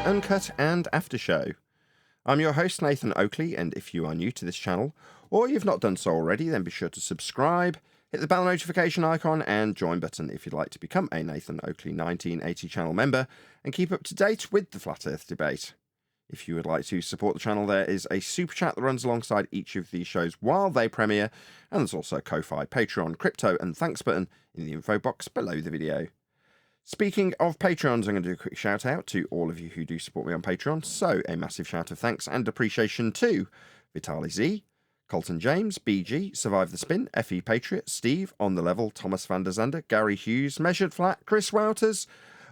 Uncut and After Show. I'm your host, Nathan Oakley, and if you are new to this channel, or you've not done so already, then be sure to subscribe, hit the bell notification icon, and join button if you'd like to become a Nathan Oakley 1980 channel member and keep up to date with the Flat Earth debate. If you would like to support the channel, there is a super chat that runs alongside each of these shows while they premiere, and there's also a Ko-Fi, Patreon, crypto, and thanks button in the info box below the video. Speaking of Patreons, I'm going to do a quick shout out to all of you who do support me on Patreon. So a massive shout of thanks and appreciation to Vitali Z, Colton James, BG, Survive the Spin, FE Patriot, Steve, On the Level, Thomas van der Zander, Gary Hughes, Measured Flat, Chris Wouters,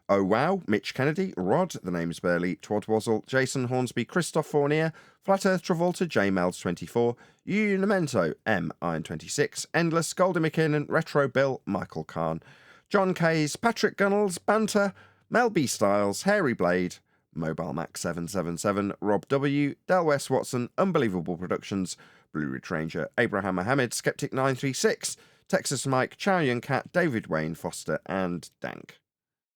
Oh Wow, Mitch Kennedy, Rod, The Name's Barely, Twodwazzle, Jason Hornsby, Christoph Fournier, Flat Earth Travolta, JMelds24, Unimento, M Iron26, Endless, Goldie McKinnon, Retro Bill, Michael Kahn, John Kays, Patrick Gunnels, Banter, Mel B. Styles, Hairy Blade, Mobile Mac 777, Rob W., Del West Watson, Unbelievable Productions, Blue Ridge Ranger, Abraham Mohammed, Skeptic 936, Texas Mike, Chow Yun Cat, David Wayne Foster, and Dank.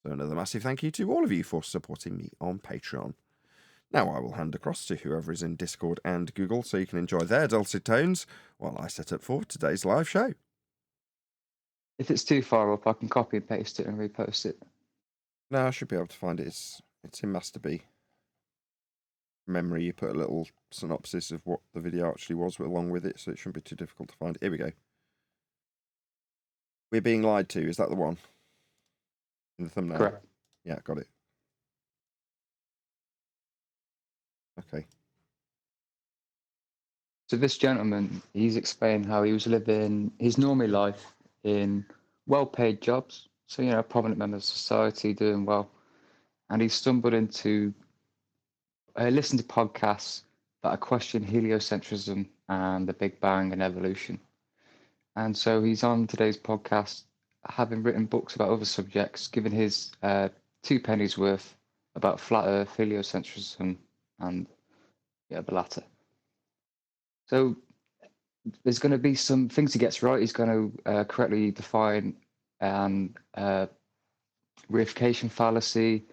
So another massive thank you to all of you for supporting me on Patreon. Now I will hand across to whoever is in Discord and Google so you can enjoy their dulcet tones while I set up for today's live show. If it's too far up, I can copy and paste it and repost it. No, I should be able to find it. It's in Master B. Memory, you put a little synopsis of what the video actually was along with it, so it shouldn't be too difficult to find. Here we go. We're being lied to. Is that the one? In the thumbnail? Correct. Yeah, got it. Okay. So this gentleman, he's explained how he was living his normal life in well-paid jobs. So, a prominent member of society doing well. And he stumbled into, listened to podcasts that question heliocentrism and the Big Bang and evolution. And so he's on today's podcast, having written books about other subjects, giving his 2 pennies worth about flat Earth, heliocentrism, and the latter. So there's going to be some things he gets right. He's going to correctly define reification fallacy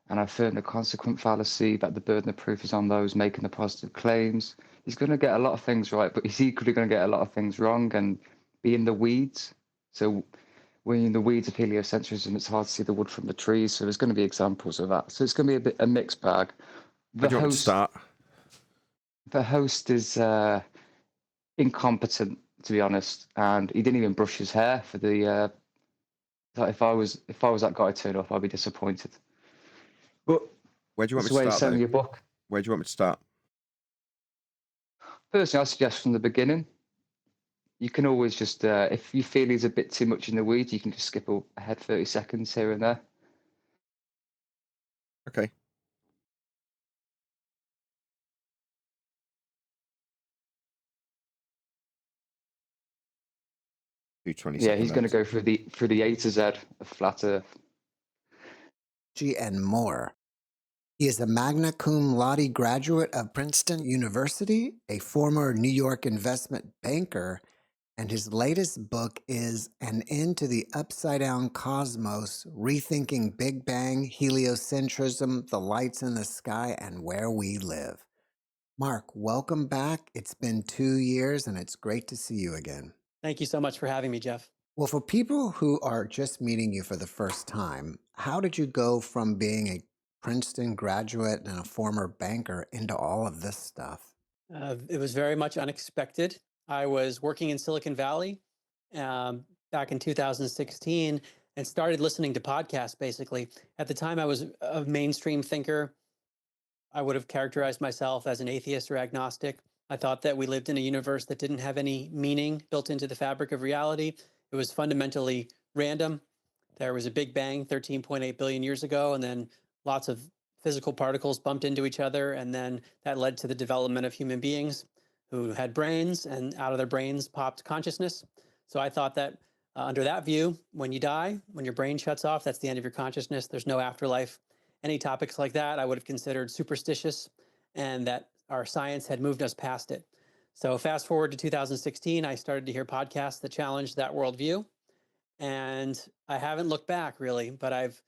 and affirm the consequent fallacy, that the burden of proof is on those making the positive claims. He's going to get a lot of things right, but he's equally going to get a lot of things wrong and be in the weeds. So when you're in the weeds of heliocentrism, it's hard to see the wood from the trees. So there's going to be examples of that. So it's going to be a mixed bag. Where do you want to start? The host is incompetent, to be honest, and he didn't even brush his hair for the. If I was that guy turn up, I'd be disappointed. But where do you want me to start? Send me a book. Where do you want me to start? Personally, I suggest from the beginning. You can always just, if you feel he's a bit too much in the weeds, you can just skip ahead 30 seconds here and there. Okay. Yeah, he's going to go through the A to Z of flat Earth. And more. He is a magna cum laude graduate of Princeton University, a former New York investment banker, and his latest book is An End to the Upside-Down Cosmos, Rethinking Big Bang, Heliocentrism, the Lights in the Sky, and Where We Live. Mark, welcome back. It's been 2 years, and it's great to see you again. Thank you so much for having me, Jeff. Well, for people who are just meeting you for the first time, how did you go from being a Princeton graduate and a former banker into all of this stuff? It was very much unexpected. I was working in Silicon Valley back in 2016 and started listening to podcasts, basically. At the time, I was a mainstream thinker. I would have characterized myself as an atheist or agnostic. I thought that we lived in a universe that didn't have any meaning built into the fabric of reality. It was fundamentally random. There was a Big Bang 13.8 billion years ago, and then lots of physical particles bumped into each other, and then that led to the development of human beings who had brains, and out of their brains popped consciousness. So I thought that under that view, when you die, when your brain shuts off, that's the end of your consciousness. There's no afterlife. Any topics like that I would have considered superstitious, and that our science had moved us past it. So fast forward to 2016, I started to hear podcasts that challenged that worldview. And I haven't looked back, really, but I've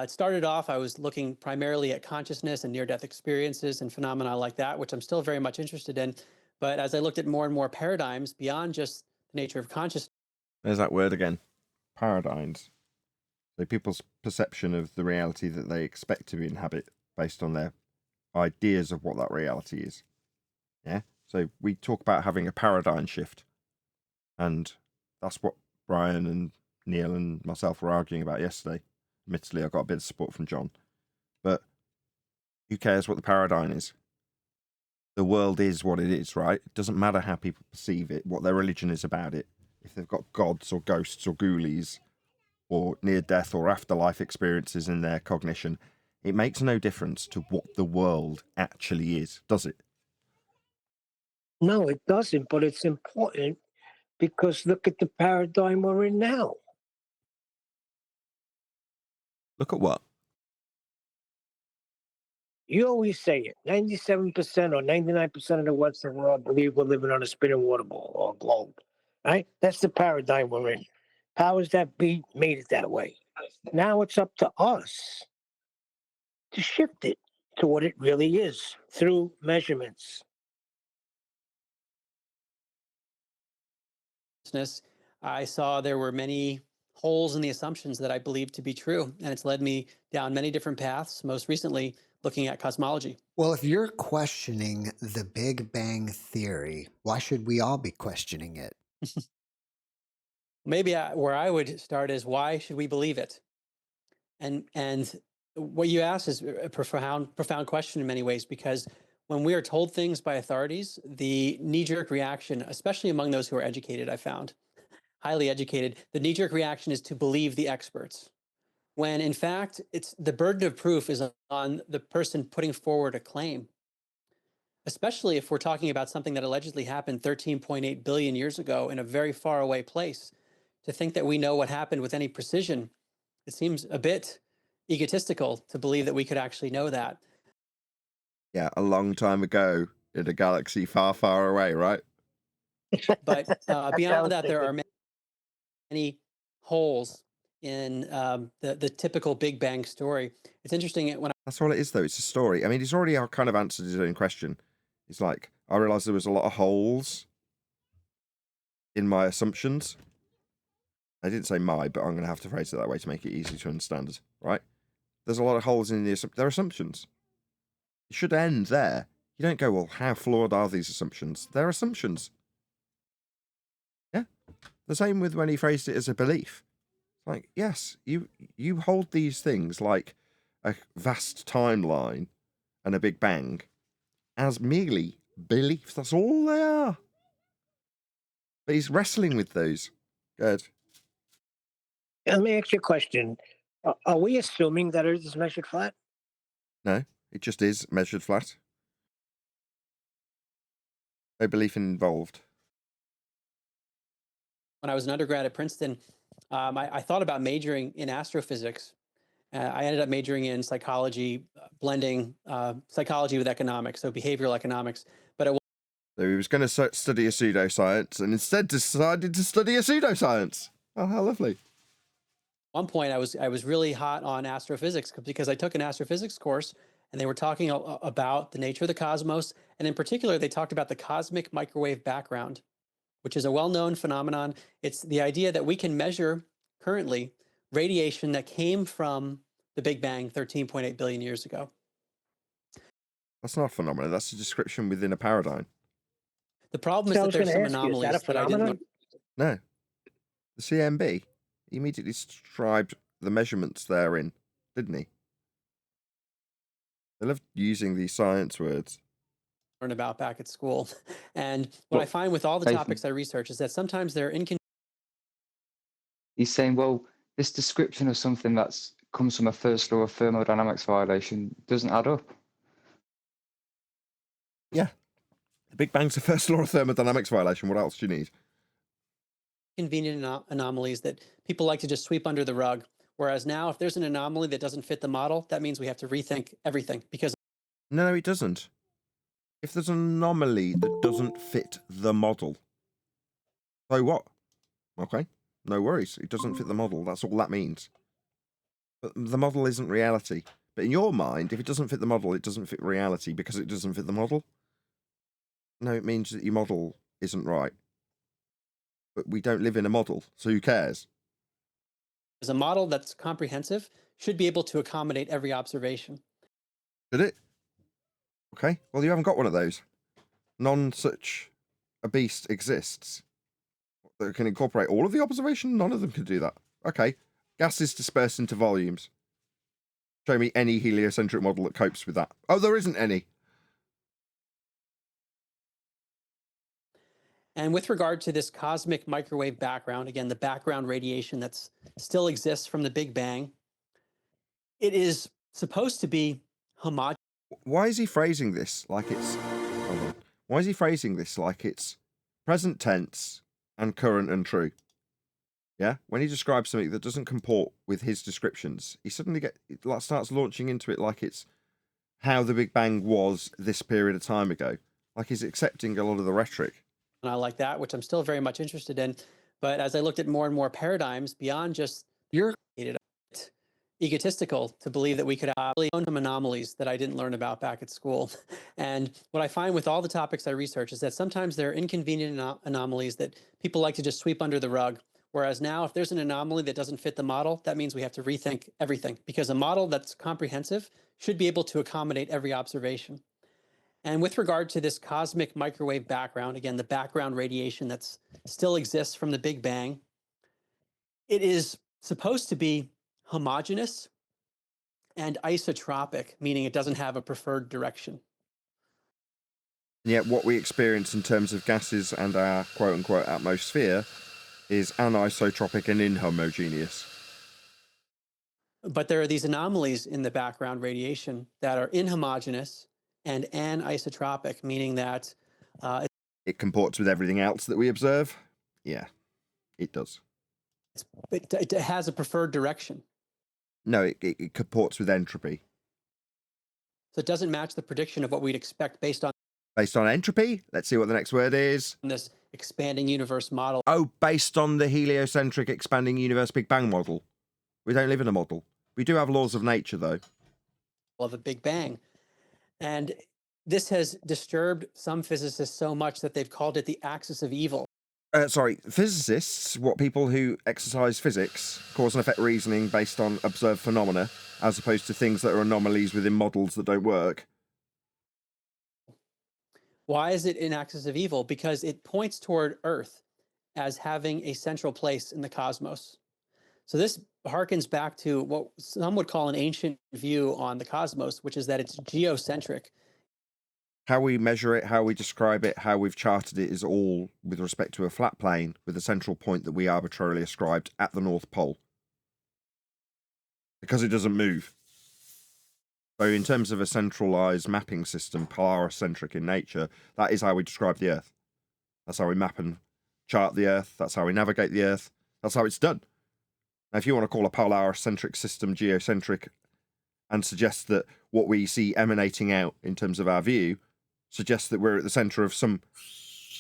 It started off, I was looking primarily at consciousness and near-death experiences and phenomena like that, which I'm still very much interested in. But as I looked at more and more paradigms beyond just the nature of consciousness, There's that word again. Paradigms. So people's perception of the reality that they expect to inhabit based on their ideas of what that reality is. Yeah? So we talk about having a paradigm shift. And that's what Brian and Neil and myself were arguing about yesterday. Admittedly, I got a bit of support from John. But who cares what the paradigm is? The world is what it is, right? It doesn't matter how people perceive it, what their religion is about it. If they've got gods or ghosts or ghoulies or near-death or afterlife experiences in their cognition, it makes no difference to what the world actually is, does it? No, it doesn't, but it's important because look at the paradigm we're in now. Look at what? You always say it. 97% or 99% of the Western world believe we're living on a spinning water ball or a globe. Right? That's the paradigm we're in. Powers that be made it that way. Now it's up to us to shift it to what it really is through measurements. I saw there were many holes in the assumptions that I believed to be true. And it's led me down many different paths, most recently looking at cosmology. Well, if you're questioning the Big Bang Theory, why should we all be questioning it? Maybe where I would start is, why should we believe it? And what you ask is a profound question in many ways, because when we are told things by authorities, the knee-jerk reaction, especially among those who are educated, I found, highly educated, the knee-jerk reaction is to believe the experts. When in fact, it's the burden of proof is on the person putting forward a claim, especially if we're talking about something that allegedly happened 13.8 billion years ago in a very far away place. To think that we know what happened with any precision, it seems a bit egotistical to believe that we could actually know that. Yeah, a long time ago in a galaxy far, far away, right? But beyond that, there are many holes in the typical Big Bang story. It's interesting when That's all it is, though. It's a story. I mean, he's already kind of answered his own question. It's like, I realised there was a lot of holes in my assumptions. I didn't say my, but I'm going to have to phrase it that way to make it easy to understand, right? There's a lot of holes in their assumptions. It should end there. You don't go, well, how flawed are these assumptions? They're assumptions. Yeah. The same with when he phrased it as a belief. Like, yes, you hold these things like a vast timeline and a Big Bang as merely beliefs. That's all they are. But he's wrestling with those. Good. Let me ask you a question. Are we assuming that Earth is measured flat? No, it just is measured flat. No belief involved. when I was an undergrad at Princeton, I thought about majoring in astrophysics. I ended up majoring in psychology, blending psychology with economics, so behavioral economics. But So he was going to study a pseudoscience and instead decided to study a pseudoscience. Oh, how lovely. at one point, I was really hot on astrophysics because I took an astrophysics course and they were talking about the nature of the cosmos. And in particular, they talked about the cosmic microwave background, which is a well-known phenomenon. It's the idea that we can measure currently radiation that came from the Big Bang 13.8 billion years ago. That's not a phenomenon. That's a description within a paradigm. The problem is that there's some anomalies that I didn't learn. No. The CMB immediately described the measurements therein, didn't he? They love using these science words. Learn about back at school. And what I find with all the topics I research is that sometimes they're inconsistent. He's saying, well, this description of something that's comes from a first law of thermodynamics violation doesn't add up. Yeah. The Big Bang's the first law of thermodynamics violation. What else do you need? Convenient anomalies that people like to just sweep under the rug. Whereas now, if there's an anomaly that doesn't fit the model, that means we have to rethink everything because... No, it doesn't. If there's an anomaly that doesn't fit the model, so what? Okay, no worries. It doesn't fit the model. That's all that means. But the model isn't reality. But in your mind, if it doesn't fit the model, it doesn't fit reality because it doesn't fit the model. No, it means that your model isn't right. But we don't live in a model, so who cares? As a model that's comprehensive should be able to accommodate every observation. Should it? Okay, well, you haven't got one of those. None such a beast exists that can incorporate all of the observation. None of them can do that. Okay, gases disperse into volumes. Show me any heliocentric model that copes with that. Oh, there isn't any. And with regard to this cosmic microwave background, again, the background radiation that still exists from the Big Bang, it is supposed to be homogeneous. Why is he phrasing this like it's... Hold on. Why is he phrasing this like it's present tense and current and true? Yeah? When he describes something that doesn't comport with his descriptions, he suddenly starts launching into it like it's how the Big Bang was this period of time ago. Like he's accepting a lot of the rhetoric. And I like that, which I'm still very much interested in. But as I looked at more and more paradigms beyond just egotistical to believe that we could have some anomalies that I didn't learn about back at school. And what I find with all the topics I research is that sometimes there are inconvenient anomalies that people like to just sweep under the rug. Whereas now, if there's an anomaly that doesn't fit the model, that means we have to rethink everything, because a model that's comprehensive should be able to accommodate every observation. And with regard to this cosmic microwave background, again, the background radiation that still exists from the Big Bang, it is supposed to be homogeneous and isotropic, meaning it doesn't have a preferred direction. And yet what we experience in terms of gases and our quote-unquote atmosphere is anisotropic and inhomogeneous. But there are these anomalies in the background radiation that are inhomogeneous and anisotropic, meaning that it comports with everything else that we observe. Yeah, it does. It has a preferred direction. No, it comports with entropy. So it doesn't match the prediction of what we'd expect based on entropy? Let's see what the next word is. This expanding universe model. Oh, based on the heliocentric expanding universe Big Bang model. We don't live in a model. We do have laws of nature, though. Of a Big Bang. And this has disturbed some physicists so much that they've called it the axis of evil. Physicists, people who exercise physics, cause and effect reasoning based on observed phenomena, as opposed to things that are anomalies within models that don't work. Why is it an axis of evil? Because it points toward Earth as having a central place in the cosmos. So this harkens back to what some would call an ancient view on the cosmos, which is that it's geocentric. How we measure it, how we describe it, how we've charted it is all with respect to a flat plane with a central point that we arbitrarily ascribed at the North Pole. Because it doesn't move. So in terms of a centralized mapping system, Polaris-centric in nature, that is how we describe the Earth. That's how we map and chart the Earth. That's how we navigate the Earth. That's how it's done. Now, if you want to call a Polaris-centric system geocentric and suggest that what we see emanating out in terms of our view suggests that we're at the center of some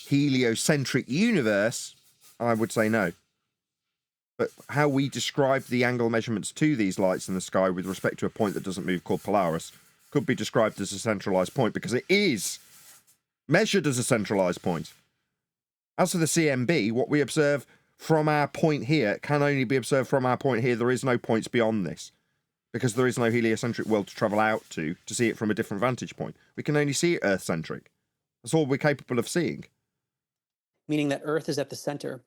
heliocentric universe, I would say no. But how we describe the angle measurements to these lights in the sky with respect to a point that doesn't move called Polaris could be described as a centralized point because it is measured as a centralized point. As for the CMB, what we observe from our point here can only be observed from our point here. There is no points beyond this because there is no heliocentric world to travel out to see it from a different vantage point. We can only see it Earth-centric. That's all we're capable of seeing. Meaning that Earth is at the center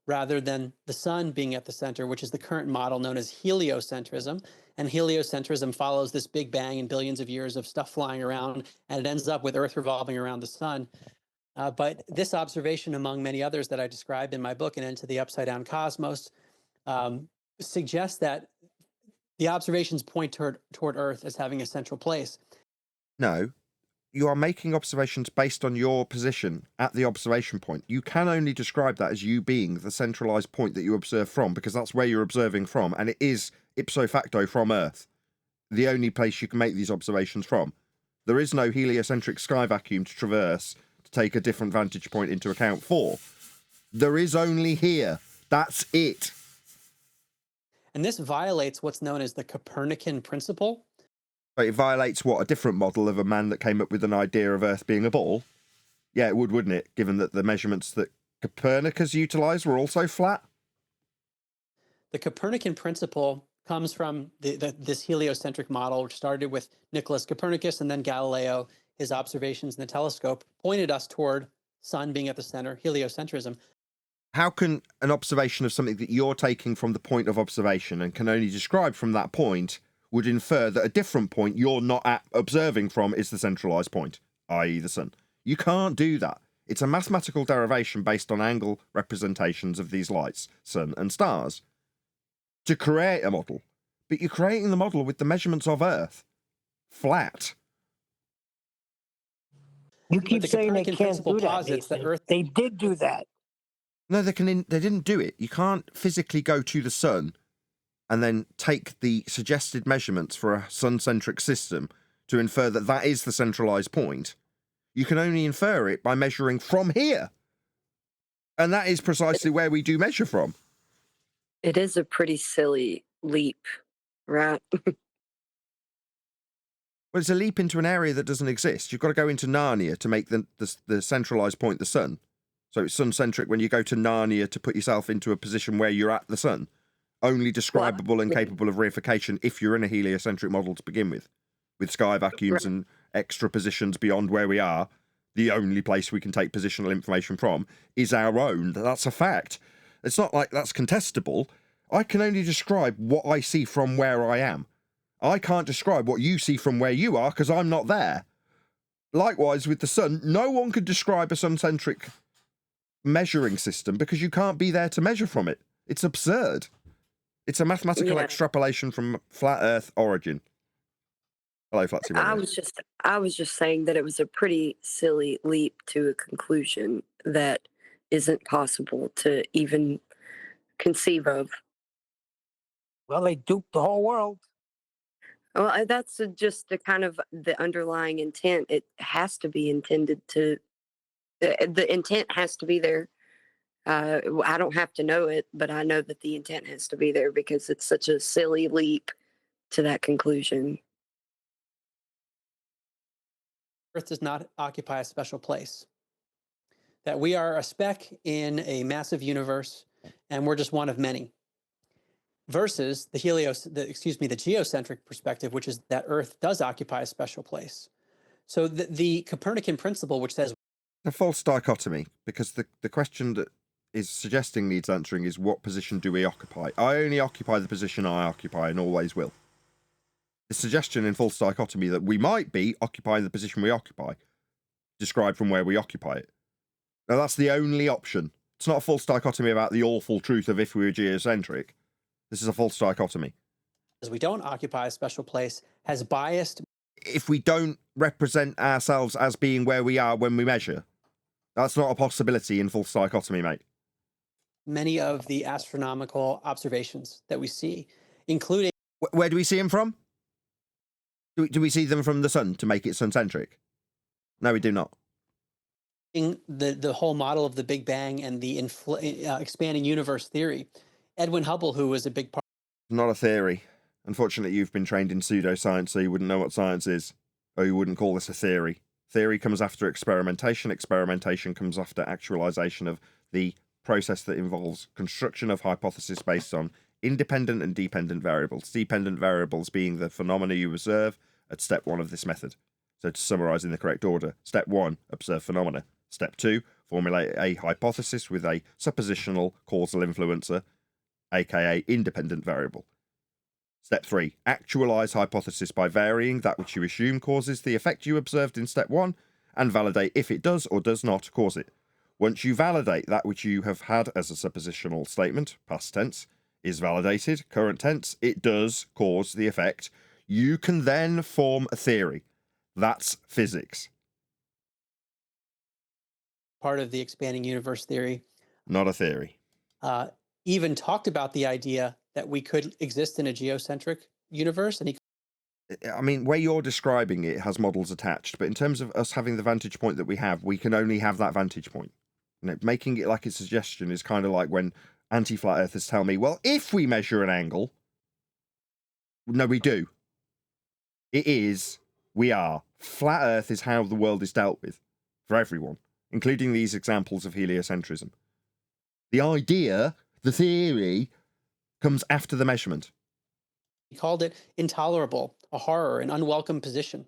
rather than the sun being at the center, which is the current model known as heliocentrism. And heliocentrism follows this Big Bang and billions of years of stuff flying around, and it ends up with Earth revolving around the sun. But this observation, among many others that I described in my book, and Into the Upside Down Cosmos, suggests that the observations point toward Earth as having a central place. No, you are making observations based on your position at the observation point. You can only describe that as you being the centralized point that you observe from, because that's where you're observing from, and it is ipso facto from Earth, the only place you can make these observations from. There is no heliocentric sky vacuum to traverse to take a different vantage point into account for. There is only here. That's it. And this violates what's known as the Copernican principle. But it violates what? A different model of a man that came up with an idea of Earth being a ball? Yeah, it would, wouldn't it? Given that the measurements that Copernicus utilised were also flat? The Copernican principle comes from this heliocentric model, which started with Nicholas Copernicus and then Galileo. His observations in the telescope pointed us toward sun being at the center, heliocentrism. How can an observation of something that you're taking from the point of observation and can only describe from that point would infer that a different point you're not observing from is the centralised point, i.e. the sun? You can't do that. It's a mathematical derivation based on angle representations of these lights, sun and stars, to create a model. But you're creating the model with the measurements of Earth. Flat. You keep the saying they Copernican can't principle do that, posits that Nathan. Earth- They did do that. No, they didn't do it. You can't physically go to the sun and then take the suggested measurements for a sun-centric system to infer that that is the centralised point. You can only infer it by measuring from here. And that is precisely where we do measure from. It is a pretty silly leap, right? Well, it's a leap into an area that doesn't exist. You've got to go into Narnia to make the centralised point the sun. So it's sun-centric when you go to Narnia to put yourself into a position where you're at the sun. Only describable and capable of reification if you're in a heliocentric model to begin with sky vacuums and extra positions beyond where we are. The only place we can take positional information from is our own. That's a fact. It's not like that's contestable. I can only describe what I see from where I am. I can't describe what you see from where you are because I'm not there. Likewise with the sun, no one could describe a sun-centric measuring system because you can't be there to measure from it. It's absurd. It's a mathematical extrapolation from flat Earth origin. Hello, Flatsy. I was just saying that it was a pretty silly leap to a conclusion that isn't possible to even conceive of. Well, they duped the whole world. Well, that's just the kind of the underlying intent. It has to be intended to. The intent has to be there. I don't have to know it, but I know that the intent has to be there because it's such a silly leap to that conclusion. Earth does not occupy a special place. That we are a speck in a massive universe, and we're just one of many. Versus the geocentric perspective, which is that Earth does occupy a special place. So the Copernican principle, which says a false dichotomy, because the question that is suggesting needs answering is what position do we occupy? I only occupy the position I occupy and always will. The suggestion in false dichotomy that we might be occupying the position we occupy, described from where we occupy it. Now that's the only option. It's not a false dichotomy about the awful truth of if we were geocentric. This is a false dichotomy. As we don't occupy a special place, has biased. If we don't represent ourselves as being where we are when we measure, that's not a possibility in false dichotomy, mate. Many of the astronomical observations that we see, including... Where do we see them from? Do we see them from the sun to make it sun-centric? No, we do not. The whole model of the Big Bang and the expanding universe theory. Edwin Hubble, who was a big part... Not a theory. Unfortunately, you've been trained in pseudo-science, so you wouldn't know what science is. Or you wouldn't call this a theory. Theory comes after experimentation. Experimentation comes after actualization of the process that involves construction of hypotheses based on independent and dependent variables. Dependent variables being the phenomena you observe at step 1 of this method. So to summarize in the correct order, step 1, observe phenomena. Step 2, formulate a hypothesis with a suppositional causal influencer, aka independent variable. Step 3, actualize hypothesis by varying that which you assume causes the effect you observed in step 1 and validate if it does or does not cause it. Once you validate that which you have had as a suppositional statement, past tense, is validated, current tense, it does cause the effect, you can then form a theory. That's physics. Part of the expanding universe theory. Not a theory. Even talked about the idea that we could exist in a geocentric universe. And I mean, where you're describing it has models attached, but in terms of us having the vantage point that we have, we can only have that vantage point. You know, making it like a suggestion is kind of like when anti-flat earthers tell me, well, if we measure an angle, No, we do. It is. We are. Flat Earth is how the world is dealt with for everyone, including these examples of heliocentrism. The idea, the theory, comes after the measurement. He called it intolerable, a horror, an unwelcome position.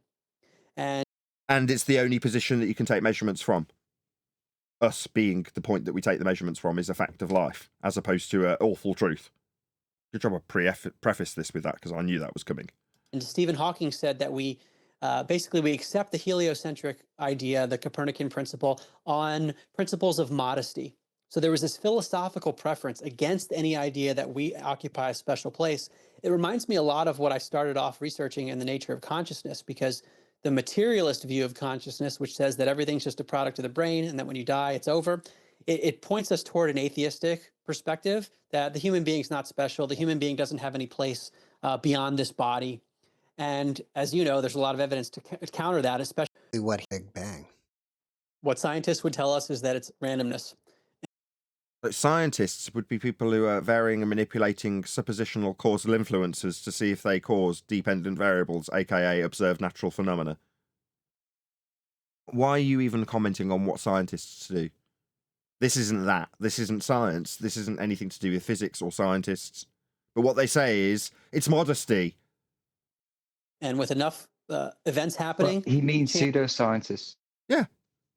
And it's the only position that you can take measurements from. Us being the point that we take the measurements from is a fact of life, as opposed to an awful truth. Good job I preface this with that, because I knew that was coming. And Stephen Hawking said that we accept the heliocentric idea, the Copernican principle, on principles of modesty. So there was this philosophical preference against any idea that we occupy a special place. It reminds me a lot of what I started off researching in the nature of consciousness, because the materialist view of consciousness, which says that everything's just a product of the brain and that when you die, it's over, it points us toward an atheistic perspective that the human being's not special. The human being doesn't have any place beyond this body. And as you know, there's a lot of evidence to counter that, especially what Big Bang. What scientists would tell us is that it's randomness. But scientists would be people who are varying and manipulating suppositional causal influences to see if they cause dependent variables, aka observed natural phenomena. Why are you even commenting on what scientists do? This isn't that. This isn't science. This isn't anything to do with physics or scientists. But what they say is, it's modesty. And with enough events happening... But he means pseudo-scientists. Yeah,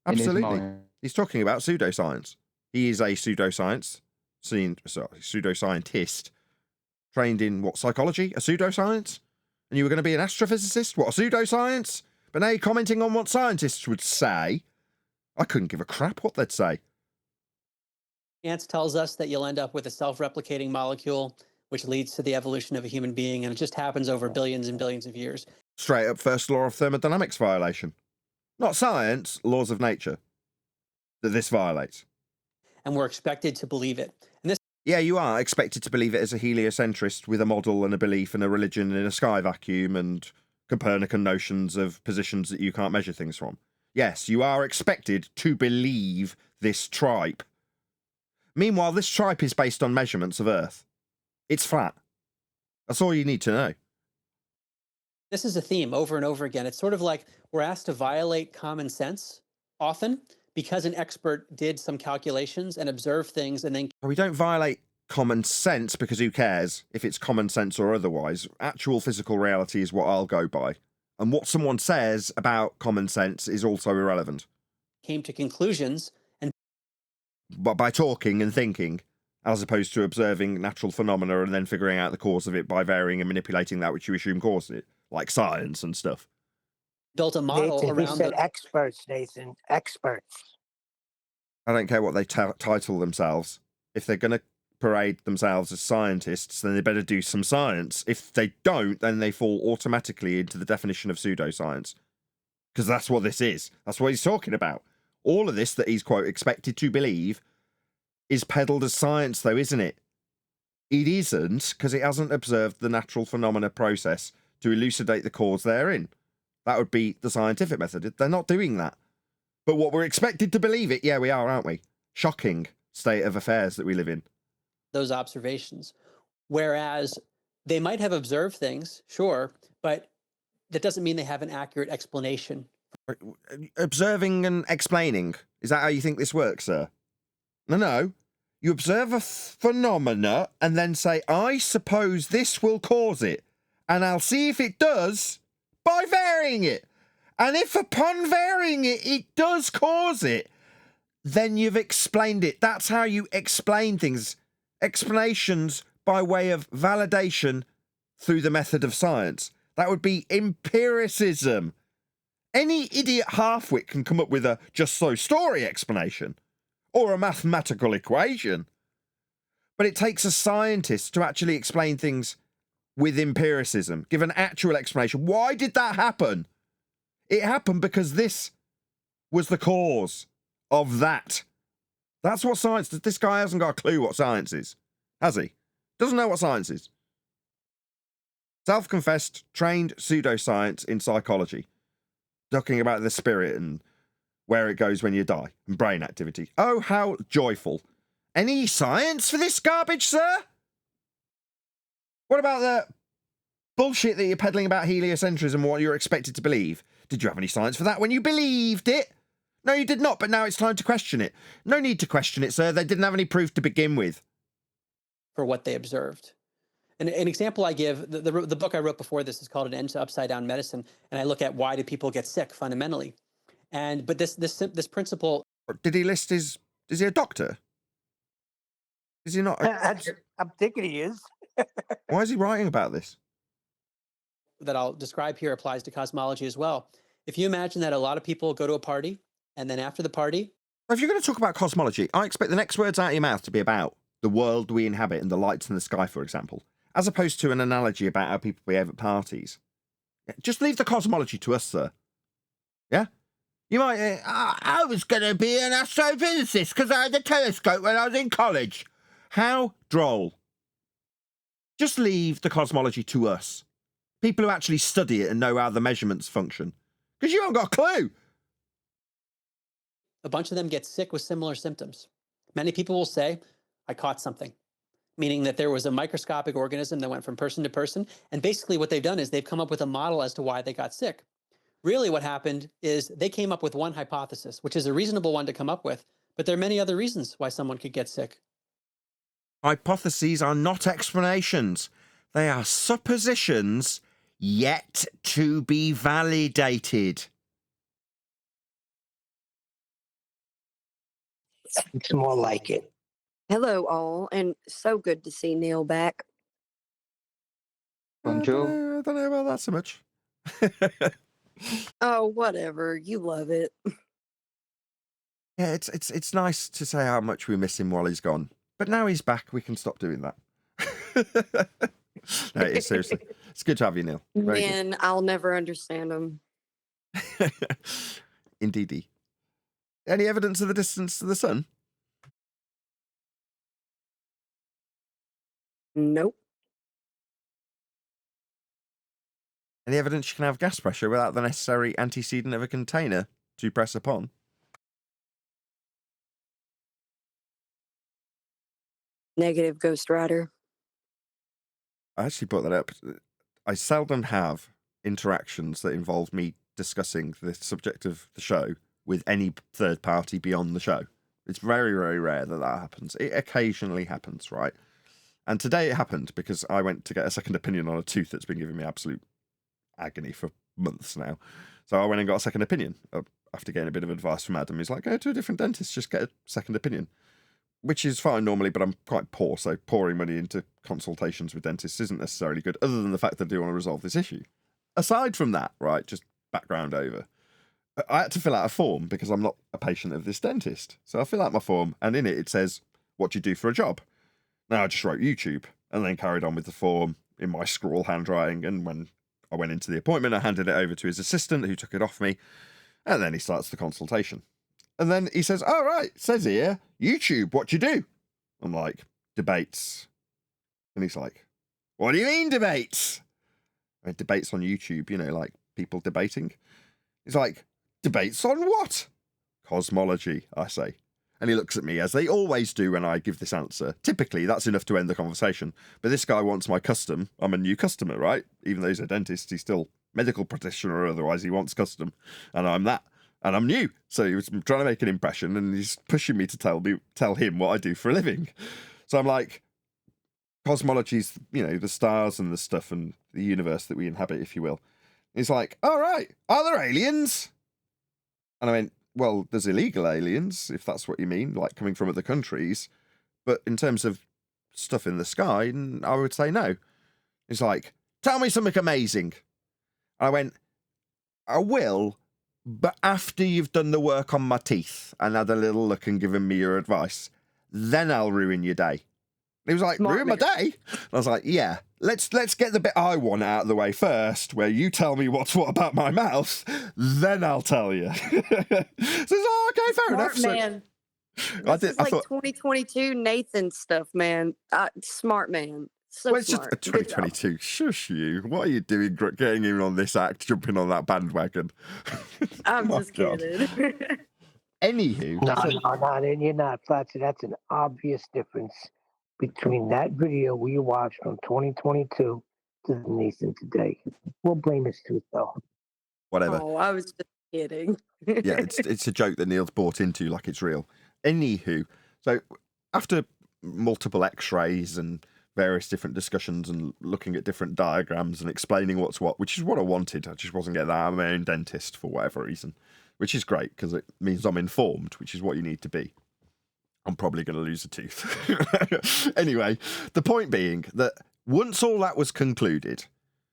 absolutely. He's talking about pseudoscience. He is a pseudoscientist, trained in what, psychology? A pseudoscience? And you were going to be an astrophysicist? What, a pseudoscience? But now you're commenting on what scientists would say. I couldn't give a crap what they'd say. Science tells us that you'll end up with a self-replicating molecule, which leads to the evolution of a human being, and it just happens over billions and billions of years. Straight up first law of thermodynamics violation. Not science, laws of nature, that this violates. And we're expected to believe it. And this... Yeah, you are expected to believe it as a heliocentrist with a model and a belief and a religion in a sky vacuum and Copernican notions of positions that you can't measure things from. Yes, you are expected to believe this tripe. Meanwhile, this tripe is based on measurements of Earth. It's flat. That's all you need to know. This is a theme over and over again. It's sort of like we're asked to violate common sense often because an expert did some calculations and observed things and then... We don't violate common sense because who cares if it's common sense or otherwise. Actual physical reality is what I'll go by. And what someone says about common sense is also irrelevant. Came to conclusions and... But by talking and thinking, as opposed to observing natural phenomena and then figuring out the cause of it by varying and manipulating that which you assume caused it, like science and stuff. Built a model Nathan, around... He said experts, Nathan. Experts. I don't care what they title themselves. If they're going to parade themselves as scientists, then they better do some science. If they don't, then they fall automatically into the definition of pseudoscience. Because that's what this is. That's what he's talking about. All of this that he's, quote, expected to believe is peddled as science, though, isn't it? It isn't, because it hasn't observed the natural phenomena process to elucidate the cause therein. That would be the scientific method. They're not doing that. But what we're expected to believe it, yeah, we are, aren't we? Shocking state of affairs that we live in. Those observations. Whereas they might have observed things, sure, but that doesn't mean they have an accurate explanation. Observing and explaining. Is that how you think this works, sir? No. You observe a phenomena and then say, I suppose this will cause it. And I'll see if it does by varying it. And if upon varying it, it does cause it, then you've explained it. That's how you explain things. Explanations by way of validation through the method of science. That would be empiricism. Any idiot halfwit can come up with a just so story explanation or a mathematical equation. But it takes a scientist to actually explain things with empiricism, give an actual explanation. Why did that happen? It happened because this was the cause of that. That's what science does. This guy hasn't got a clue what science is, has he? Doesn't know what science is. Self-confessed, trained pseudoscience in psychology. Talking about the spirit and where it goes when you die, and brain activity. Oh, how joyful. Any science for this garbage, sir? What about the Bullshit that you're peddling about heliocentrism and what you're expected to believe. Did you have any science for that when you believed it? No, you did not, but now it's time to question it. No need to question it, sir. They didn't have any proof to begin with. For what they observed. And an example I give, the book I wrote before this is called An End to Upside Down Medicine, and I look at why do people get sick fundamentally. But this principle. Did he list his? Is he a doctor? Is he not? I'm thinking he is. Why is he writing about this? That I'll describe here applies to cosmology as well. If you imagine that a lot of people go to a party, and then after the party, if you're going to talk about cosmology, I expect the next words out of your mouth to be about the world we inhabit and the lights in the sky, for example, as opposed to an analogy about how people behave at parties. Just leave the cosmology to us, sir. Yeah? You might, I was going to be an astrophysicist because I had a telescope when I was in college. How droll. Just leave the cosmology to us. People who actually study it and know how the measurements function. Because you haven't got a clue. a bunch of them get sick with similar symptoms. Many people will say, I caught something, meaning that there was a microscopic organism that went from person to person. And basically what they've done is they've come up with a model as to why they got sick. Really what happened is they came up with one hypothesis, which is a reasonable one to come up with, but there are many other reasons why someone could get sick. Hypotheses are not explanations. They are suppositions yet to be validated. It's more like it. Hello, all, and so good to see Neil back. Bonjour. I don't know about that so much. Oh, whatever. You love it. Yeah, it's nice to say how much we miss him while he's gone. But now he's back, we can stop doing that. No, it's seriously. It's good to have you, Neil. Very good. Man, I'll never understand them. Indeedy. Any evidence of the distance to the sun? Nope. Any evidence you can have gas pressure without the necessary antecedent of a container to press upon? Negative, Ghost Rider. I actually brought that up. I seldom have interactions that involve me discussing the subject of the show with any third party beyond the show. It's very, very rare that that happens. It occasionally happens, right? And today it happened because I went to get a second opinion on a tooth that's been giving me absolute agony for months now. So I went and got a second opinion after getting a bit of advice from Adam. He's like, go to a different dentist, just get a second opinion. Which is fine normally, but I'm quite poor, so pouring money into consultations with dentists isn't necessarily good, other than the fact that I do want to resolve this issue. Aside from that, right, just background over, I had to fill out a form because I'm not a patient of this dentist. So I fill out my form, and in it says, what do you do for a job? Now I just wrote YouTube, and then carried on with the form in my scrawl handwriting, and when I went into the appointment, I handed it over to his assistant, who took it off me, and then he starts the consultation. And then he says, oh, right, it says here, YouTube, what do you do? I'm like, debates. And he's like, what do you mean debates? Debates on YouTube, you know, like people debating. He's like, debates on what? Cosmology, I say. And he looks at me, as they always do when I give this answer. Typically, that's enough to end the conversation. But this guy wants my custom. I'm a new customer, right? Even though he's a dentist, he's still medical practitioner, otherwise he wants custom. And I'm that. And I'm new, so he was trying to make an impression, and he's pushing me to tell him what I do for a living. So I'm like, cosmology's, you know, the stars and the stuff and the universe that we inhabit, if you will. He's like, all right, are there aliens? And I went, well, there's illegal aliens, if that's what you mean, like coming from other countries. But in terms of stuff in the sky, I would say no. He's like, tell me something amazing. And I went, I will. But after you've done the work on my teeth and had a little look and given me your advice, then I'll ruin your day. And he was like, Smart ruin my day? And I was like, yeah, let's get the bit I want out of the way first, where you tell me what's what about my mouth, then I'll tell you. So it's oh, okay, fair enough. Man. I This is like 2022 Nathan stuff, man. Smart man. So well, it's smart. just 2022. Shush you. What are you doing getting in on this act, jumping on that bandwagon? I'm My just God. kidding. Anywho. No, you're not, Fletcher. That's an obvious difference between that video we watched from 2022 to Nathan today. We'll blame his tooth, though. Whatever. Oh, I was just kidding. Yeah, it's a joke that Neil's bought into like it's real. Anywho, so after multiple X-rays and various different discussions and looking at different diagrams and explaining what's what, which is what I wanted. I just wasn't getting that. I'm my own dentist for whatever reason, which is great because it means I'm informed, which is what you need to be. I'm probably going to lose a tooth. Anyway, the point being that once all that was concluded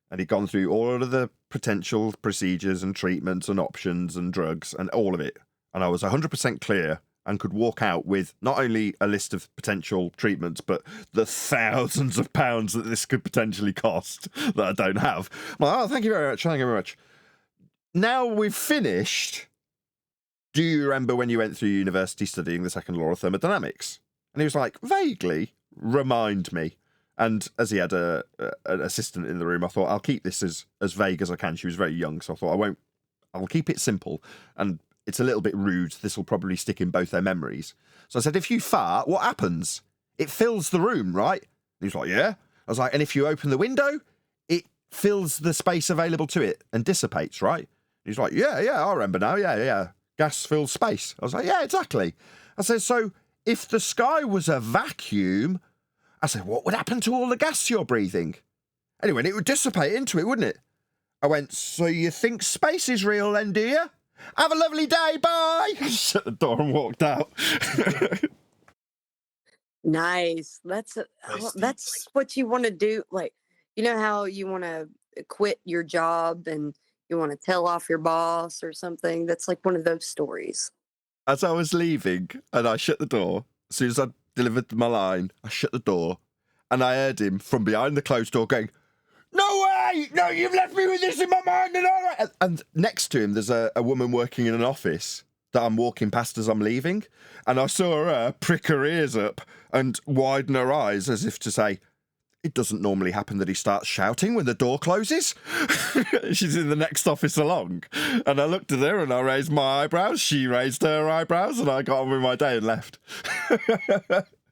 and he'd gone through all of the potential procedures and treatments and options and drugs and all of it, and I was 100% clear and could walk out with not only a list of potential treatments, but the thousands of pounds that this could potentially cost that I don't have. I'm like, oh, thank you very much. Thank you very much. Now we've finished. Do you remember when you went through university studying the second law of thermodynamics? And he was like, vaguely, remind me. And as he had an assistant in the room, I thought, I'll keep this as vague as I can. She was very young, so I thought, I'll keep it simple. And it's a little bit rude. This will probably stick in both their memories. So I said, if you fart, what happens? It fills the room, right? And he was like, yeah. I was like, and if you open the window, it fills the space available to it and dissipates, right? And he's like, yeah, I remember now. Yeah. Gas fills space. I was like, yeah, exactly. I said, so if the sky was a vacuum, I said, what would happen to all the gas you're breathing? Anyway, it would dissipate into it, wouldn't it? I went, so you think space is real then, do you? Have a lovely day, bye! Shut the door and walked out. Nice. That's what you want to do. Like, you know how you want to quit your job and you want to tell off your boss or something? That's like one of those stories. As I was leaving and I shut the door, as soon as I delivered my line, I shut the door and I heard him from behind the closed door going, no way! No, you've left me with this in my mind and all right. And next to him, there's a woman working in an office that I'm walking past as I'm leaving. And I saw her prick her ears up and widen her eyes as if to say, it doesn't normally happen that he starts shouting when the door closes. She's in the next office along. And I looked at her and I raised my eyebrows. She raised her eyebrows and I got on with my day and left.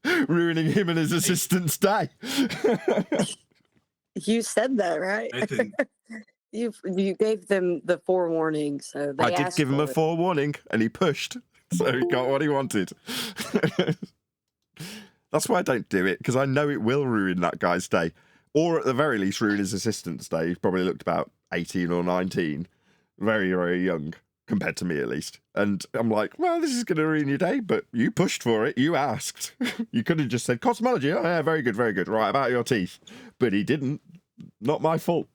Ruining him and his assistant's day. You said that, right? You gave them the forewarning, so they I did give him a forewarning, and he pushed, so he got what he wanted. That's why I don't do it, because I know it will ruin that guy's day, or at the very least ruin his assistant's day. He probably looked about 18 or 19, very, very young, compared to me at least. And I'm like, well, this is going to ruin your day, but you pushed for it. You asked. You could have just said, cosmology. Oh, yeah, very good, very good. Right, about your teeth. But he didn't. Not my fault.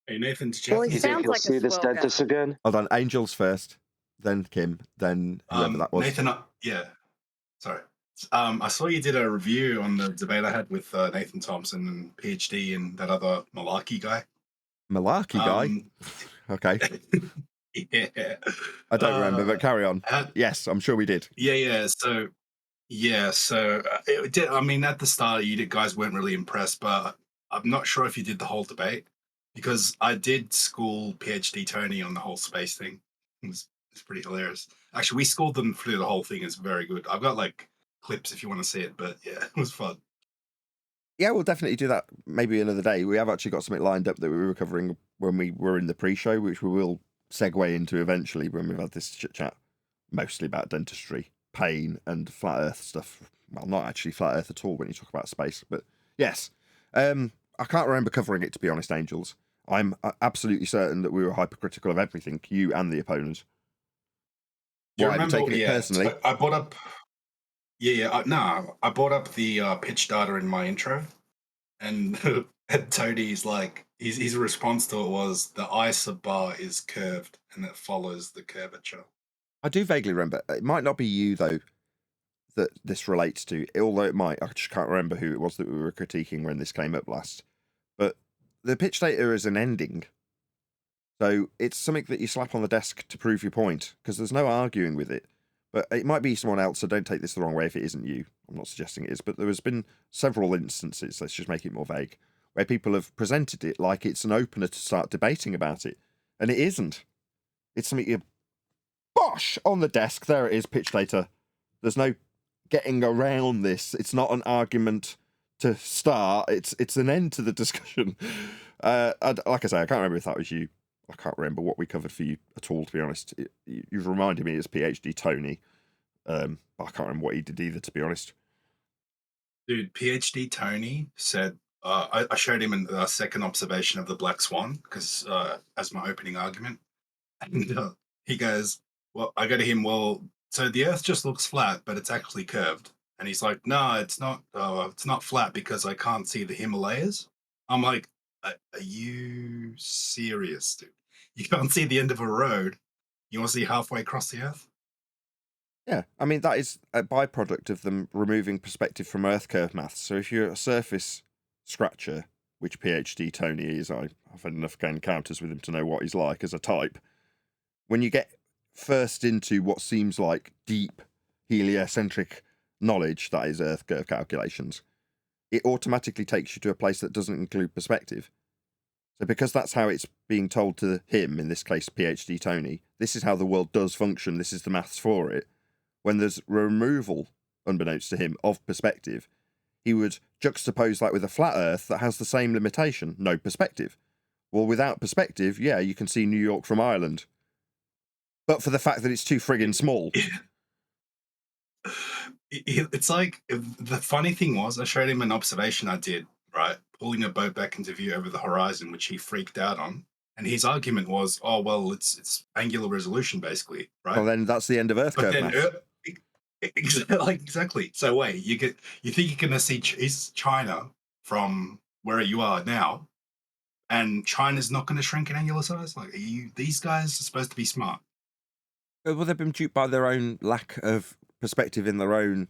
Hey, Nathan, did you Well, have he anything? sounds You'll like a see this swell dentist guy. again? Hold on, Angels first, then Kim, then whoever that was. Nathan, yeah, sorry. I saw you did a review on the debate I had with Nathan Thompson and PhD and that other malarkey guy. Malarkey guy? Okay. Yeah. I don't remember, but carry on. uh, Yes, I'm sure we did. Yeah. So it did. I mean, at the start, guys weren't really impressed, but I'm not sure if you did the whole debate because I did school PhD Tony on the whole space thing. It's pretty hilarious. Actually, we schooled them through the whole thing. It's very good. I've got like clips if you want to see it, but yeah, it was fun. Yeah, we'll definitely do that maybe another day. We have actually got something lined up that we were covering when we were in the pre-show, which we will segue into eventually when we've had this chit-chat, mostly about dentistry, pain, and flat earth stuff. Well, not actually flat earth at all when you talk about space, but yes. I can't remember covering it, to be honest, Angels. I'm absolutely certain that we were hypercritical of everything, you and the opponent. You Why, have you remember? taken it Yeah, personally? I brought up. I brought up the pitch data in my intro, and Tony's like, his response to it was the I sub bar is curved and it follows the curvature. I do vaguely remember. It might not be you, though, that this relates to, although it might. I just can't remember who it was that we were critiquing when this came up last. But the pitch data is an ending. So it's something that you slap on the desk to prove your point, because there's no arguing with it. But it might be someone else, so don't take this the wrong way if it isn't you. I'm not suggesting it is, but there has been several instances, let's just make it more vague, where people have presented it like it's an opener to start debating about it. And it isn't. It's something you bosh on the desk. There it is, pitch data. There's no getting around this. It's not an argument to start. It's an end to the discussion. Like I say, I can't remember if that was you. I can't remember what we covered for you at all, to be honest. You've reminded me it's PhD Tony. But I can't remember what he did either, to be honest. Dude, PhD Tony said, I showed him a second observation of the black swan because as my opening argument. And he goes, well, I go to him, well, so the Earth just looks flat, but it's actually curved. And he's like, no, it's not flat because I can't see the Himalayas. I'm like, are you serious, dude? You can't see the end of a road. You want to see halfway across the Earth? Yeah, I mean, that is a byproduct of them removing perspective from Earth curve maths. So if you're a surface scratcher, which PhD Tony is, I've had enough encounters with him to know what he's like as a type. When you get first into what seems like deep heliocentric knowledge, that is Earth curve calculations, it automatically takes you to a place that doesn't include perspective. So because that's how it's being told to him, in this case PhD Tony, this is how the world does function, this is the maths for it. When there's removal, unbeknownst to him, of perspective, he would juxtapose that with a flat Earth that has the same limitation, no perspective. Well, without perspective, yeah, you can see New York from Ireland. But for the fact that it's too friggin' small. It's like, the funny thing was, I showed him an observation I did, right? Pulling a boat back into view over the horizon, which he freaked out on. And his argument was, oh, well, it's angular resolution, basically, right? Well, then that's the end of Earth curve maths. Exactly. So wait, you think you're going to see China from where you are now, and China's not going to shrink in angular size? Like, these guys are supposed to be smart. Well, they've been duped by their own lack of perspective in their own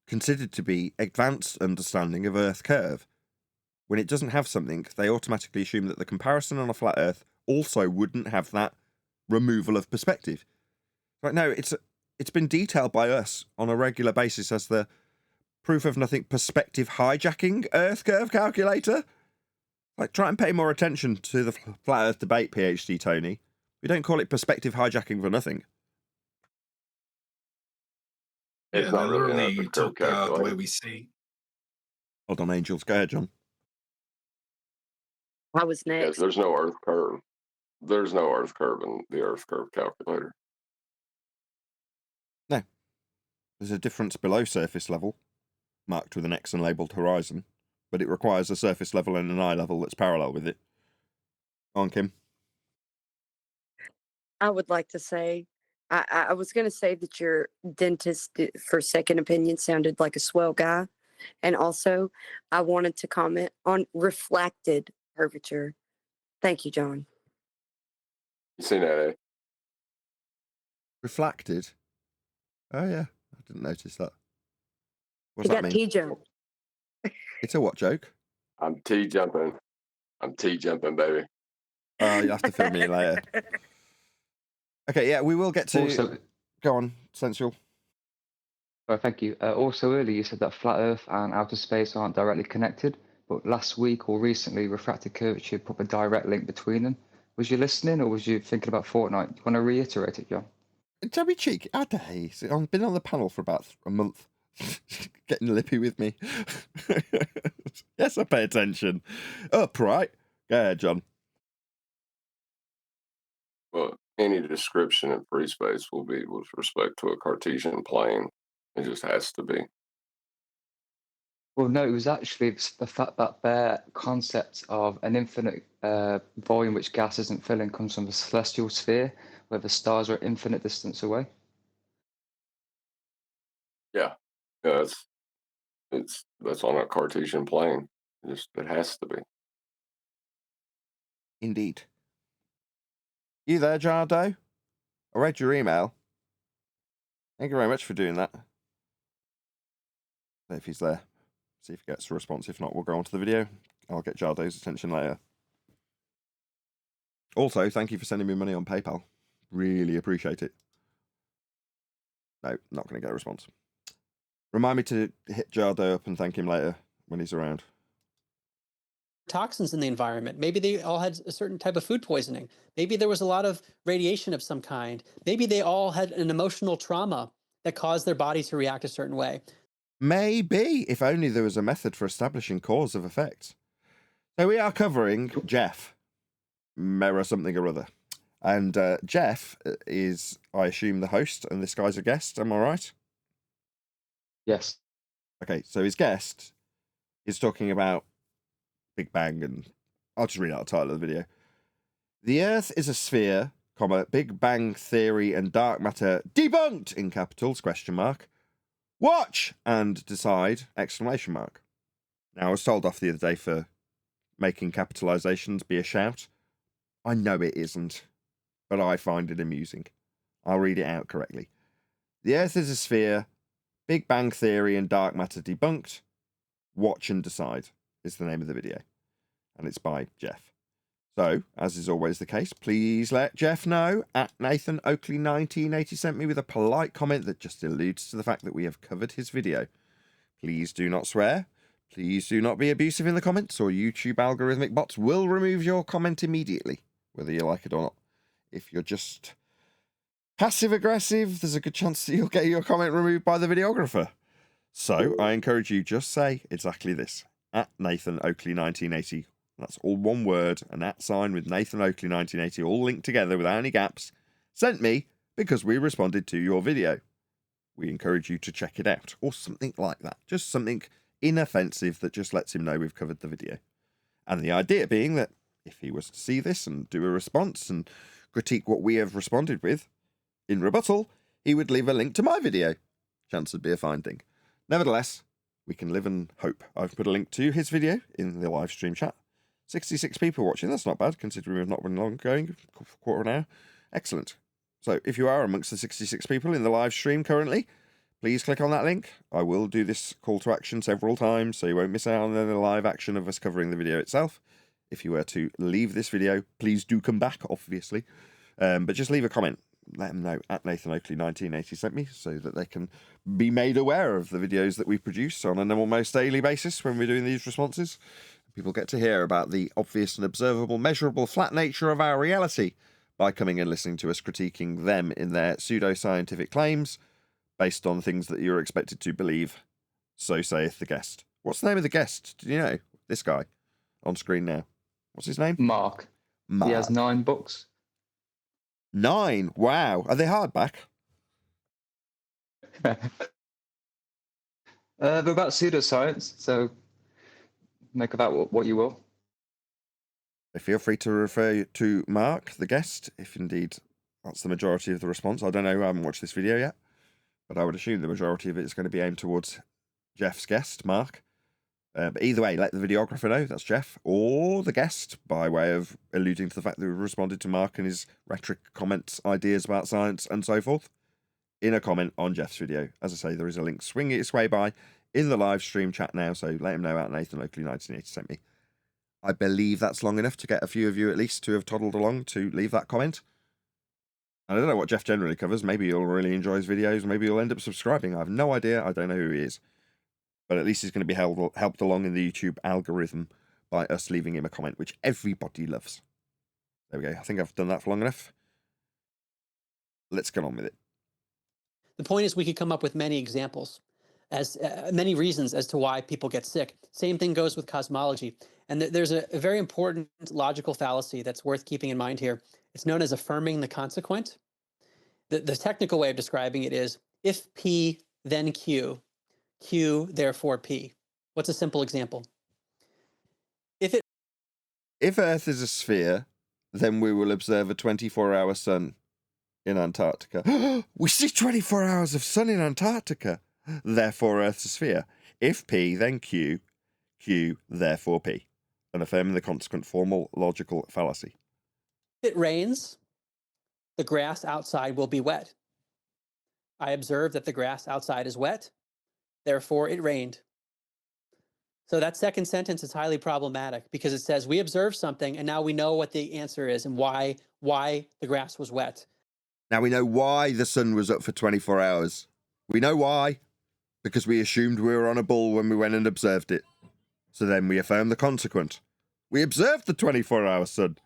considered to be advanced understanding of Earth curve. When it doesn't have something, they automatically assume that the comparison on a flat Earth also wouldn't have that removal of perspective. Right now, it's been detailed by us on a regular basis as the proof of nothing perspective hijacking Earth curve calculator. Like, try and pay more attention to the flat Earth debate, PhD Tony. We don't call it perspective hijacking for nothing. Yeah, It's they not really literally an took the calculator. way we see. Hold on, Angels. Go ahead, John. I was Yes, next. there's no Earth curve. There's no Earth curve in the Earth curve calculator. No. There's a difference below surface level, marked with an X and labelled horizon, but it requires a surface level and an eye level that's parallel with it. On, Kim. I would like to say, I was going to say that your dentist for second opinion sounded like a swell guy. And also, I wanted to comment on reflected curvature. Thank you, John. You seen that, eh? Reflected? Oh, yeah. I didn't notice that. What You does that got mean? T-Joe. It's a what joke? I'm T-jumping. I'm T-jumping, baby. You'll have to fill me in later. Okay, yeah, we will get to... Also, Go on, Sensual. thank you. Also, earlier you said that flat Earth and outer space aren't directly connected, but last week or recently, refracted curvature put a direct link between them. Was you listening, or was you thinking about Fortnite? You want to reiterate it, John? Don't be cheeky. I've been on the panel for about a month. Getting lippy with me. Yes, I pay attention. Upright. Go ahead, John. Well, any description in free space will be with respect to a Cartesian plane. It just has to be. Well, no, it was actually the fact that their concept of an infinite volume which gas isn't filling comes from the celestial sphere, where the stars are infinite distance away. Yeah, that's on a Cartesian plane. It has to be. Indeed. You there, Jardo? I read your email. Thank you very much for doing that. If he's there. See if he gets a response. If not, we'll go on to the video. I'll get Jardo's attention later. Also, thank you for sending me money on PayPal. Really appreciate it. No, not going to get a response. Remind me to hit Jardo up and thank him later when he's around. Toxins in the environment. Maybe they all had a certain type of food poisoning. Maybe there was a lot of radiation of some kind. Maybe they all had an emotional trauma that caused their body to react a certain way. Maybe, if only there was a method for establishing cause of effect. So we are covering JeffMara something or other. And Jeff is, I assume, the host, and this guy's a guest. Am I right? Yes. Okay, so his guest is talking about Big Bang, and I'll just read out the title of the video. The Earth is a sphere, comma, Big Bang Theory and dark matter debunked, in capitals, question mark. Watch and decide, exclamation mark. Now, I was told off the other day for making capitalizations be a shout. I know it isn't, but I find it amusing. I'll read it out correctly. The Earth is a sphere, Big Bang Theory and dark matter debunked. Watch and decide is the name of the video, and it's by Jeff. So, as is always the case, please let Jeff know at Nathan Oakley 1980 sent me with a polite comment that just alludes to the fact that we have covered his video. Please do not swear. Please do not be abusive in the comments, or YouTube algorithmic bots will remove your comment immediately, whether you like it or not. If you're just passive-aggressive, there's a good chance that you'll get your comment removed by the videographer. So, I encourage you, just say exactly this. At Nathan Oakley 1980. That's all one word, an @ sign with Nathan Oakley 1980, all linked together without any gaps, sent me because we responded to your video. We encourage you to check it out, or something like that. Just something inoffensive that just lets him know we've covered the video. And the idea being that if he was to see this and do a response and critique what we have responded with, in rebuttal, he would leave a link to my video. Chance would be a fine thing. Nevertheless, we can live and hope. I've put a link to his video in the live stream chat. 66 people watching. That's not bad, considering we've not been long going, quarter of an hour. Excellent. So if you are amongst the 66 people in the live stream currently, please click on that link. I will do this call to action several times, so you won't miss out on the live action of us covering the video itself. If you were to leave this video, please do come back, obviously. But just leave a comment. Let them know at Nathan Oakley 1980 sent me, so that they can be made aware of the videos that we produce on an almost daily basis when we're doing these responses. People get to hear about the obvious and observable, measurable, flat nature of our reality by coming and listening to us critiquing them in their pseudo-scientific claims based on things that you're expected to believe. So saith the guest. What's the name of the guest? Do you know? This guy on screen now. What's his name? Mark. Mark. He has 9 books. 9? Wow. Are they hardback? They're about pseudoscience, so make of that what you will. Feel free to refer to Mark, the guest, if indeed that's the majority of the response. I don't know, I haven't watched this video yet, but I would assume the majority of it is going to be aimed towards Jeff's guest, Mark. But either way, let the videographer know that's Jeff, or the guest, by way of alluding to the fact that we responded to Mark and his rhetoric, comments, ideas about science, and so forth, in a comment on Jeff's video. As I say, there is a link. Swing it its way by in the live stream chat now, so let him know at Nathan Oakley 1980 sent me. I believe that's long enough to get a few of you at least to have toddled along to leave that comment. I don't know what Jeff generally covers. Maybe you'll really enjoy his videos. Maybe you'll end up subscribing. I have no idea. I don't know who he is. But at least he's going to be helped along in the YouTube algorithm by us leaving him a comment, which everybody loves. There we go. I think I've done that for long enough. Let's get on with it. The point is we could come up with many examples, as many reasons as to why people get sick. Same thing goes with cosmology. And there's a very important logical fallacy that's worth keeping in mind here. It's known as affirming the consequent. The technical way of describing it is, if P, then Q, Q, therefore P. What's a simple example? If Earth is a sphere, then we will observe a 24-hour sun in Antarctica. We see 24 hours of sun in Antarctica. Therefore, Earth's a sphere. If P, then Q, Q, therefore P. And affirming the consequent formal logical fallacy. If it rains, the grass outside will be wet. I observe that the grass outside is wet. Therefore, it rained. So that second sentence is highly problematic because it says we observed something and now we know what the answer is and why the grass was wet. Now we know why the sun was up for 24 hours. We know why, because we assumed we were on a bull when we went and observed it. So then we affirm the consequent. We observed the 24-hour sun.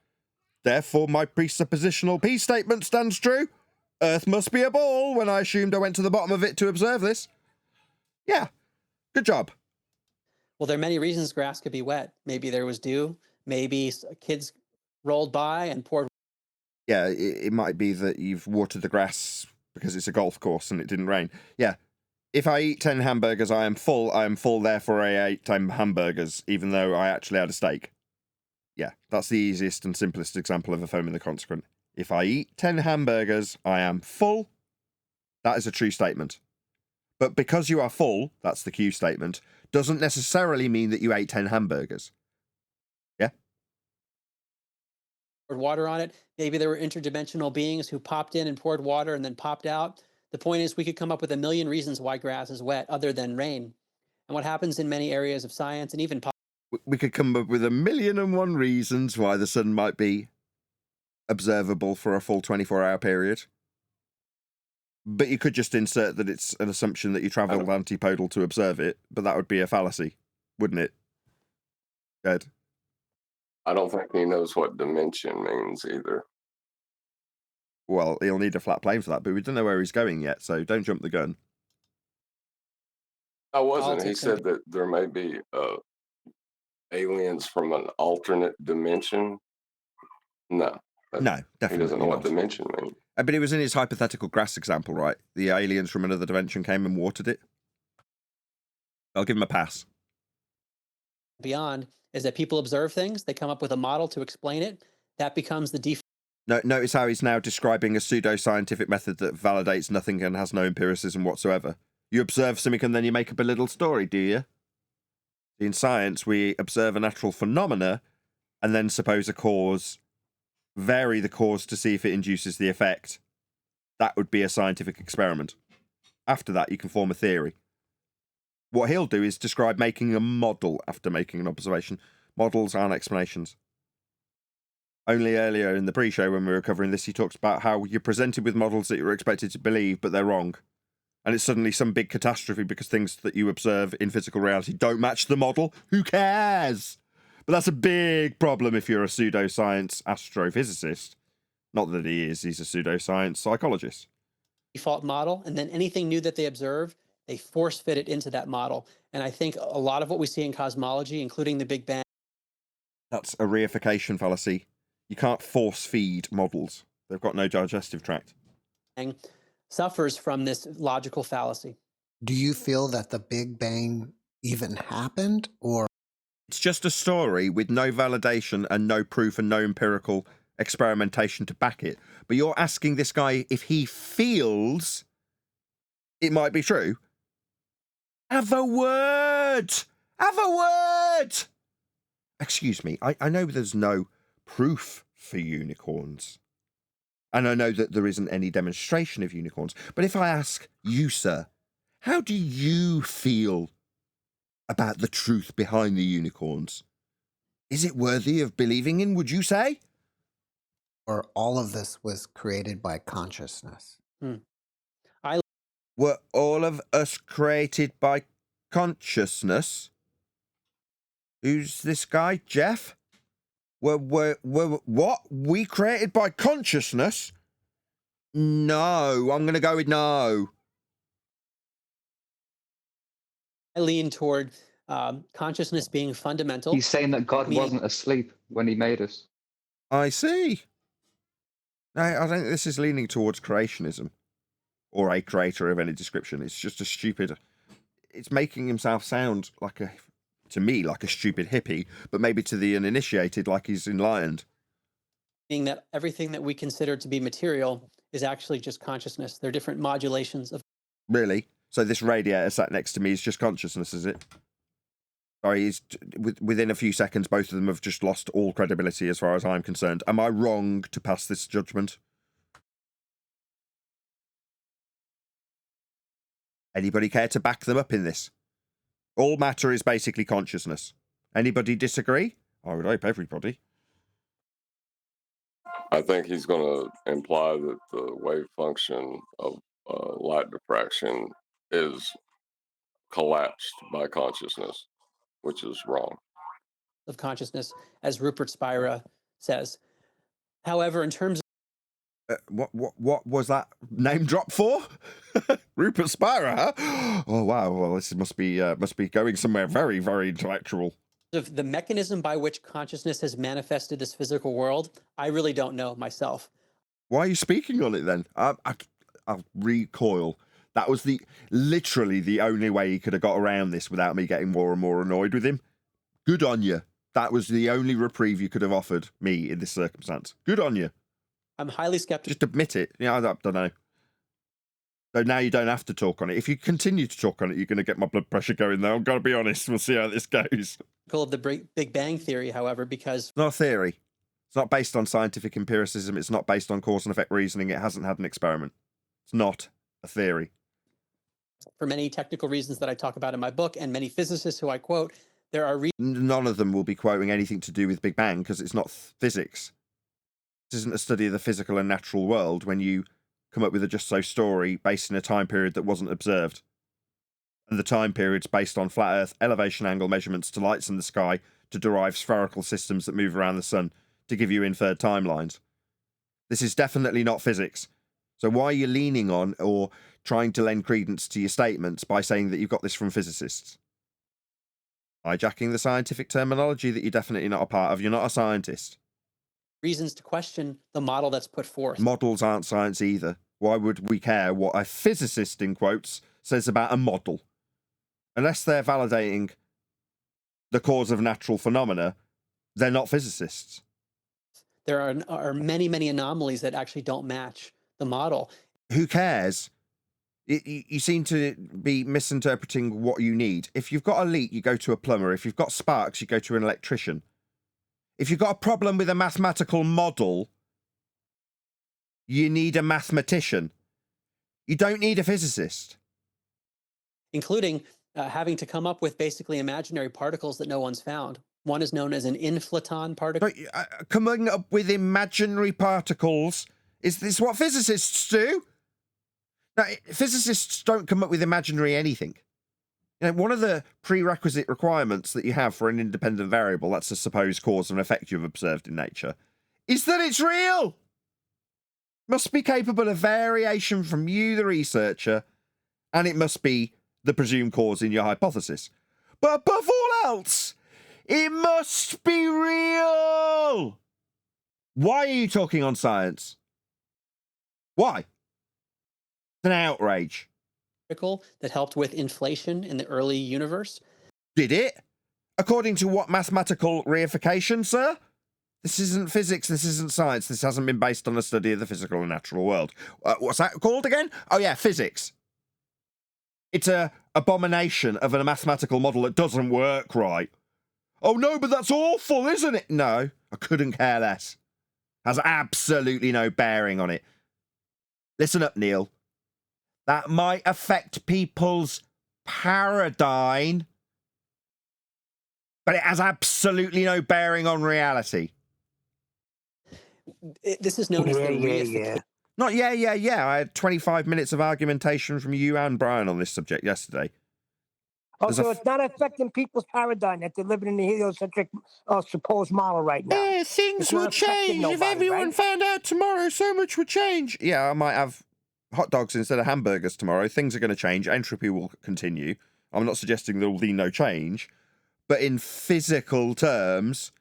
Therefore, my presuppositional P statement stands true. Earth must be a ball when I assumed I went to the bottom of it to observe this. Yeah, Good job. Well, there are many reasons grass could be wet. Maybe there was dew. Maybe kids rolled by and poured. Yeah, it might be that you've watered the grass because it's a golf course and it didn't rain. Yeah. If I eat 10 hamburgers, I am full. I am full, therefore I ate 10 hamburgers, even though I actually had a steak. Yeah, that's the easiest and simplest example of affirming the consequent. If I eat 10 hamburgers, I am full. That is a true statement. But because you are full, that's the Q statement, doesn't necessarily mean that you ate 10 hamburgers. Yeah? Poured water on it. Maybe there were interdimensional beings who popped in and poured water and then popped out. The point is, we could come up with a million reasons why grass is wet other than rain. And what happens in many areas of science and even We could come up with 1,000,001 reasons why the sun might be observable for a full 24-hour period. But you could just insert that it's an assumption that you travelled antipodal to observe it, but that would be a fallacy, wouldn't it? Ed? I don't think he knows what dimension means either. Well, he'll need a flat plane for that, but we don't know where he's going yet, so don't jump the gun. I wasn't. He Politics said that there may be aliens from an alternate dimension. No. No, He definitely doesn't know what not. dimension means. But it was in his hypothetical grass example, right? The aliens from another dimension came and watered it. I'll give him a pass. beyond is that people observe things, they come up with a model to explain it. That becomes the default. No, notice how he's now describing a pseudo-scientific method that validates nothing and has no empiricism whatsoever. You observe something and then you make up a little story, do you? In science, we observe a natural phenomena and then suppose a cause, vary the cause to see if it induces the effect. That would be a scientific experiment. After that, you can form a theory. What he'll do is describe making a model after making an observation. Models aren't explanations. Only earlier in the pre-show when we were covering this, he talks about how you're presented with models that you're expected to believe, but they're wrong. And it's suddenly some big catastrophe because things that you observe in physical reality don't match the model. Who cares? But that's a big problem if you're a pseudo-science astrophysicist. Not that he is, he's a pseudo-science psychologist. Default model, and then anything new that they observe, they force fit it into that model. And I think a lot of what we see in cosmology, including the Big Bang. That's a reification fallacy. You can't force feed models. They've got no digestive tract. Suffers from this logical fallacy. Do you feel that the Big Bang even happened, or? It's just a story with no validation and no proof and no empirical experimentation to back it. But you're asking this guy if he feels it might be true. Have a word! Have a word! Excuse me, I know there's no proof for unicorns. And I know that there isn't any demonstration of unicorns. But if I ask you, sir, how do you feel about the truth behind the unicorns? Is it worthy of believing in, would you say? Or all of this was created by consciousness? Were all of us created by consciousness? Who's this guy, Jeff? Were what? We created by consciousness? No, I'm going to go with no. I lean toward consciousness being fundamental. He's saying that God Meaning- wasn't asleep when he made us. I see. No, I don't think this is leaning towards creationism or a creator of any description. It's just a stupid... It's making himself sound like a... To me, like a stupid hippie, but maybe to the uninitiated, like he's enlightened. Meaning that everything that we consider to be material is actually just consciousness. They're different modulations of. Really? So this radiator sat next to me is just consciousness, is it? Sorry, within a few seconds, both of them have just lost all credibility as far as I'm concerned. Am I wrong to pass this judgment? Anybody care to back them up in this? All matter is basically consciousness. Anybody disagree? I would hope everybody. I think he's going to imply that the wave function of light diffraction is collapsed by consciousness, which is wrong. Of consciousness, as Rupert Spira says. However, in terms What was that name drop for? Rupert Spira, huh? Oh wow! Well, this must be going somewhere very, very intellectual. Of the mechanism by which consciousness has manifested this physical world, I really don't know myself. Why are you speaking on it then? I'll recoil. That was literally the only way he could have got around this without me getting more and more annoyed with him. Good on you. That was the only reprieve you could have offered me in this circumstance. Good on you. I'm highly skeptical. Just admit it. Yeah, I don't know. So now you don't have to talk on it. If you continue to talk on it, you're going to get my blood pressure going, though. I've got to be honest. We'll see how this goes. Of the Big Bang Theory, however, because... It's not a theory. It's not based on scientific empiricism. It's not based on cause and effect reasoning. It hasn't had an experiment. It's not a theory. For many technical reasons that I talk about in my book, and many physicists who I quote, there are none of them will be quoting anything to do with Big Bang because it's not physics. This isn't a study of the physical and natural world when you come up with a just so story based in a time period that wasn't observed. And the time period's based on flat Earth elevation angle measurements to lights in the sky to derive spherical systems that move around the sun to give you inferred timelines. This is definitely not physics. So why are you leaning on or trying to lend credence to your statements by saying that you've got this from physicists? Hijacking the scientific terminology that you're definitely not a part of. You're not a scientist. reasons to question the model that's put forth. Models aren't science either. Why would we care what a physicist, in quotes, says about a model? Unless they're validating the cause of natural phenomena, they're not physicists. There are many, many anomalies that actually don't match the model. Who cares? You seem to be misinterpreting what you need. If you've got a leak, you go to a plumber. If you've got sparks, you go to an electrician. If you've got a problem with a mathematical model, you need a mathematician. You don't need a physicist. Including having to come up with basically imaginary particles that no one's found. One is known as an inflaton particle. Coming up with imaginary particles, is this what physicists do? Now, physicists don't come up with imaginary anything. You know, one of the prerequisite requirements that you have for an independent variable, that's a supposed cause and effect you've observed in nature, is that it's real. Must be capable of variation from you, the researcher, and it must be the presumed cause in your hypothesis. But above all else, it must be real. Why are you talking on science? Why? It's an outrage. That helped with inflation in the early universe. Did it? According to what mathematical reification, sir? This isn't physics, this isn't science, this hasn't been based on a study of the physical and natural world. What's that called again? Oh yeah, physics. It's a abomination of a mathematical model that doesn't work right. Oh no, but that's awful, isn't it? No, I couldn't care less. Has absolutely no bearing on it. Listen up, Neil. That might affect people's paradigm, but it has absolutely no bearing on reality. This is known as the reification. Not yeah. I had 25 minutes of argumentation from you and Brian on this subject yesterday. Oh, so it's not affecting people's paradigm that they're living in the heliocentric supposed model right now. Yeah, things will change. If everyone found out tomorrow, so much would change. Yeah, I might have hot dogs instead of hamburgers tomorrow. Things are going to change. Entropy will continue. I'm not suggesting there will be no change. But in physical terms,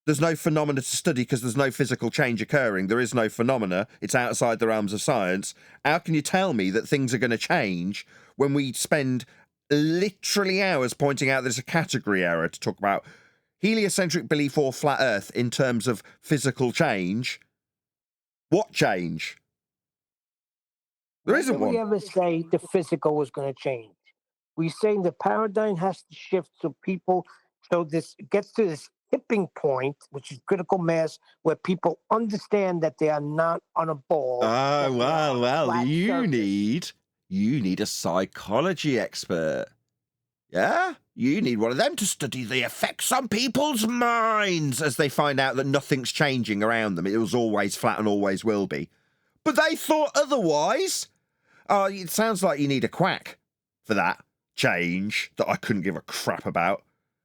there's no phenomena to study because there's no physical change occurring. There is no phenomena. It's outside the realms of science. How can you tell me that things are going to change when we spend literally hours pointing out there's a category error to talk about heliocentric belief or flat Earth in terms of physical change? What change? There isn't one. We ever say the physical was going to change? We say the paradigm has to shift so this gets to this tipping point, which is critical mass, where people understand that they are not on a ball. Oh, well, you need a psychology expert. Yeah? You need one of them to study the effects on people's minds as they find out that nothing's changing around them. It was always flat and always will be. But they thought otherwise. Oh, it sounds like you need a quack for that change that I couldn't give a crap about.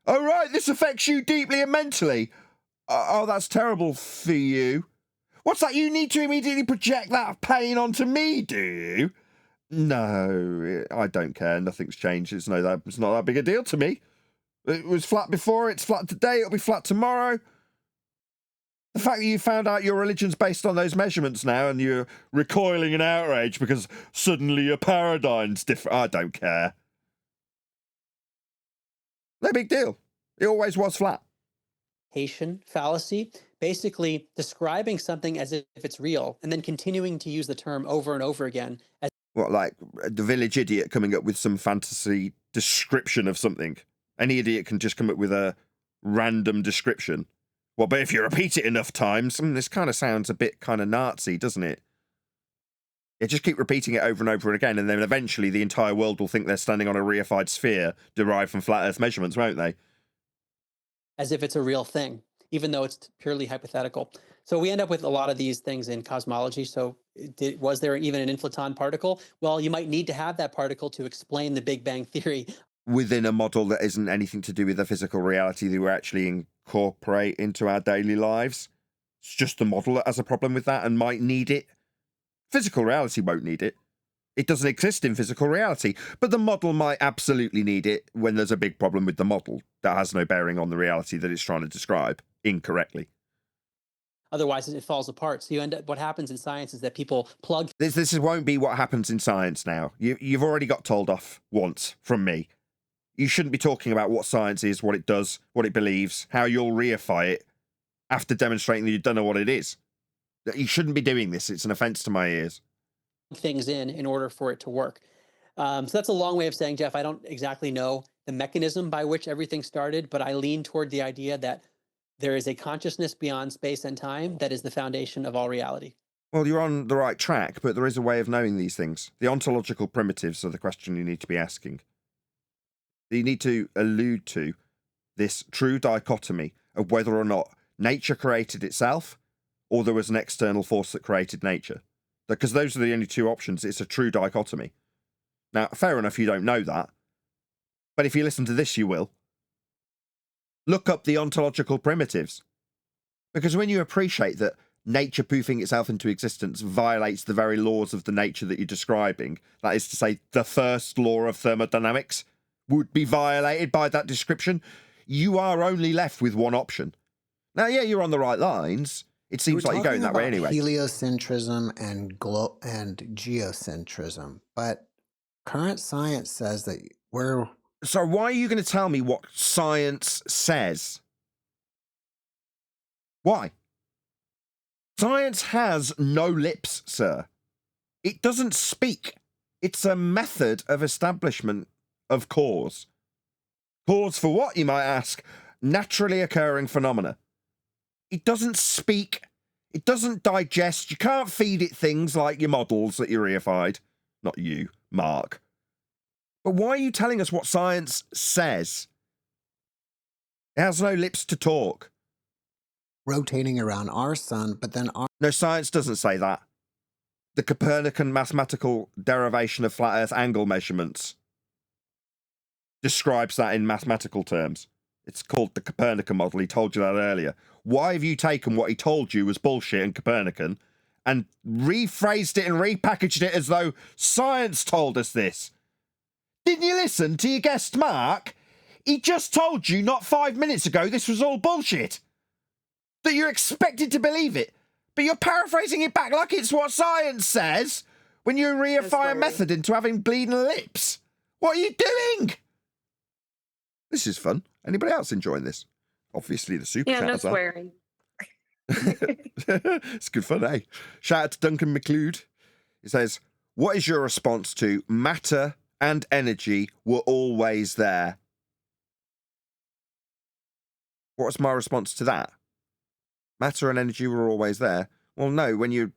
Oh, right, this affects you deeply and mentally. Oh, that's terrible for you. What's that? You need to immediately project that pain onto me, do you? No, I don't care. Nothing's changed. It's not that big a deal to me. It was flat before, it's flat today, it'll be flat tomorrow. The fact that you found out your religion's based on those measurements now and you're recoiling in outrage because suddenly your paradigm's different, I don't care. No big deal. It always was flat. Fallacy, basically describing something as if it's real and then continuing to use the term over and over again. What, like the village idiot coming up with some fantasy description of something? Any idiot can just come up with a random description. Well, but if you repeat it enough times, this kind of sounds a bit kind of Nazi, doesn't it? Yeah, just keep repeating it over and over again, and then eventually the entire world will think they're standing on a reified sphere derived from flat Earth measurements, won't they? As if it's a real thing, even though it's purely hypothetical. So we end up with a lot of these things in cosmology. So was there even an inflaton particle? Well, you might need to have that particle to explain the Big Bang Theory. Within a model that isn't anything to do with the physical reality that we actually incorporate into our daily lives. It's just the model that has a problem with that and might need it. Physical reality won't need it. It doesn't exist in physical reality, but the model might absolutely need it when there's a big problem with the model that has no bearing on the reality that it's trying to describe incorrectly. Otherwise, it falls apart. So you end up, what happens in science is that people plug. This won't be what happens in science now. You've already got told off once from me. You shouldn't be talking about what science is, what it does, what it believes, how you'll reify it after demonstrating that you don't know what it is. You shouldn't be doing this. It's an offense to my ears. Things in order for it to work. So that's a long way of saying, Jeff, I don't exactly know the mechanism by which everything started, but I lean toward the idea that there is a consciousness beyond space and time that is the foundation of all reality. Well, you're on the right track, but there is a way of knowing these things. The ontological primitives are the question you need to be asking. You need to allude to this true dichotomy of whether or not nature created itself or there was an external force that created nature. Because those are the only two options. It's a true dichotomy. Now, fair enough, you don't know that. But if you listen to this, you will. Look up the ontological primitives. Because when you appreciate that nature poofing itself into existence violates the very laws of the nature that you're describing, that is to say, the first law of thermodynamics would be violated by that description, you are only left with one option. Now, yeah, you're on the right lines. It seems like you're going that way anyway. Heliocentrism and geocentrism, but current science says that we're... So why are you going to tell me what science says? Why? Science has no lips, sir. It doesn't speak. It's a method of establishment of cause. Cause for what, you might ask? Naturally occurring phenomena. It doesn't speak. It doesn't digest. You can't feed it things like your models that you reified. Not you, Mark. But why are you telling us what science says? It has no lips to talk. Rotating around our sun, but then our... No, science doesn't say that. The Copernican mathematical derivation of flat Earth angle measurements describes that in mathematical terms. It's called the Copernican model. He told you that earlier. Why have you taken what he told you was bullshit in Copernican and rephrased it and repackaged it as though science told us this? Didn't you listen to your guest, Mark? He just told you not 5 minutes ago this was all bullshit. That you're expected to believe it. But you're paraphrasing it back like it's what science says when you reify a method into having bleeding lips. What are you doing? This is fun. Anybody else enjoying this? Obviously the super chat no as well. swearing. It's good fun, eh? Shout out to Duncan McLeod. He says, what is your response to matter and energy were always there? What's my response to that? Matter and energy were always there. Well, no,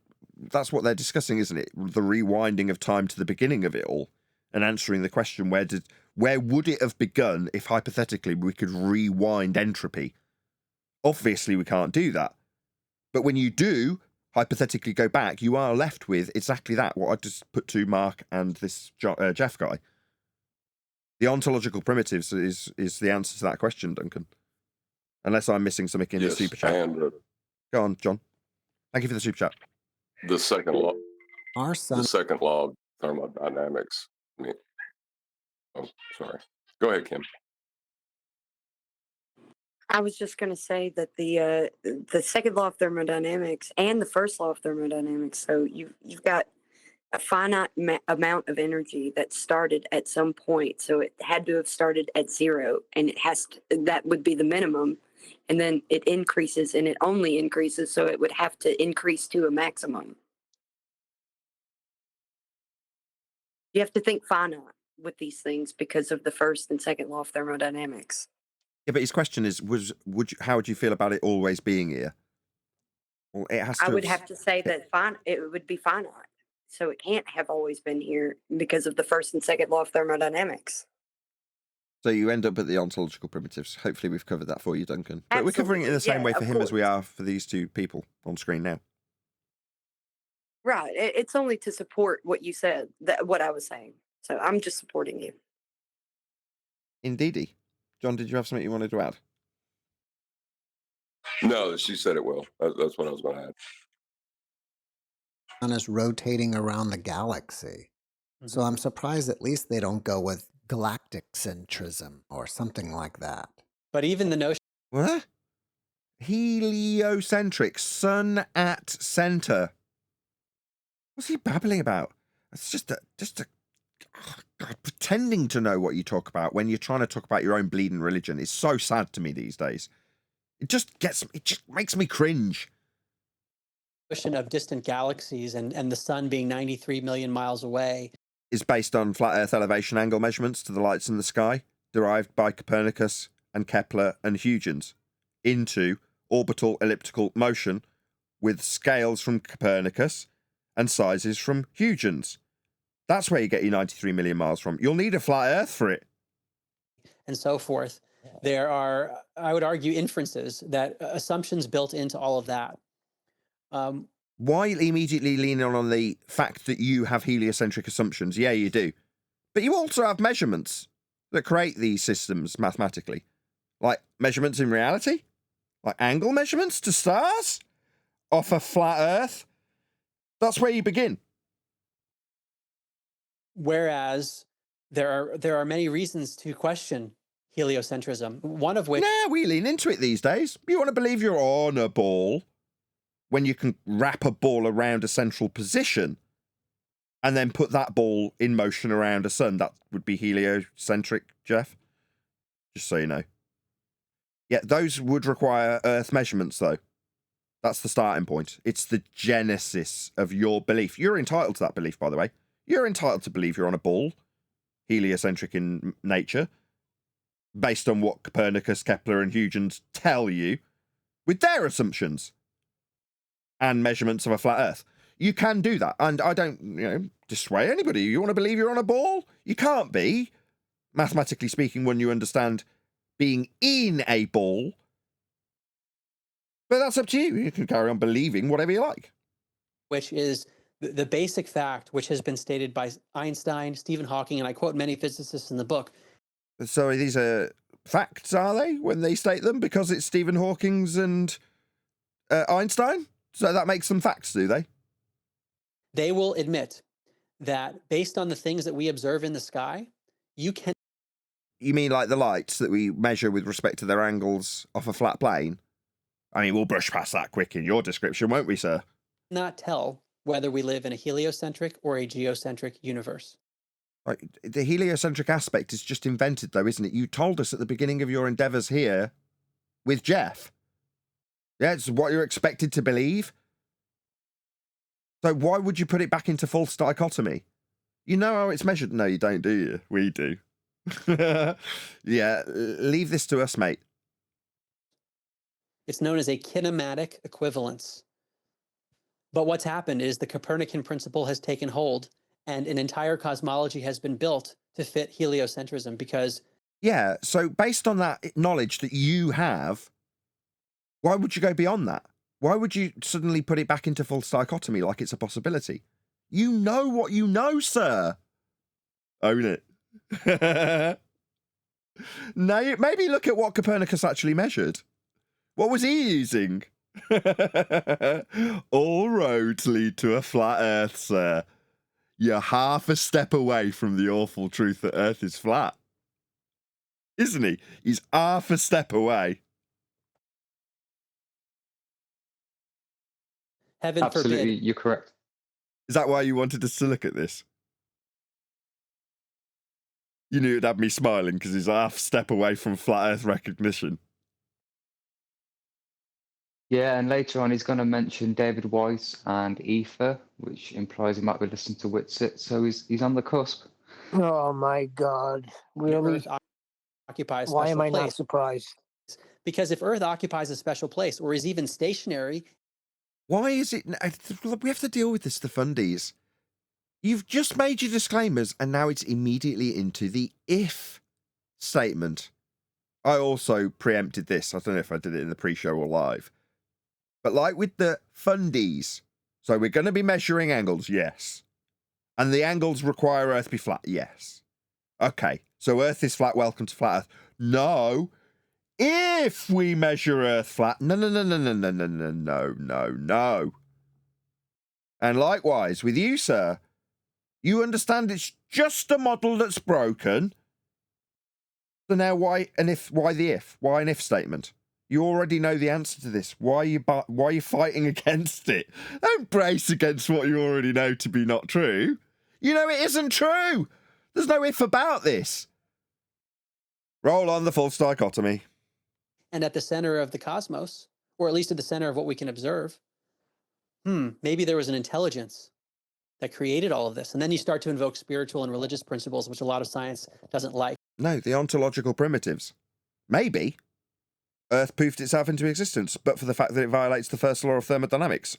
that's what they're discussing, isn't it? The rewinding of time to the beginning of it all and answering the question, where would it have begun if hypothetically we could rewind entropy? Obviously, we can't do that. But when you do hypothetically go back, you are left with exactly that, what I just put to Mark and this Jeff guy. The ontological primitives is the answer to that question, Duncan. Unless I'm missing something in the super chat. And Go on, John. Thank you for the super chat. The second law, Our the sun second law of thermodynamics. Oh, sorry. Go ahead, Kim. I was just going to say that the second law of thermodynamics and the first law of thermodynamics. So you've got a finite amount of energy that started at some point. So it had to have started at zero, and that would be the minimum. And then it increases, and it only increases. So it would have to increase to a maximum. You have to think finite with these things because of the first and second law of thermodynamics. Yeah, but his question is, how would you feel about it always being here? Well, it has to. I would have to say that it would be finite. So it can't have always been here because of the first and second law of thermodynamics. So you end up at the ontological primitives. Hopefully we've covered that for you, Duncan. But we're covering it in the same way for him as we are for these two people on screen now. Right. It's only to support what you said, what I was saying. So I'm just supporting you. Indeedy. John, did you have something you wanted to add? No, she said it well. That's what I was going to add. sun is rotating around the galaxy. So I'm surprised at least they don't go with galactic centrism or something like that. But even the notion. What? Heliocentric, sun at center. What's he babbling about? It's just a God, pretending to know what you talk about when you're trying to talk about your own bleeding religion is so sad to me these days. It just makes me cringe. Notion of distant galaxies and the sun being 93 million miles away Is based on flat Earth elevation angle measurements to the lights in the sky, derived by Copernicus and Kepler and Huygens, into orbital elliptical motion with scales from Copernicus and sizes from Huygens. That's where you get your 93 million miles from. You'll need a flat Earth for it. and so forth. There are, I would argue, inferences that assumptions built into all of that. Why immediately lean on the fact that you have heliocentric assumptions? Yeah, you do. But you also have measurements that create these systems mathematically. Like measurements in reality? Like angle measurements to stars? Off a flat Earth? That's where you begin. Whereas there are many reasons to question heliocentrism, one of which... Nah, we lean into it these days. You want to believe you're on a ball when you can wrap a ball around a central position and then put that ball in motion around a sun. That would be heliocentric, Jeff. Just so you know. Yeah, those would require Earth measurements, though. That's the starting point. It's the genesis of your belief. You're entitled to that belief, by the way. You're entitled to believe you're on a ball, heliocentric in nature, based on what Copernicus, Kepler, and Huygens tell you, with their assumptions and measurements of a flat Earth. You can do that, and I don't, dissuade anybody. You want to believe you're on a ball? You can't be, mathematically speaking, when you understand being in a ball. But that's up to you. You can carry on believing whatever you like. Which is the basic fact, which has been stated by Einstein, Stephen Hawking, and I quote many physicists in the book. So these are facts, are they, when they state them? Because it's Stephen Hawking's and Einstein? So that makes them facts, do they? They will admit that based on the things that we observe in the sky, you can... You mean like the lights that we measure with respect to their angles off a flat plane? I mean, we'll brush past that quick in your description, won't we, sir? not tell whether we live in a heliocentric or a geocentric universe. Right. The heliocentric aspect is just invented, though, isn't it? You told us at the beginning of your endeavours here with Jeff. Yeah, it's what you're expected to believe. So why would you put it back into false dichotomy? You know how it's measured? No, you don't, do you? We do. Yeah, leave this to us, mate. It's known as a kinematic equivalence. But what's happened is the Copernican principle has taken hold and an entire cosmology has been built to fit heliocentrism because... Yeah, so based on that knowledge that you have, why would you go beyond that? Why would you suddenly put it back into false dichotomy like it's a possibility? You know what you know, sir. Own it. No, maybe look at what Copernicus actually measured. What was he using? All roads lead to a flat Earth, sir. You're half a step away from the awful truth that Earth is flat. Isn't he? He's half a step away. Heaven Absolutely, forbid. you're correct. Is that why you wanted us to look at this? You knew it'd have me smiling because he's half a step away from flat Earth recognition. Yeah, and later on he's going to mention David Weiss and ether, which implies he might be listening to Whitsitt. So he's on the cusp. Oh my God! Really? Earth occupies a Why special am I place. not surprised? Because if Earth occupies a special place or is even stationary, Why is it... We have to deal with this, the fundies. You've just made your disclaimers and now it's immediately into the if statement. I also preempted this. I don't know if I did it in the pre-show or live. But like with the fundies, so we're going to be measuring angles, yes. And the angles require Earth be flat, yes. Okay, so Earth is flat, welcome to flat Earth. No, if we measure Earth flat, no. And likewise with you, sir, you understand it's just a model that's broken. So now why the if? Why an if statement? You already know the answer to this. Why are you fighting against it? Don't brace against what you already know to be not true. You know it isn't true. There's no if about this. Roll on the false dichotomy. and at the center of the cosmos, or at least at the center of what we can observe, maybe there was an intelligence that created all of this. And then you start to invoke spiritual and religious principles, which a lot of science doesn't like. No, the ontological primitives. Maybe Earth poofed itself into existence, but for the fact that it violates the first law of thermodynamics.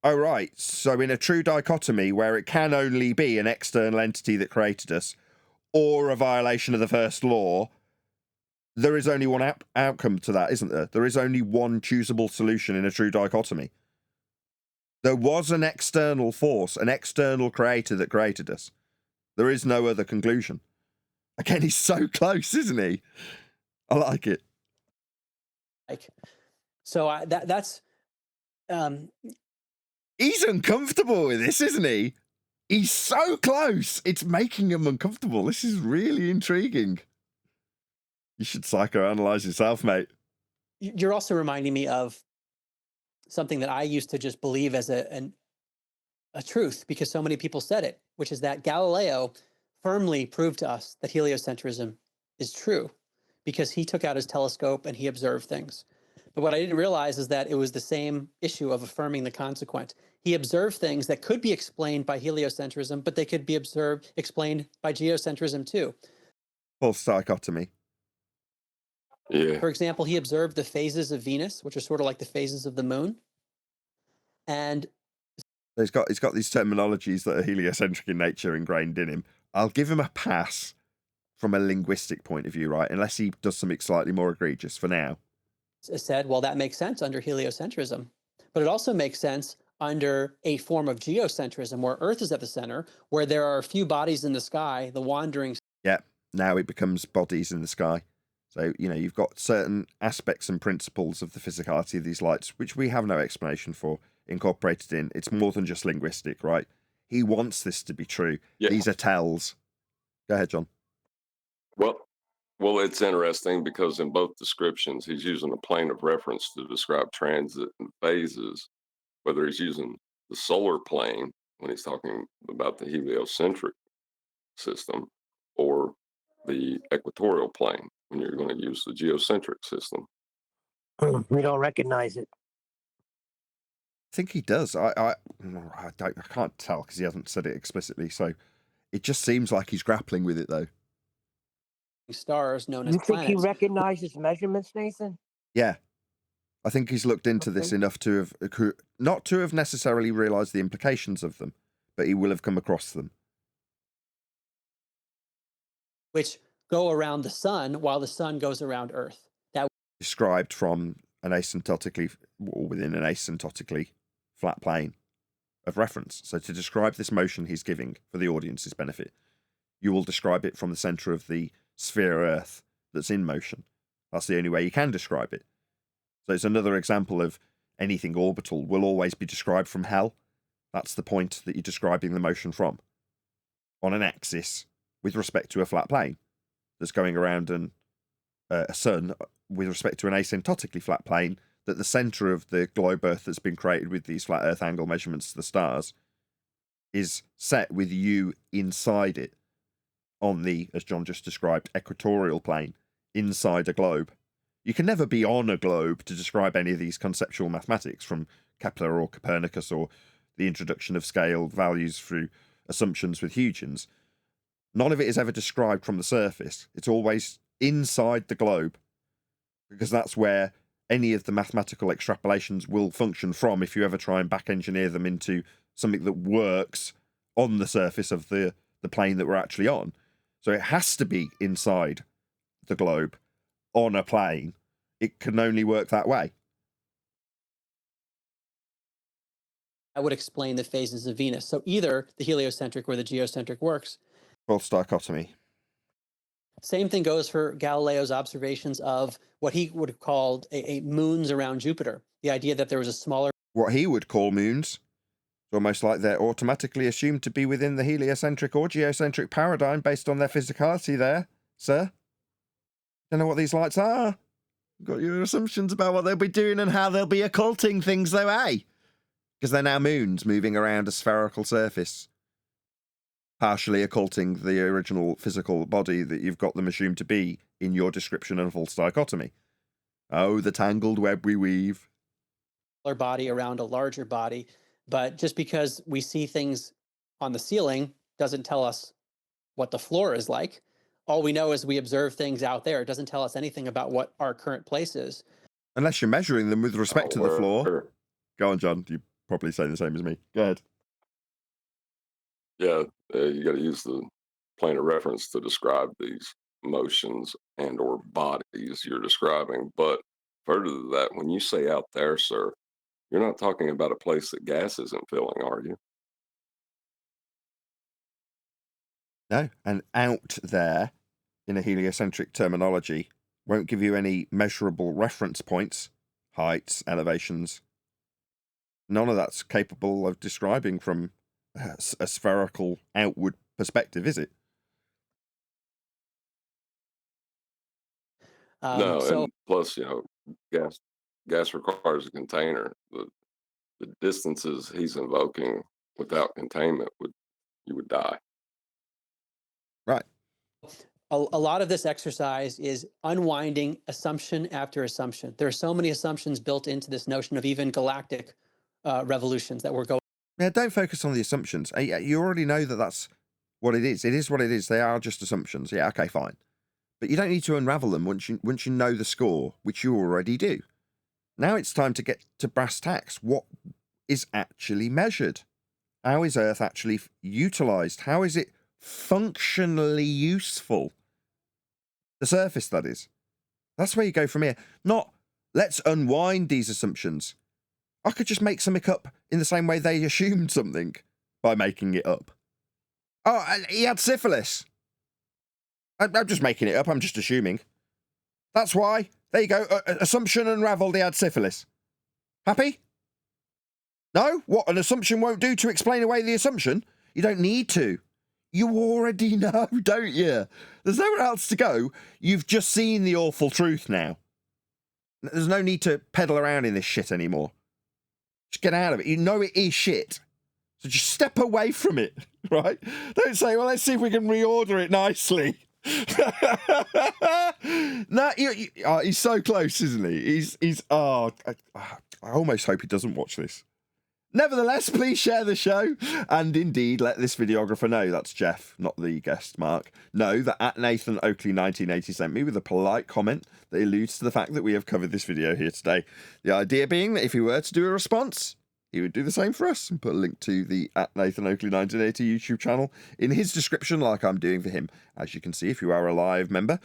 Oh, right. So in a true dichotomy where it can only be an external entity that created us, or a violation of the first law, there is only one outcome to that, isn't there? There is only one choosable solution in a true dichotomy. There was an external force, an external creator that created us. There is no other conclusion. Again, he's so close, isn't he? I like it. So that's... He's uncomfortable with this, isn't he? He's so close. It's making him uncomfortable. This is really intriguing. You should psychoanalyze yourself, mate. You're also reminding me of something that I used to just believe as a truth because so many people said it, which is that Galileo firmly proved to us that heliocentrism is true because he took out his telescope and he observed things. But what I didn't realize is that it was the same issue of affirming the consequent. He observed things that could be explained by heliocentrism, but they could be explained by geocentrism too. False dichotomy. Yeah. For example, he observed the phases of Venus, which are sort of like the phases of the moon. And he's got these terminologies that are heliocentric in nature ingrained in him. I'll give him a pass from a linguistic point of view, right? Unless he does something slightly more egregious for now. Said, well, that makes sense under heliocentrism. But it also makes sense under a form of geocentrism where Earth is at the center, where there are a few bodies in the sky, the wandering. Yeah, now it becomes bodies in the sky. So, you know, you've got certain aspects and principles of the physicality of these lights, which we have no explanation for, incorporated in. It's more than just linguistic, right? He wants this to be true. Yeah. These are tells. Go ahead, John. Well, it's interesting because in both descriptions, he's using a plane of reference to describe transit and phases, whether he's using the solar plane when he's talking about the heliocentric system or the equatorial plane when you're going to use the geocentric system. We don't recognize it. I think he does. I can't tell because he hasn't said it explicitly. So it just seems like he's grappling with it, though. Stars known as You think he planets. recognizes measurements, Nathan? Yeah. I think he's looked into this enough to have, not to have necessarily realised the implications of them, but he will have come across them. Which go around the sun while the sun goes around Earth. That Described from an asymptotically, or within an asymptotically flat plane of reference. So to describe this motion he's giving for the audience's benefit, you will describe it from the centre of the sphere Earth that's in motion. That's the only way you can describe it. So it's another example of anything orbital will always be described from hell. That's the point that you're describing the motion from. On an axis with respect to a flat plane that's going around a sun with respect to an asymptotically flat plane, that the centre of the globe Earth that's been created with these flat Earth angle measurements to the stars is set with you inside it on the, as John just described, equatorial plane inside a globe. You can never be on a globe to describe any of these conceptual mathematics from Kepler or Copernicus or the introduction of scale values through assumptions with Huygens. None of it is ever described from the surface. It's always inside the globe, because that's where any of the mathematical extrapolations will function from if you ever try and back engineer them into something that works on the surface of the plane that we're actually on. So it has to be inside the globe on a plane. It can only work that way. I would explain the phases of Venus. So either the heliocentric or the geocentric works. False dichotomy. Same thing goes for Galileo's observations of what he would have called a moons around Jupiter. The idea that there was a smaller... What he would call moons. It's almost like they're automatically assumed to be within the heliocentric or geocentric paradigm based on their physicality there, sir. Don't know what these lights are. Got your assumptions about what they'll be doing and how they'll be occulting things though, eh? Because they're now moons moving around a spherical surface, partially occulting the original physical body that you've got them assumed to be in your description and false dichotomy. Oh, the tangled web we weave. Body around a larger body, but just because we see things on the ceiling doesn't tell us what the floor is like. All we know is we observe things out there. It doesn't tell us anything about what our current place is. Unless you're measuring them with respect to the floor. Go on, John. You're probably saying the same as me. Go ahead. Yeah, you got to use the plane of reference to describe these motions and or bodies you're describing. But further to that, when you say out there, sir, you're not talking about a place that gas isn't filling, are you? No, and out there, in a heliocentric terminology, won't give you any measurable reference points, heights, elevations. None of that's capable of describing from a spherical outward perspective, is it? No, and plus, gas requires a container. The distances he's invoking without containment you would die. Right. A lot of this exercise is unwinding assumption after assumption. There are so many assumptions built into this notion of even galactic revolutions that we're going. Yeah, don't focus on the assumptions. You already know that that's what it is. It is what it is. They are just assumptions. Yeah, okay, fine. But you don't need to unravel them once you know the score, which you already do. Now it's time to get to brass tacks. What is actually measured? How is Earth actually utilised? How is it functionally useful? The surface, that is. That's where you go from here. Not, let's unwind these assumptions. I could just make something up in the same way they assumed something by making it up. Oh, he had syphilis. I'm just making it up. I'm just assuming. That's why. There you go. Assumption unravelled. He had syphilis. Happy? No? What? An assumption won't do to explain away the assumption? You don't need to. You already know, don't you? There's nowhere else to go. You've just seen the awful truth now. There's no need to peddle around in this shit anymore. Just get out of it. You know it is shit. So just step away from it, right? Don't say, well, let's see if we can reorder it nicely. No, he's so close, isn't he? I almost hope he doesn't watch this. Nevertheless, please share the show, and indeed let this videographer know, that's Jeff, not the guest Mark, know that at Nathan Oakley 1980 sent me with a polite comment that alludes to the fact that we have covered this video here today. The idea being that if he were to do a response, he would do the same for us and put a link to the at Nathan Oakley 1980 YouTube channel in his description like I'm doing for him. As you can see, if you are a live member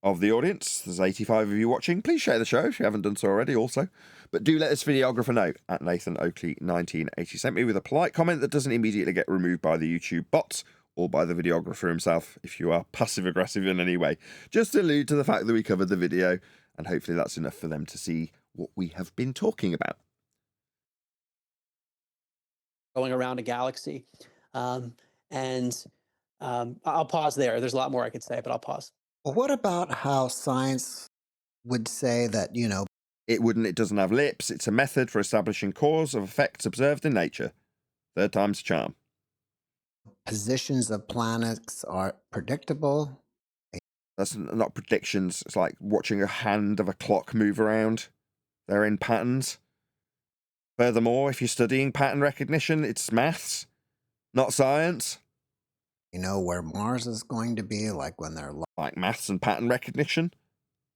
of the audience, there's 85 of you watching. Please share the show if you haven't done so already also. But do let this videographer know at Nathan Oakley 1980 sent me with a polite comment that doesn't immediately get removed by the YouTube bots or by the videographer himself if you are passive aggressive in any way. Just allude to the fact that we covered the video, and hopefully that's enough for them to see what we have been talking about. going around a galaxy. And I'll pause there. There's a lot more I could say, but I'll pause. Well, what about how science would say that, It doesn't have lips. It's a method for establishing cause of effects observed in nature. Third time's a charm. positions of planets are predictable? That's not predictions. It's like watching a hand of a clock move around. They're in patterns. Furthermore, if you're studying pattern recognition, it's maths, not science. You know where Mars is going to be, like when they're Like maths and pattern recognition.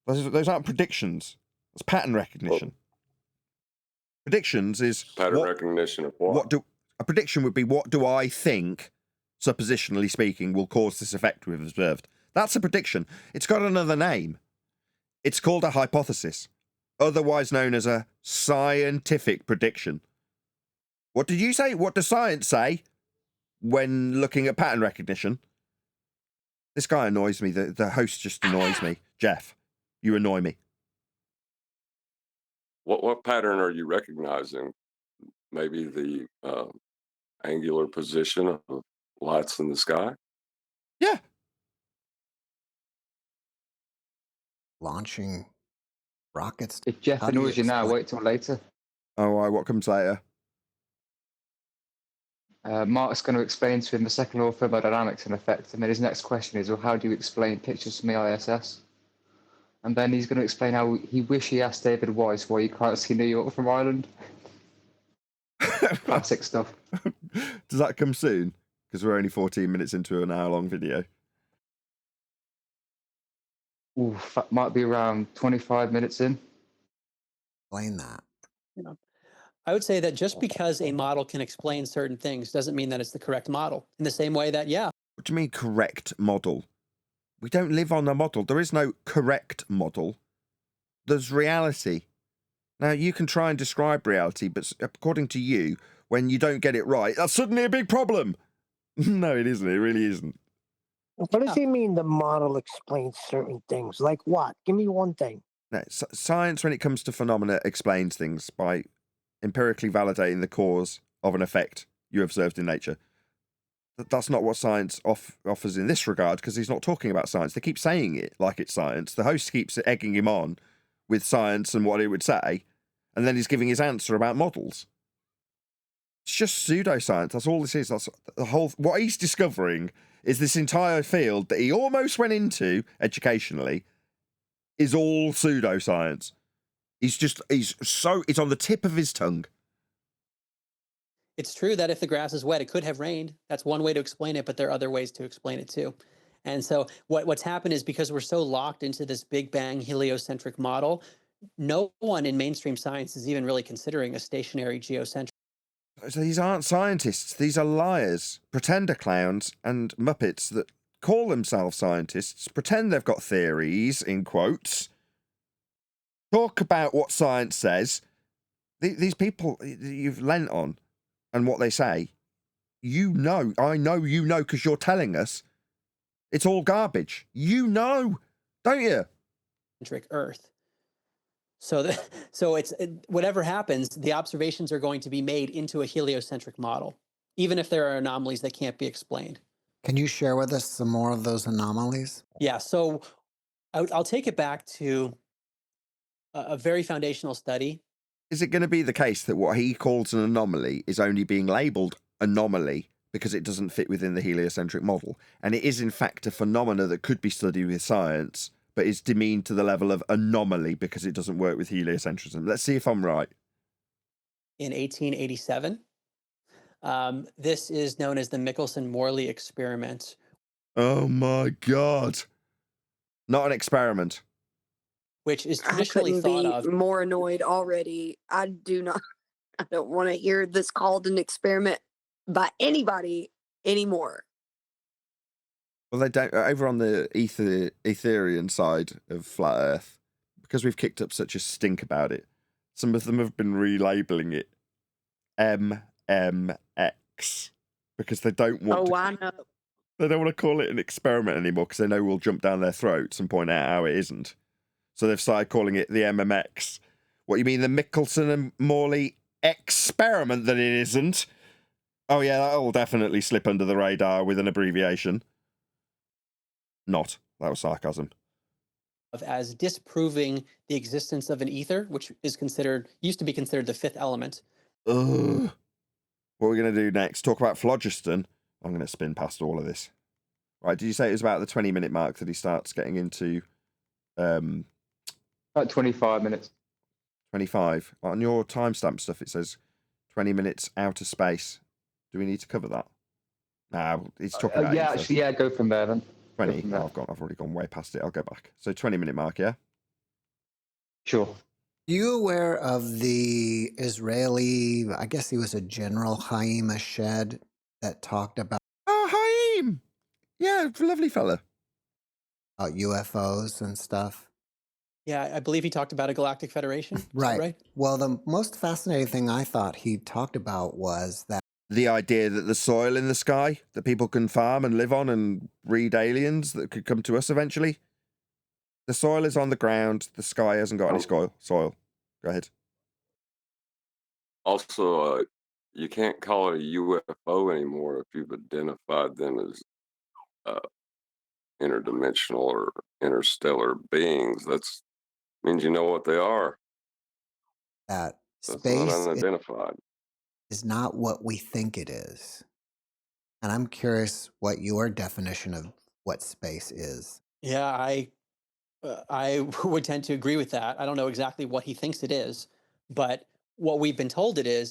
Those aren't predictions. It's pattern recognition. Predictions is Pattern recognition of what? A prediction would be, what do I think, suppositionally speaking, will cause this effect we've observed? That's a prediction. It's got another name. It's called a hypothesis, otherwise known as a scientific prediction. What did you say? What does science say when looking at pattern recognition? This guy annoys me. The host just annoys me. Jeff, you annoy me. What pattern are you recognizing? Maybe the angular position of lights in the sky? Yeah. launching rockets. If Jeff How do you annoys you now, explain- wait till later. Oh, what comes later? Mark's going to explain to him the second law of thermodynamics in effect, and then his next question is, well, how do you explain pictures from the ISS? And then he's going to explain how he wish he asked David Weiss why you can't see New York from Ireland. Classic stuff. Does that come soon? Because we're only 14 minutes into an hour-long video. Ooh, that might be around 25 minutes in. Explain that. Yeah. I would say that just because a model can explain certain things doesn't mean that it's the correct model. In the same way that, yeah. What do you mean correct model? We don't live on a model. There is no correct model. There's reality. Now, you can try and describe reality, but according to you, when you don't get it right, that's suddenly a big problem. No, it isn't. It really isn't. What does he mean the model explains certain things? Like what? Give me one thing. No, science, when it comes to phenomena, explains things by empirically validating the cause of an effect you observed in nature. That's not what science offers in this regard, because he's not talking about science. They keep saying it like it's science. The host keeps egging him on with science and what he would say, and then he's giving his answer about models. It's just pseudoscience. That's all this is. That's the whole. What he's discovering is this entire field that he almost went into educationally is all pseudoscience. It's on the tip of his tongue. It's true that if the grass is wet, it could have rained. That's one way to explain it, but there are other ways to explain it too. And so what's happened is, because we're so locked into this Big Bang heliocentric model, no one in mainstream science is even really considering a stationary geocentric. So these aren't scientists. These are liars, pretender clowns, and muppets that call themselves scientists, pretend they've got theories, in quotes, talk about what science says. These people you've lent on and what they say, I know you know, because you're telling us it's all garbage. You know, don't you? Earth. So it's whatever happens, the observations are going to be made into a heliocentric model, even if there are anomalies that can't be explained. Can you share with us some more of those anomalies? Yeah, so I'll take it back to a very foundational study. Is it going to be the case that what he calls an anomaly is only being labelled anomaly because it doesn't fit within the heliocentric model, and it is in fact a phenomena that could be studied with science, but is demeaned to the level of anomaly because it doesn't work with heliocentrism? Let's see if I'm right. In 1887, this is known as the Michelson-Morley experiment. Oh my God. Not an experiment. Which is I traditionally couldn't thought be of. more annoyed already. I don't want to hear this called an experiment by anybody anymore. Well, they don't. Over on the Ethereum side of Flat Earth, because we've kicked up such a stink about it, some of them have been relabeling it MMX because they don't want I know. they don't want to call it an experiment anymore, because they know we'll jump down their throats and point out how it isn't. So they've started calling it the MMX. What, you mean the Michelson and Morley experiment that it isn't? Oh yeah, that'll definitely slip under the radar with an abbreviation. Not. That was sarcasm. As disproving the existence of an ether, which used to be considered the fifth element. Ugh. What are we going to do next? Talk about phlogiston? I'm going to spin past all of this. Right, did you say it was about the 20-minute mark that he starts getting into... About 25 minutes. 25. On your timestamp stuff, it says 20 minutes outer space. Do we need to cover that? Nah, he's talking about Yeah, ether. actually, yeah, go from there then. 20. From there. Oh, I've already gone way past it. I'll go back. So 20-minute mark, yeah? Sure. You aware of the Israeli, I guess he was a general, Haim Ashed, that talked about Haim! Yeah, lovely fella. UFOs and stuff? Yeah, I believe he talked about a galactic federation. Right. Well, the most fascinating thing I thought he talked about was that The idea that the soil in the sky that people can farm and live on and breed aliens that could come to us eventually. The soil is on the ground. The sky hasn't got any soil. Go ahead. Also, you can't call it a UFO anymore if you've identified them as interdimensional or interstellar beings. That's means you know what they are. that That's space not unidentified. is not what we think it is. And I'm curious what your definition of what space is. Yeah, I would tend to agree with that. I don't know exactly what he thinks it is, but what we've been told it is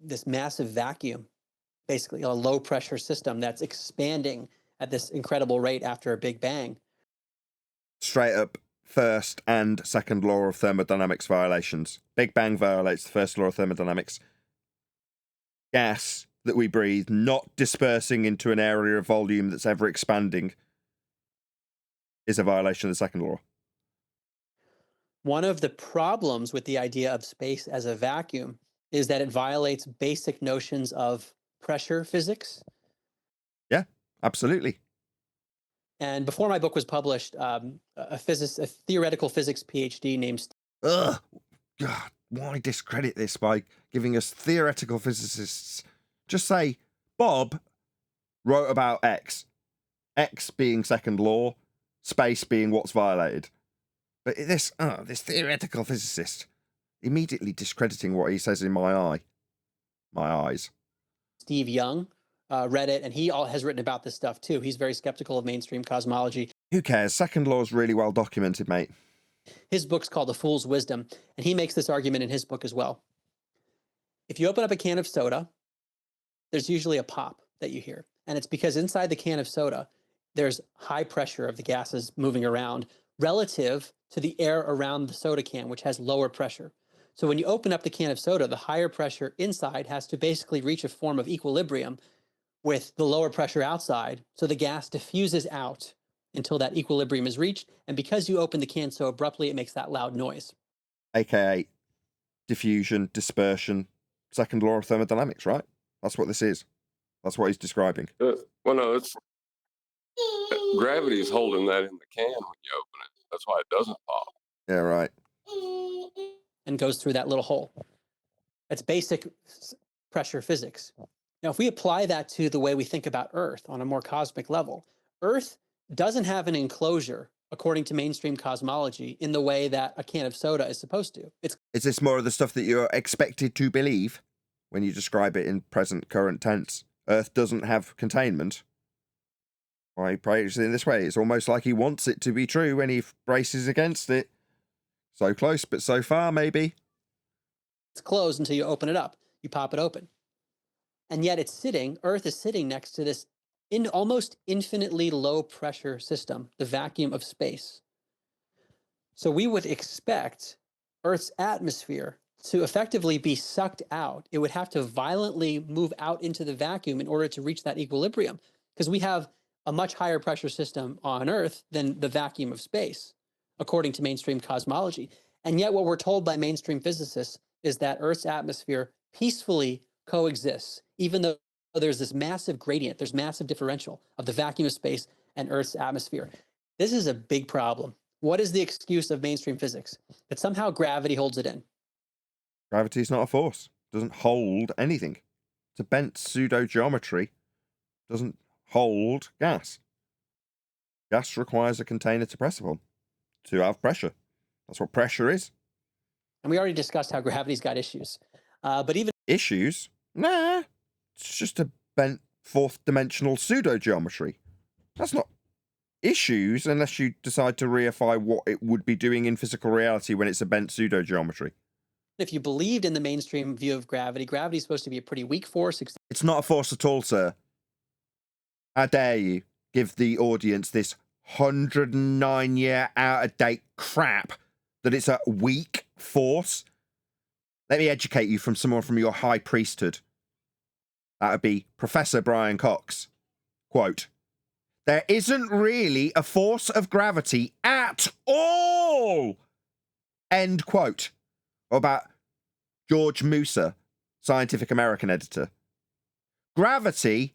this massive vacuum, basically a low pressure system that's expanding at this incredible rate after a big bang. Straight up, first and second law of thermodynamics violations. Big Bang violates the first law of thermodynamics. Gas that we breathe not dispersing into an area of volume that's ever expanding is a violation of the second law. One of the problems with the idea of space as a vacuum is that it violates basic notions of pressure physics. Yeah, absolutely. And before my book was published, a theoretical physics PhD named Ugh. God, why discredit this by giving us theoretical physicists? Just say, Bob wrote about X. X being second law, space being what's violated. But this theoretical physicist, immediately discrediting what he says in my eyes. Steve Young, read it, and he has written about this stuff too. He's very skeptical of mainstream cosmology. Who cares? Second law is really well documented, mate. His book's called The Fool's Wisdom, and he makes this argument in his book as well. If you open up a can of soda, there's usually a pop that you hear. And it's because inside the can of soda, there's high pressure of the gases moving around relative to the air around the soda can, which has lower pressure. So when you open up the can of soda, the higher pressure inside has to basically reach a form of equilibrium with the lower pressure outside. So the gas diffuses out until that equilibrium is reached. And because you open the can so abruptly, it makes that loud noise. AKA diffusion, dispersion, second law of thermodynamics, right? That's what this is. That's what he's describing. Well, no, it's gravity is holding that in the can when you open it. That's why it doesn't pop. Yeah, right. And goes through that little hole. That's basic pressure physics. Now, if we apply that to the way we think about Earth on a more cosmic level, Earth doesn't have an enclosure, according to mainstream cosmology, in the way that a can of soda is supposed to. Is this more of the stuff that you're expected to believe when you describe it in present current tense? Earth doesn't have containment. Why he prays in this way? It's almost like he wants it to be true when he braces against it. So close, but so far, maybe. It's closed until you open it up. You pop it open. And yet Earth is sitting next to this almost infinitely low pressure system, the vacuum of space. So we would expect Earth's atmosphere to effectively be sucked out. It would have to violently move out into the vacuum in order to reach that equilibrium, because we have a much higher pressure system on Earth than the vacuum of space, according to mainstream cosmology. And yet what we're told by mainstream physicists is that Earth's atmosphere peacefully coexists, even though there's this massive gradient, there's massive differential of the vacuum of space and Earth's atmosphere. This is a big problem. What is the excuse of mainstream physics? That somehow gravity holds it in. Gravity is not a force. It doesn't hold anything. It's a bent pseudo-geometry doesn't hold gas. Gas requires a container to press upon to have pressure. That's what pressure is. And we already discussed how gravity's got issues. But even Issues? Nah. It's just a bent fourth-dimensional pseudo-geometry. That's not issues unless you decide to reify what it would be doing in physical reality when it's a bent pseudo-geometry. if you believed in the mainstream view of gravity, gravity is supposed to be a pretty weak force. It's not a force at all, sir. How dare you give the audience this 109-year out-of-date crap that it's a weak force? Let me educate you from someone from your high priesthood. That would be Professor Brian Cox. Quote, "There isn't really a force of gravity at all." End quote. Or about George Musa, Scientific American editor. Gravity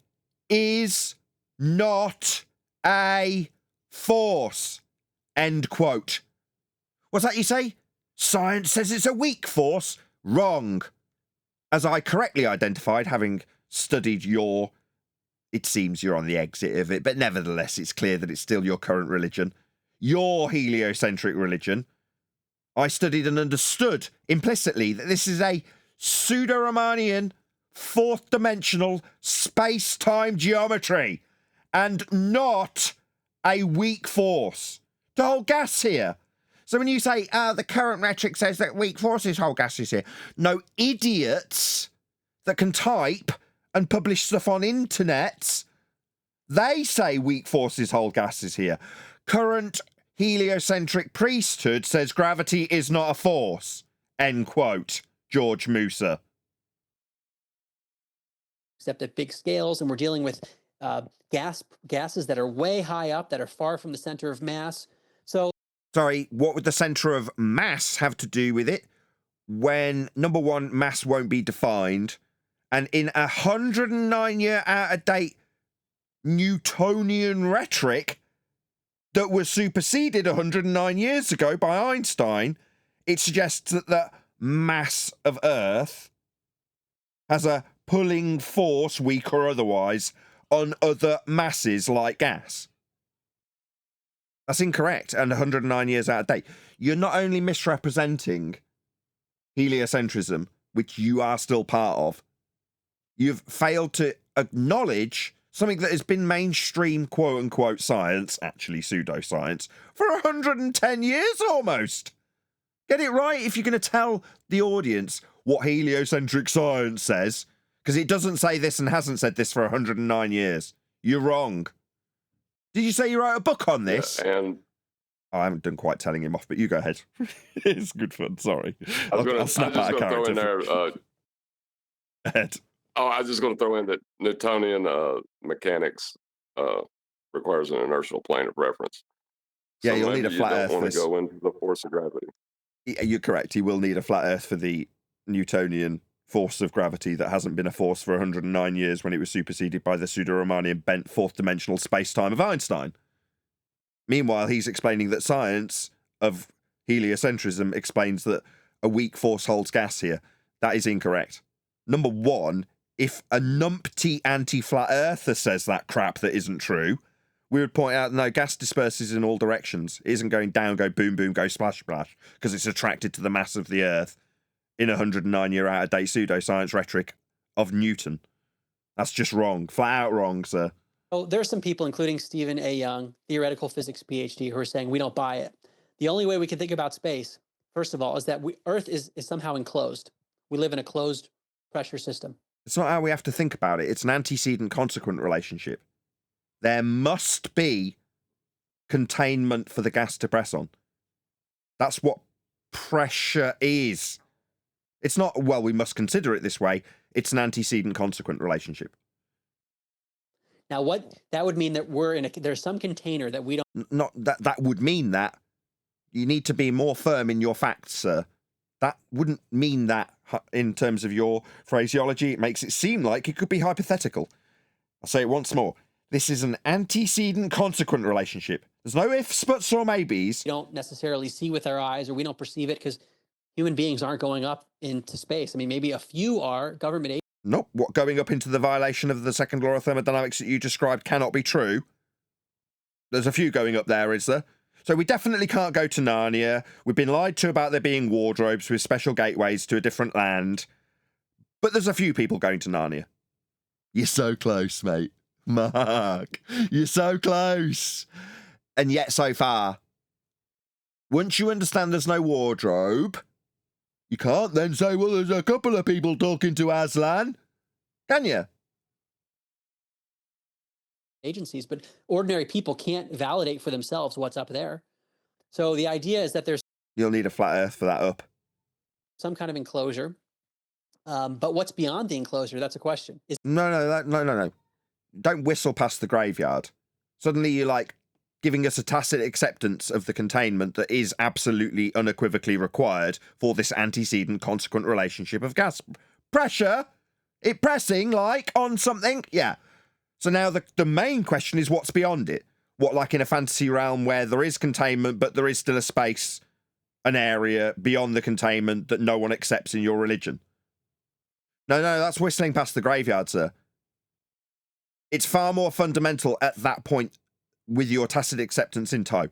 is not a force. End quote. What's that you say? Science says it's a weak force. Wrong. As I correctly identified, having studied your... It seems you're on the exit of it, but nevertheless, it's clear that it's still your current religion. Your heliocentric religion. I studied and understood implicitly that this is a pseudo-Riemannian, fourth-dimensional space-time geometry and not a weak force to hold gas here. So when you say, the current rhetoric says that weak forces hold gases here, no idiots that can type and publish stuff on internets, they say weak forces hold gases here. Current heliocentric priesthood says gravity is not a force. End quote. George Musa. Except at big scales, and we're dealing with gases that are way high up, that are far from the center of mass. So, sorry, what would the center of mass have to do with it when, number one, mass won't be defined, and in 109-year out-of-date Newtonian rhetoric that was superseded 109 years ago by Einstein, it suggests that the mass of Earth has a pulling force, weak or otherwise, on other masses like gas. That's incorrect and 109 years out of date. You're not only misrepresenting heliocentrism, which you are still part of, you've failed to acknowledge something that has been mainstream quote-unquote science, actually pseudo-science, for 110 years almost. Get it right if you're going to tell the audience what heliocentric science says, because it doesn't say this and hasn't said this for 109 years. You're wrong. Did you say you wrote a book on this? Yeah, and I haven't done quite telling him off, but you go ahead. It's good fun. Sorry. I was I'll snap out of throw in character. there. Ahead. Oh, I was just going to throw in that Newtonian mechanics requires an inertial plane of reference. Yeah, So you'll maybe need a you flat don't Earth. want to go into the force of gravity. You're correct. You will need a flat Earth for the Newtonian force of gravity that hasn't been a force for 109 years when it was superseded by the pseudo-Riemannian bent fourth-dimensional space-time of Einstein. Meanwhile, he's explaining that science of heliocentrism explains that a weak force holds gas here. That is incorrect. Number one, if a numpty anti-flat earther says that crap that isn't true, we would point out, no, gas disperses in all directions. It isn't going down, go boom, boom, go splash, splash, because it's attracted to the mass of the Earth in 109-year out-of-date pseudoscience rhetoric of Newton. That's just wrong. Flat out wrong, sir. Oh, there are some people, including Stephen A. Young, theoretical physics PhD, who are saying we don't buy it. The only way we can think about space, first of all, is that Earth is somehow enclosed. We live in a closed pressure system. It's not how we have to think about it. It's an antecedent-consequent relationship. There must be containment for the gas to press on. That's what pressure is. It's not, well, we must consider it this way. It's an antecedent-consequent relationship. Now, what that would mean that there's some container that we don't. Not that would mean that. You need to be more firm in your facts, sir. That wouldn't mean that in terms of your phraseology. It makes it seem like it could be hypothetical. I'll say it once more. This is an antecedent-consequent relationship. There's no ifs, buts, or maybes. We don't necessarily see with our eyes, or we don't perceive it because human beings aren't going up into space. I mean, maybe a few are government agents. Nope. What, going up into the violation of the second law of thermodynamics that you described cannot be true? There's a few going up there, is there? So we definitely can't go to Narnia. We've been lied to about there being wardrobes with special gateways to a different land. But there's a few people going to Narnia. You're so close, mate. Mark, you're so close. And yet so far. Once you understand there's no wardrobe, you can't then say, well, there's a couple of people talking to Aslan. Can you? Agencies, but ordinary people can't validate for themselves what's up there. So the idea is that there's You'll need a flat earth for that up. some kind of enclosure. But what's beyond the enclosure? That's a question. No. Don't whistle past the graveyard. Suddenly you're like giving us a tacit acceptance of the containment that is absolutely unequivocally required for this antecedent consequent relationship of gas pressure. It pressing like on something. Yeah. So now the main question is what's beyond it? What, like in a fantasy realm where there is containment, but there is still a space, an area beyond the containment that no one accepts in your religion? No, that's whistling past the graveyard, sir. It's far more fundamental at that point with your tacit acceptance in tow.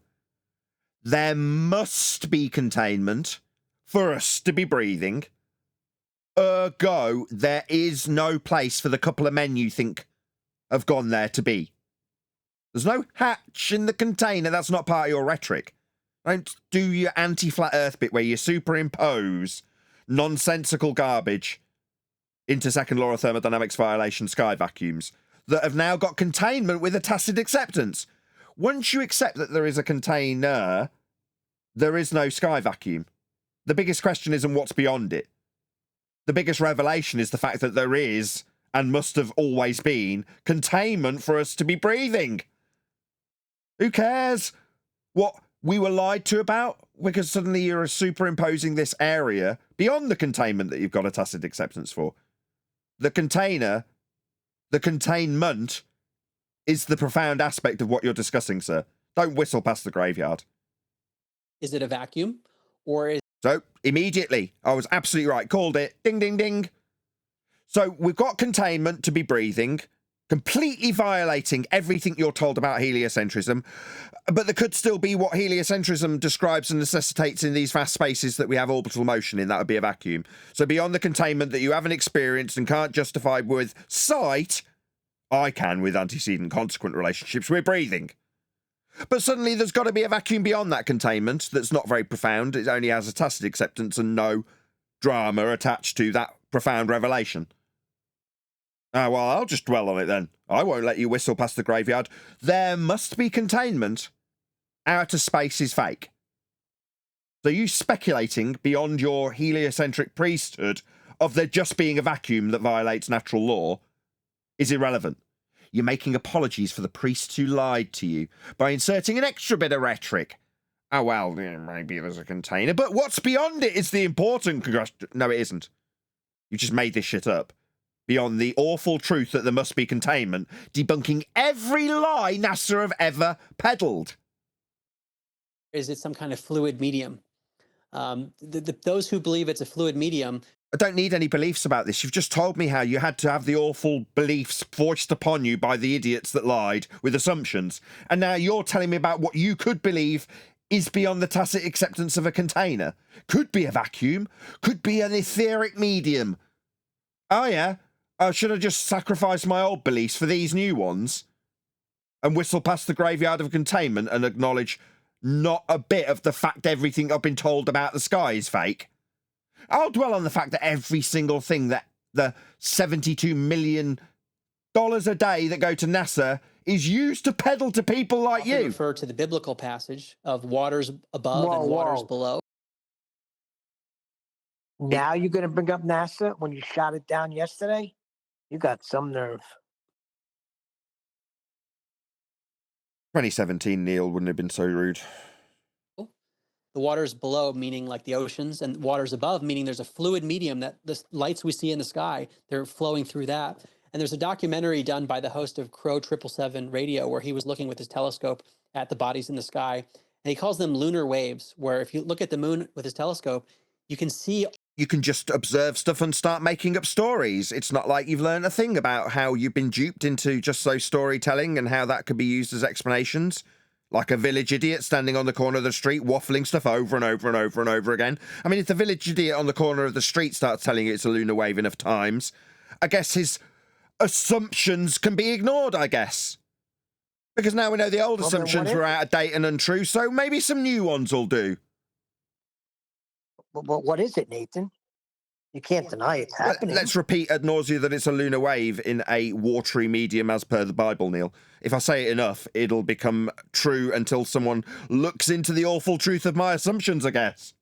There must be containment for us to be breathing. Ergo, there is no place for the couple of men you think have gone there to be. There's no hatch in the container. That's not part of your rhetoric. Don't do your anti-flat earth bit where you superimpose nonsensical garbage into second law of thermodynamics violation sky vacuums that have now got containment with a tacit acceptance. Once you accept that there is a container, there is no sky vacuum. The biggest question isn't what's beyond it. The biggest revelation is the fact that there is, and must have always been, containment for us to be breathing. Who cares what we were lied to about? Because suddenly you're superimposing this area beyond the containment that you've got a tacit acceptance for. The container, the containment, is the profound aspect of what you're discussing, sir. Don't whistle past the graveyard. Is it a vacuum? Or is So, immediately, I was absolutely right. Called it. Ding, ding, ding. So, we've got containment to be breathing, completely violating everything you're told about heliocentrism, but there could still be what heliocentrism describes and necessitates in these vast spaces that we have orbital motion in. That would be a vacuum. So, beyond the containment that you haven't experienced and can't justify with sight, I can with antecedent consequent relationships, we're breathing. But suddenly there's got to be a vacuum beyond that containment that's not very profound. It only has a tacit acceptance and no drama attached to that profound revelation. Well, I'll just dwell on it then. I won't let you whistle past the graveyard. There must be containment. Outer space is fake. So you speculating beyond your heliocentric priesthood of there just being a vacuum that violates natural law is irrelevant. You're making apologies for the priests who lied to you by inserting an extra bit of rhetoric. Oh, well, maybe there's a container, but what's beyond it is the important question. No, it isn't. You just made this shit up. Beyond the awful truth that there must be containment, debunking every lie NASA have ever peddled. is it some kind of fluid medium? Those who believe it's a fluid medium. I don't need any beliefs about this. You've just told me how you had to have the awful beliefs forced upon you by the idiots that lied with assumptions. And now you're telling me about what you could believe is beyond the tacit acceptance of a container. Could be a vacuum. Could be an etheric medium. Oh, yeah? Should I just sacrifice my old beliefs for these new ones? And whistle past the graveyard of containment and acknowledge not a bit of the fact everything I've been told about the sky is fake? I'll dwell on the fact that every single thing that the $72 million a day that go to NASA is used to peddle to people like you. Refer to the biblical passage of waters above and waters below. Now you're going to bring up NASA when you shot it down yesterday? You got some nerve. 2017, Neil, wouldn't have been so rude. The waters below, meaning like the oceans, and waters above, meaning there's a fluid medium that the lights we see in the sky, they're flowing through that. And there's a documentary done by the host of Crow 777 Radio where he was looking with his telescope at the bodies in the sky. And he calls them lunar waves, where if you look at the moon with his telescope, you can see you can just observe stuff and start making up stories. It's not like you've learned a thing about how you've been duped into just so storytelling and how that could be used as explanations. Like a village idiot standing on the corner of the street waffling stuff over and over and over and over again. I mean, if the village idiot on the corner of the street starts telling you it's a lunar wave enough times, I guess his assumptions can be ignored, I guess. Because now we know the old assumptions were out of date and untrue, so maybe some new ones will do. But what is it, Nathan? You can't deny it's happening. Let's repeat ad nausea that it's a lunar wave in a watery medium as per the Bible, Neil. If I say it enough, it'll become true until someone looks into the awful truth of my assumptions, I guess.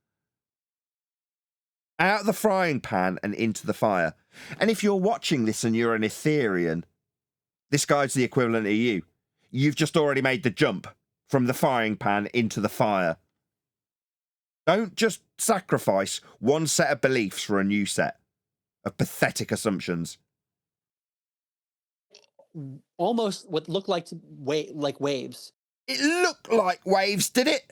Out of the frying pan and into the fire. And if you're watching this and you're an Ethereum, this guy's the equivalent of you. You've just already made the jump from the frying pan into the fire. Don't just sacrifice one set of beliefs for a new set of pathetic assumptions. Almost what looked like waves. It looked like waves, did it?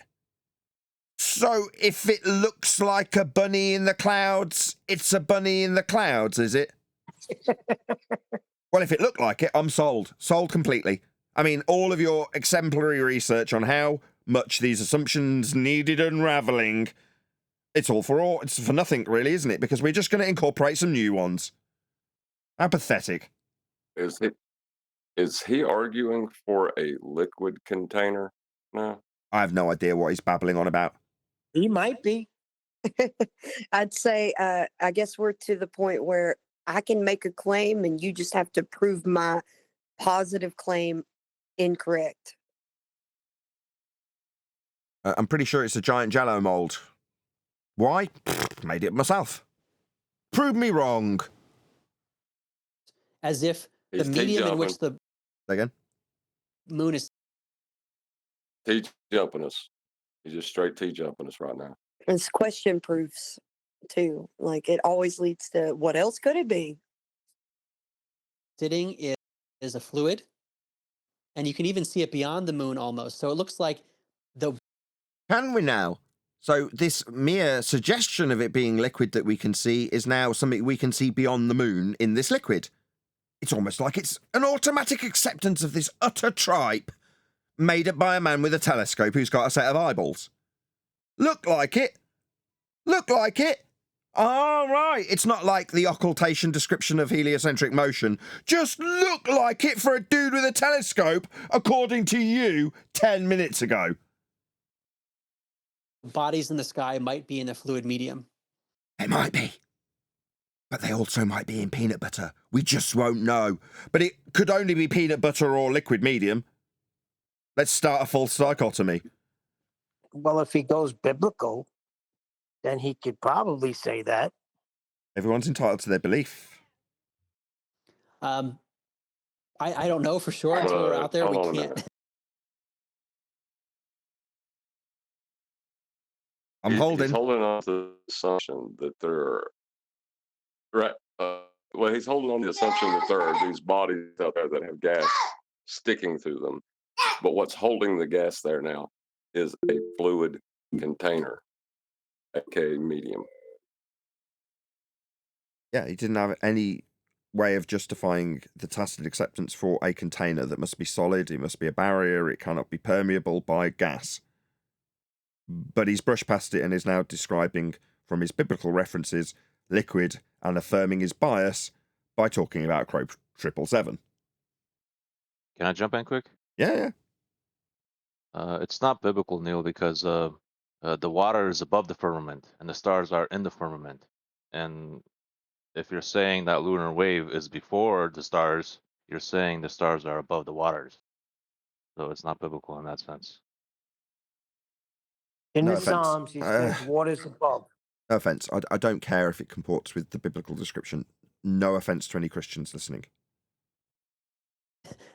So if it looks like a bunny in the clouds, it's a bunny in the clouds, is it? Well, if it looked like it, I'm sold. Sold completely. I mean, all of your exemplary research on how much these assumptions needed unraveling, it's for nothing, really, isn't it? Because we're just going to incorporate some new ones. How pathetic. Is he arguing for a liquid container? No. I have no idea what he's babbling on about. He might be. I'd say, I guess we're to the point where I can make a claim and you just have to prove my positive claim incorrect. I'm pretty sure it's a giant Jell-O mold. Why? Made it myself. Prove me wrong. As if the medium in which the Again? moon is T-jumping us. He's just straight T-jumping us right now. It's question proofs, too. Like, it always leads to, what else could it be? sitting is a fluid, and you can even see it beyond the moon almost. So it looks like the... Can we now? So this mere suggestion of it being liquid that we can see is now something we can see beyond the moon in this liquid. It's almost like it's an automatic acceptance of this utter tripe made up by a man with a telescope who's got a set of eyeballs. Look like it. Look like it. All right. It's not like the occultation description of heliocentric motion. Just look like it for a dude with a telescope, according to you 10 minutes ago. bodies in the sky might be in a fluid medium. They might be. But they also might be in peanut butter. We just won't know. But it could only be peanut butter or liquid medium. Let's start a false dichotomy. Well, if he goes biblical, then he could probably say that. Everyone's entitled to their belief. I don't know for sure until we're out there. We can't. I'm holding. He's holding on to the assumption that there are... Right. Well, he's holding on to the assumption that there are these bodies out there that have gas sticking through them. But what's holding the gas there now is a fluid container, aka medium. Yeah, he didn't have any way of justifying the tacit acceptance for a container that must be solid, it must be a barrier, it cannot be permeable by gas. But he's brushed past it and is now describing, from his biblical references, liquid and affirming his bias by talking about Crow 777. Can I jump in quick? Yeah. It's not biblical, Neil, because the water is above the firmament and the stars are in the firmament. And if you're saying that lunar wave is before the stars, you're saying the stars are above the waters. So it's not biblical in that sense. In No the offense. Psalms, he says water's above. No offense. I don't care if it comports with the biblical description. No offense to any Christians listening.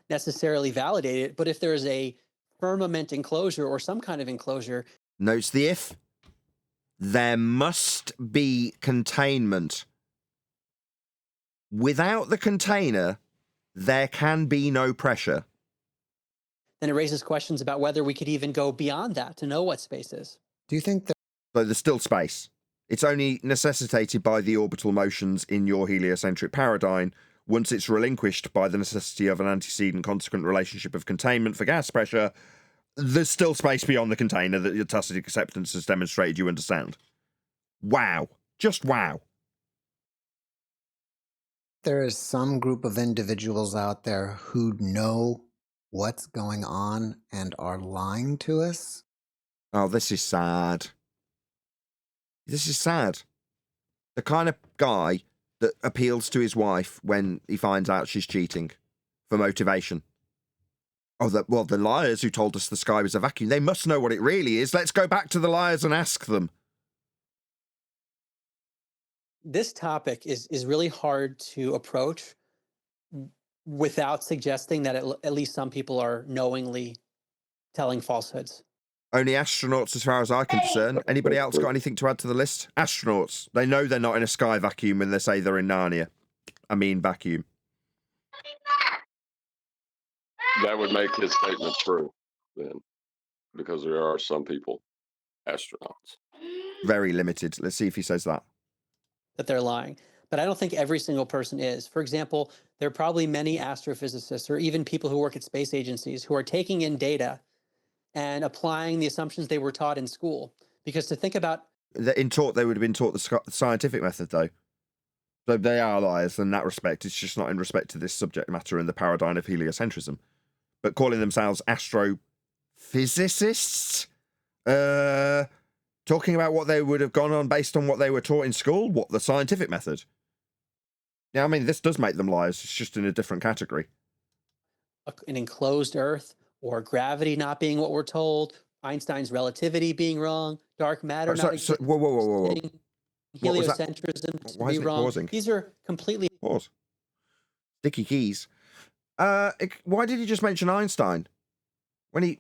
Necessarily validate it, but if there is a firmament enclosure or some kind of enclosure. Notes the if. There must be containment. Without the container, there can be no pressure. Then it raises questions about whether we could even go beyond that to know what space is. Do you think that So there's still space. It's only necessitated by the orbital motions in your heliocentric paradigm. Once it's relinquished by the necessity of an antecedent consequent relationship of containment for gas pressure, there's still space beyond the container that your tacit acceptance has demonstrated you understand. Wow. Just wow. There is some group of individuals out there who know what's going on and are lying to us. Oh, this is sad. This is sad. The kind of guy that appeals to his wife when he finds out she's cheating for motivation. Oh, the liars who told us the sky was a vacuum, they must know what it really is. Let's go back to the liars and ask them. This topic is really hard to approach without suggesting that at least some people are knowingly telling falsehoods. Only astronauts, as far as I can discern. Anybody else got anything to add to the list? Astronauts. They know they're not in a sky vacuum when they say they're in Narnia. I mean vacuum. That would make his statement true then, because there are some people, astronauts. Very limited. Let's see if he says that. That they're lying. But I don't think every single person is. For example, there are probably many astrophysicists or even people who work at space agencies who are taking in data and applying the assumptions they were taught in school. Because to think about... They would have been taught the scientific method, though. So they are liars in that respect. It's just not in respect to this subject matter and the paradigm of heliocentrism. But calling themselves astrophysicists, talking about what they would have gone on based on what they were taught in school, what the scientific method. Yeah, I mean, this does make them liars. It's just in a different category. An enclosed Earth, or gravity not being what we're told, Einstein's relativity being wrong, dark matter not existing, whoa. heliocentrism to be wrong. Pausing? These are completely... Pause. Sticky keys. Why did he just mention Einstein? When he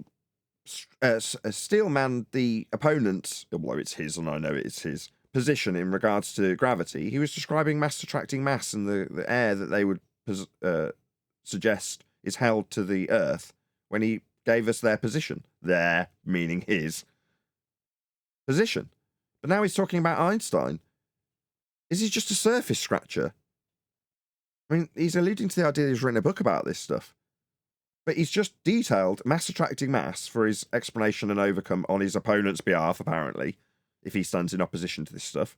steelmanned the opponent's, although it's his and I know it's his, position in regards to gravity, he was describing mass attracting mass and the air that they would suggest is held to the Earth when he gave us their position. Their, meaning his, position. But now he's talking about Einstein. Is he just a surface scratcher? I mean, he's alluding to the idea he's written a book about this stuff. But he's just detailed mass attracting mass for his explanation and overcome on his opponent's behalf, apparently, if he stands in opposition to this stuff.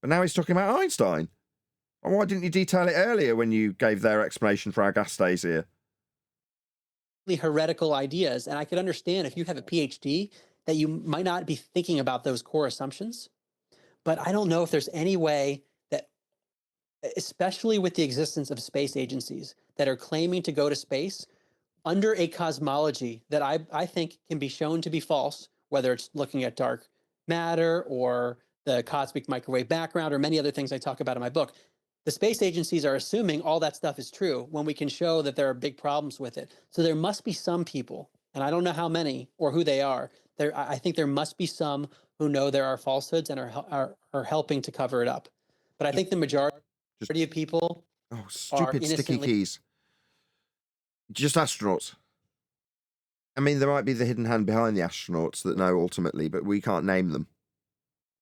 But now he's talking about Einstein. Well, why didn't you detail it earlier when you gave their explanation for our gas days here? Heretical ideas. And I could understand if you have a PhD that you might not be thinking about those core assumptions. But I don't know if there's any way that, especially with the existence of space agencies that are claiming to go to space under a cosmology that I think can be shown to be false, whether it's looking at dark matter or the cosmic microwave background or many other things I talk about in my book. The space agencies are assuming all that stuff is true when we can show that there are big problems with it. So there must be some people, and I don't know how many or who they are. I think there must be some who know there are falsehoods and are helping to cover it up. But I think the majority of people stupid sticky keys. Just astronauts. I mean, there might be the hidden hand behind the astronauts that know ultimately, but we can't name them.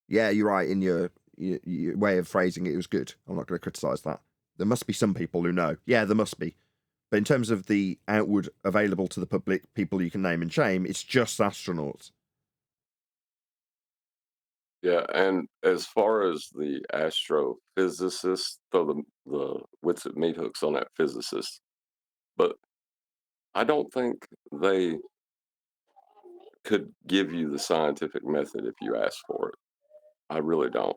Yeah, you're right in your way of phrasing it. It was good. I'm not going to criticise that. There must be some people who know. Yeah, there must be. But in terms of the outward available to the public people you can name and shame, it's just astronauts. Yeah, and as far as the astrophysicists, throw the wits at meat hooks on that physicist, but I don't think they could give you the scientific method if you ask for it. I really don't.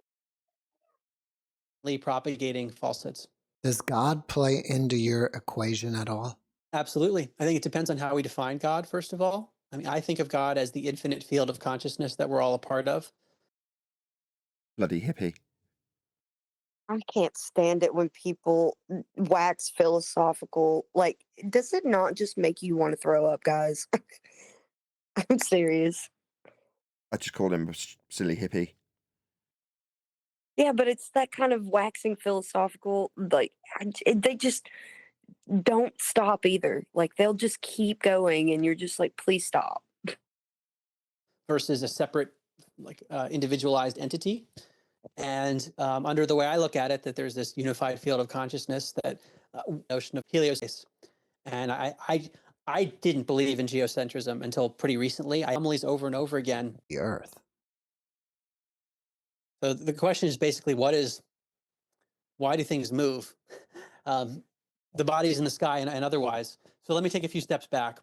Propagating falsehoods. Does God play into your equation at all? Absolutely. I think it depends on how we define God, first of all. I mean, I think of God as the infinite field of consciousness that we're all a part of. Bloody hippie. I can't stand it when people wax philosophical. Like, does it not just make you want to throw up, guys? I'm serious. I just called him a silly hippie. Yeah, but it's that kind of waxing philosophical. Like, they just don't stop either. Like, they'll just keep going, and you're just like, please stop. Versus a separate, individualized entity. And under the way I look at it, that there's this unified field of consciousness, that notion of heliospace. And I didn't believe in geocentrism until pretty recently. I anomalies over and over again. The Earth. So the question is basically, why do things move? The bodies in the sky and otherwise. So let me take a few steps back,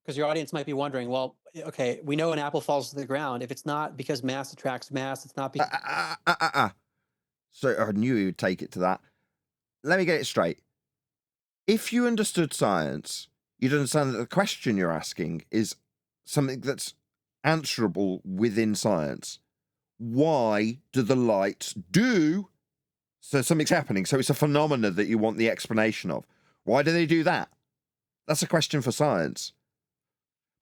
because your audience might be wondering, well, okay, we know an apple falls to the ground. If it's not because mass attracts mass, it's not because... So I knew he would take it to that. Let me get it straight. If you understood science, you'd understand that the question you're asking is something that's answerable within science. Why do the lights do? So something's happening. So it's a phenomena that you want the explanation of. Why do they do that? That's a question for science.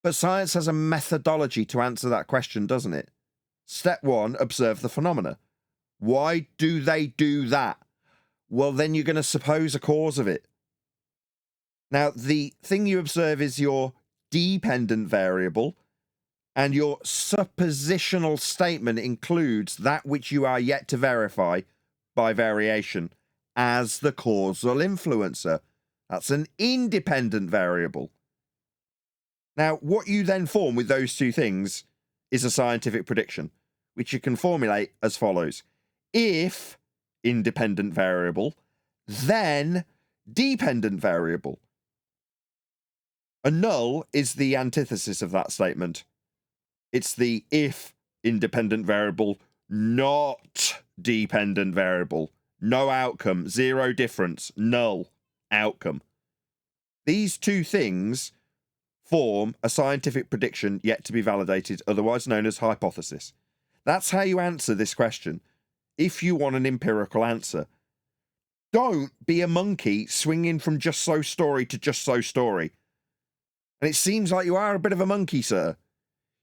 But science has a methodology to answer that question, doesn't it? Step one, observe the phenomena. Why do they do that? Well, then you're going to suppose a cause of it. Now, the thing you observe is your dependent variable, and your suppositional statement includes that which you are yet to verify by variation as the causal influencer. That's an independent variable. Now, what you then form with those two things is a scientific prediction, which you can formulate as follows. If independent variable, then dependent variable. A null is the antithesis of that statement. It's the if independent variable, not dependent variable. No outcome, zero difference, null outcome. These two things form a scientific prediction yet to be validated, otherwise known as hypothesis. That's how you answer this question. If you want an empirical answer, don't be a monkey swinging from just so story to just so story. And it seems like you are a bit of a monkey, sir.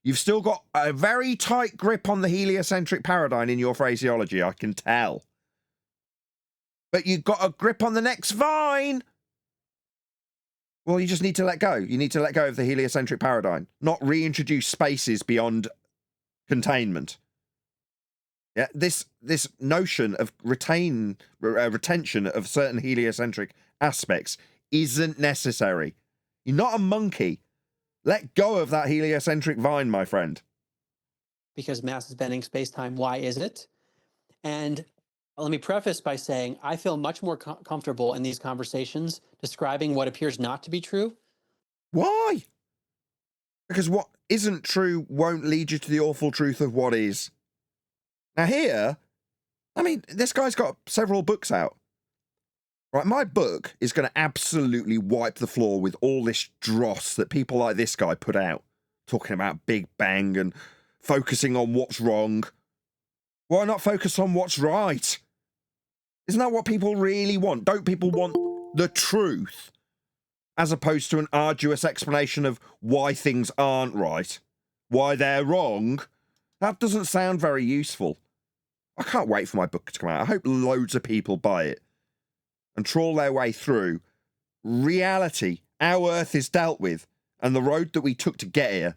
You've still got a very tight grip on the heliocentric paradigm in your phraseology, I can tell. But you've got a grip on the next vine. Well, you just need to let go. You need to let go of the heliocentric paradigm, not reintroduce spaces beyond containment. Yeah, this notion of retention of certain heliocentric aspects isn't necessary. You're not a monkey. Let go of that heliocentric vine, my friend. Because mass is bending space-time. Why is it? And let me preface by saying I feel much more comfortable in these conversations describing what appears not to be true. Why? Because what isn't true won't lead you to the awful truth of what is. Now here, I mean, this guy's got several books out. Right, my book is going to absolutely wipe the floor with all this dross that people like this guy put out, talking about Big Bang and focusing on what's wrong. Why not focus on what's right? Isn't that what people really want? Don't people want the truth, as opposed to an arduous explanation of why things aren't right, why they're wrong? That doesn't sound very useful. I can't wait for my book to come out. I hope loads of people buy it and trawl their way through reality, how Earth is dealt with, and the road that we took to get here.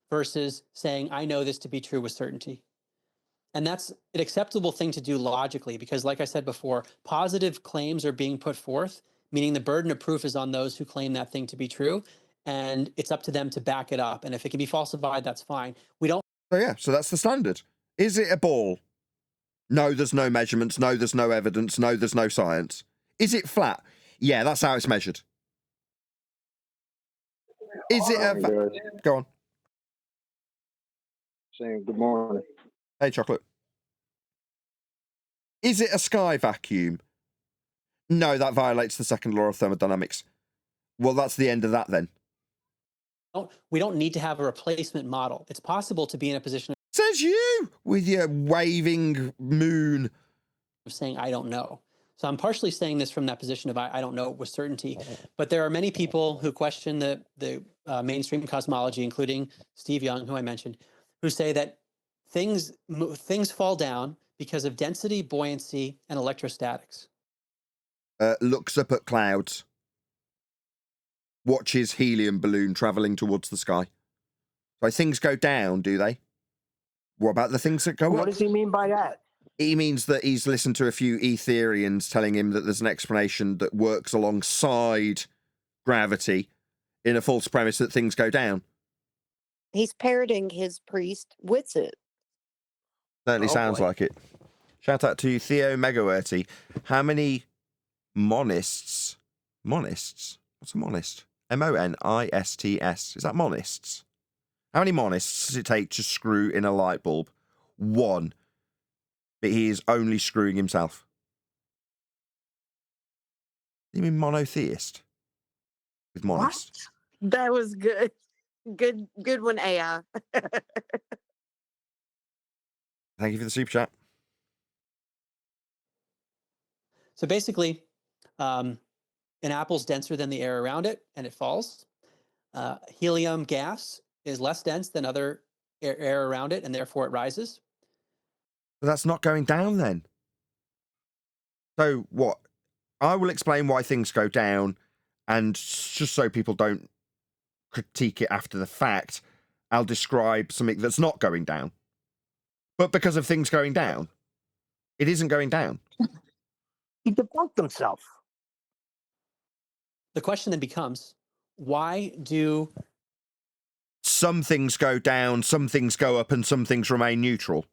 Versus saying, I know this to be true with certainty. And that's an acceptable thing to do logically, because like I said before, positive claims are being put forth, meaning the burden of proof is on those who claim that thing to be true, and it's up to them to back it up. And if it can be falsified, that's fine. We don't... So yeah, so that's the standard. Is it a ball? No, there's no measurements. No, there's no evidence. No, there's no science. Is it flat? Yeah, that's how it's measured. Is it a... Go on. Saying good morning. Hey, Chocolate. Is it a sky vacuum? No, that violates the second law of thermodynamics. Well, that's the end of that then. We don't need to have a replacement model. It's possible to be in a position... Says you, with your waving moon. ...of saying, I don't know. So I'm partially saying this from that position of I don't know with certainty. But there are many people who question the mainstream cosmology, including Steve Young, who I mentioned, who say that things fall down because of density, buoyancy, and electrostatics. Looks up at clouds. Watches helium balloon travelling towards the sky. So things go down, do they? What about the things that go What up? does he mean by that? He means that he's listened to a few Etherians telling him that there's an explanation that works alongside gravity in a false premise that things go down. He's parroting his priest Witsit. Certainly Oh, sounds boy. like it. Shout out to Theo Megawerty. How many monists? What's a monist? M-O-N-I-S-T-S. Is that monists? How many monists does it take to screw in a light bulb? 1. But he is only screwing himself. You mean monotheist? With monist. That was good. Good one, AI. Thank you for the super chat. So basically, an apple's denser than the air around it, and it falls. Helium gas is less dense than other air around it, and therefore it rises. But that's not going down then. So what? I will explain why things go down, and just so people don't critique it after the fact, I'll describe something that's not going down. But because of things going down, it isn't going down. He debunked himself. The question then becomes, why do Some things go down, some things go up, and some things remain neutral.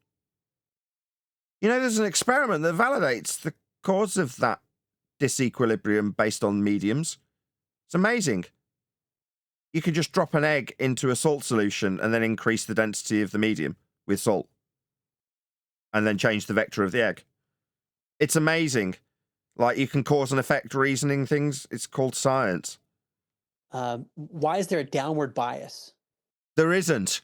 You know, there's an experiment that validates the cause of that disequilibrium based on mediums. It's amazing. You can just drop an egg into a salt solution and then increase the density of the medium with salt. And then change the vector of the egg. It's amazing. Like, you can cause and effect reasoning things. It's called science. why is there a downward bias? There isn't.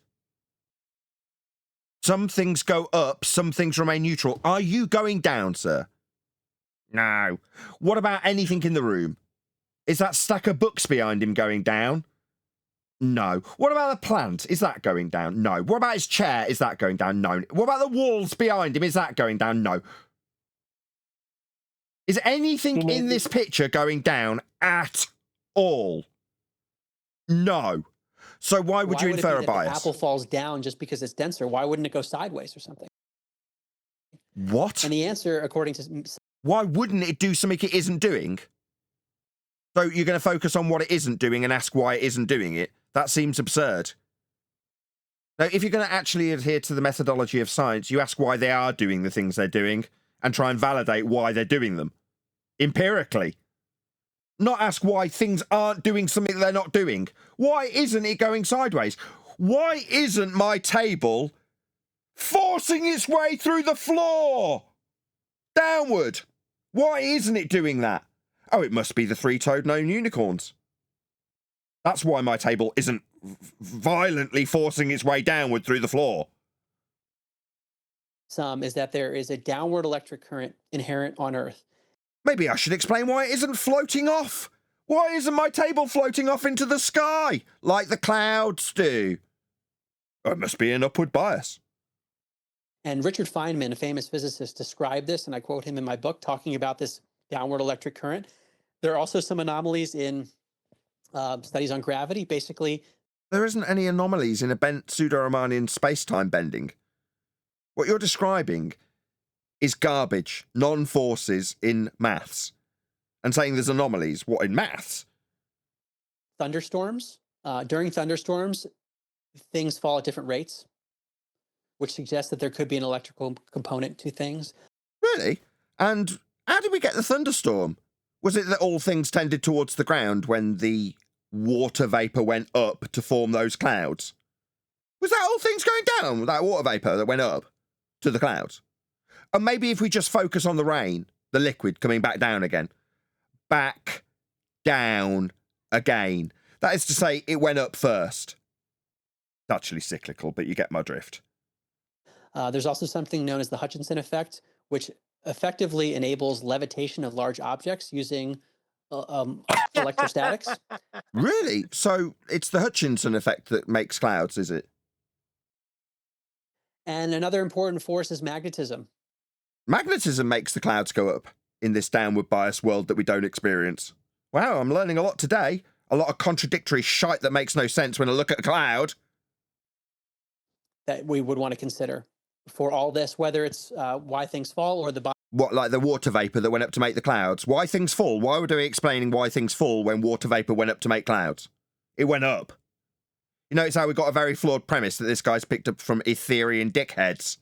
Some things go up, some things remain neutral. Are you going down, sir? No. What about anything in the room? Is that stack of books behind him going down? No. What about the plant? Is that going down? No. What about his chair? Is that going down? No. What about the walls behind him? Is that going down? No. Is anything in this picture going down at all? No. So why would you it infer be a that bias? The apple falls down just because it's denser. Why wouldn't it go sideways or something? What? And the answer, according to Why wouldn't it do something it isn't doing? So you're going to focus on what it isn't doing and ask why it isn't doing it? That seems absurd. Now, if you're going to actually adhere to the methodology of science, you ask why they are doing the things they're doing and try and validate why they're doing them. Empirically. Not ask why things aren't doing something they're not doing. Why isn't it going sideways? Why isn't my table forcing its way through the floor? Downward. Why isn't it doing that? Oh, it must be the three-toed known unicorns. That's why my table isn't violently forcing its way downward through the floor. some is that there is a downward electric current inherent on Earth. Maybe I should explain why it isn't floating off. Why isn't my table floating off into the sky like the clouds do? It must be an upward bias. And Richard Feynman, a famous physicist, described this, and I quote him in my book, talking about this downward electric current. There are also some anomalies in studies on gravity. Basically, there isn't any anomalies in a bent pseudo-Riemannian space-time bending. What you're describing is garbage, non-forces in maths. And saying there's anomalies, what, in maths? Thunderstorms. During thunderstorms, things fall at different rates, which suggests that there could be an electrical component to things. Really? And how did we get the thunderstorm? Was it that all things tended towards the ground when the water vapour went up to form those clouds? Was that all things going down, that water vapour that went up to the clouds? And maybe if we just focus on the rain, the liquid coming back down again. Back down again. That is to say, it went up first. It's actually cyclical, but you get my drift. There's also something known as the Hutchinson effect, which effectively enables levitation of large objects using electrostatics. Really? So it's the Hutchinson effect that makes clouds, is it? And another important force is magnetism. Magnetism makes the clouds go up in this downward bias world that we don't experience. Wow, I'm learning a lot today. A lot of contradictory shite that makes no sense when I look at a cloud. That we would want to consider. for all this, whether it's why things fall or the What, like the water vapor that went up to make the clouds? Why things fall? Why were we explaining why things fall when water vapor went up to make clouds? It went up. You notice how we got a very flawed premise that this guy's picked up from Ethereum dickheads.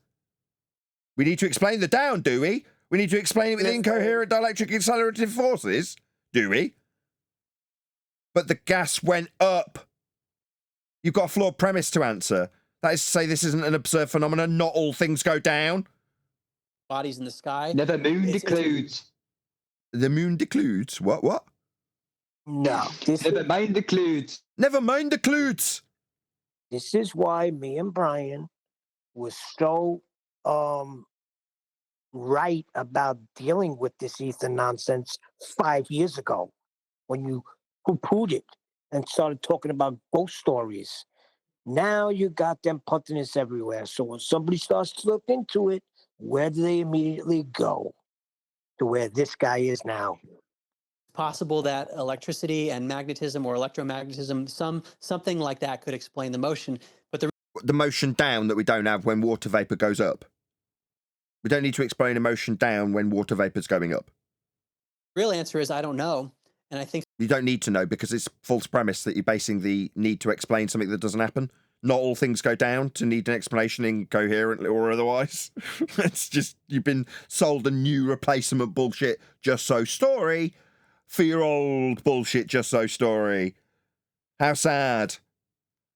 We need to explain the down, do we? We need to explain it with incoherent dielectric accelerative forces, do we? But the gas went up. You've got a flawed premise to answer. That is to say, this isn't an absurd phenomenon. Not all things go down. bodies in the sky. Never moon It's- decludes. The moon decludes. What? No, Never mind decludes. Never mind decludes. this is why me and Brian was so right about dealing with this ether nonsense 5 years ago when you poo-pooed it and started talking about ghost stories. Now you got them punting this everywhere. So when somebody starts to look into it, where do they immediately go? To where this guy is now. possible that electricity and magnetism or electromagnetism, something like that could explain the motion. But The motion down that we don't have when water vapor goes up. We don't need to explain a motion down when water vapor's going up. real answer is I don't know. And I think You don't need to know because it's false premise that you're basing the need to explain something that doesn't happen. Not all things go down to need an explanation incoherently or otherwise. It's just you've been sold a new replacement bullshit just so story for your old bullshit just so story. How sad.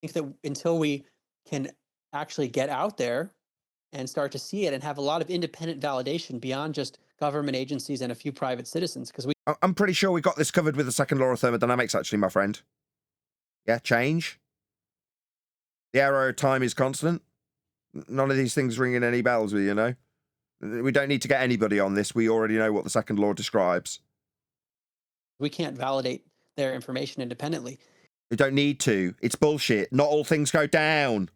that until we can actually get out there and start to see it and have a lot of independent validation beyond just government agencies and a few private citizens, because I'm pretty sure we got this covered with the second law of thermodynamics, actually, my friend. Yeah, change. The arrow of time is constant. None of these things ringing any bells with you, know? We don't need to get anybody on this. We already know what the second law describes. we can't validate their information independently. We don't need to. It's bullshit. Not all things go down.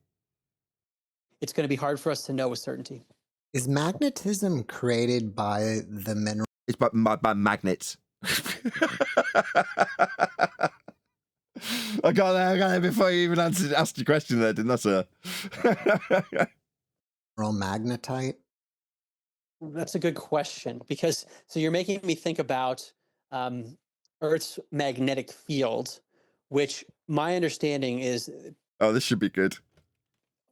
It's going to be hard for us to know with certainty. Is magnetism created by the mineral? It's by magnets. I got there before you even asked your question there, didn't I, sir? Magnetite? That's a good question, because so you're making me think about Earth's magnetic field, which my understanding is Oh, this should be good.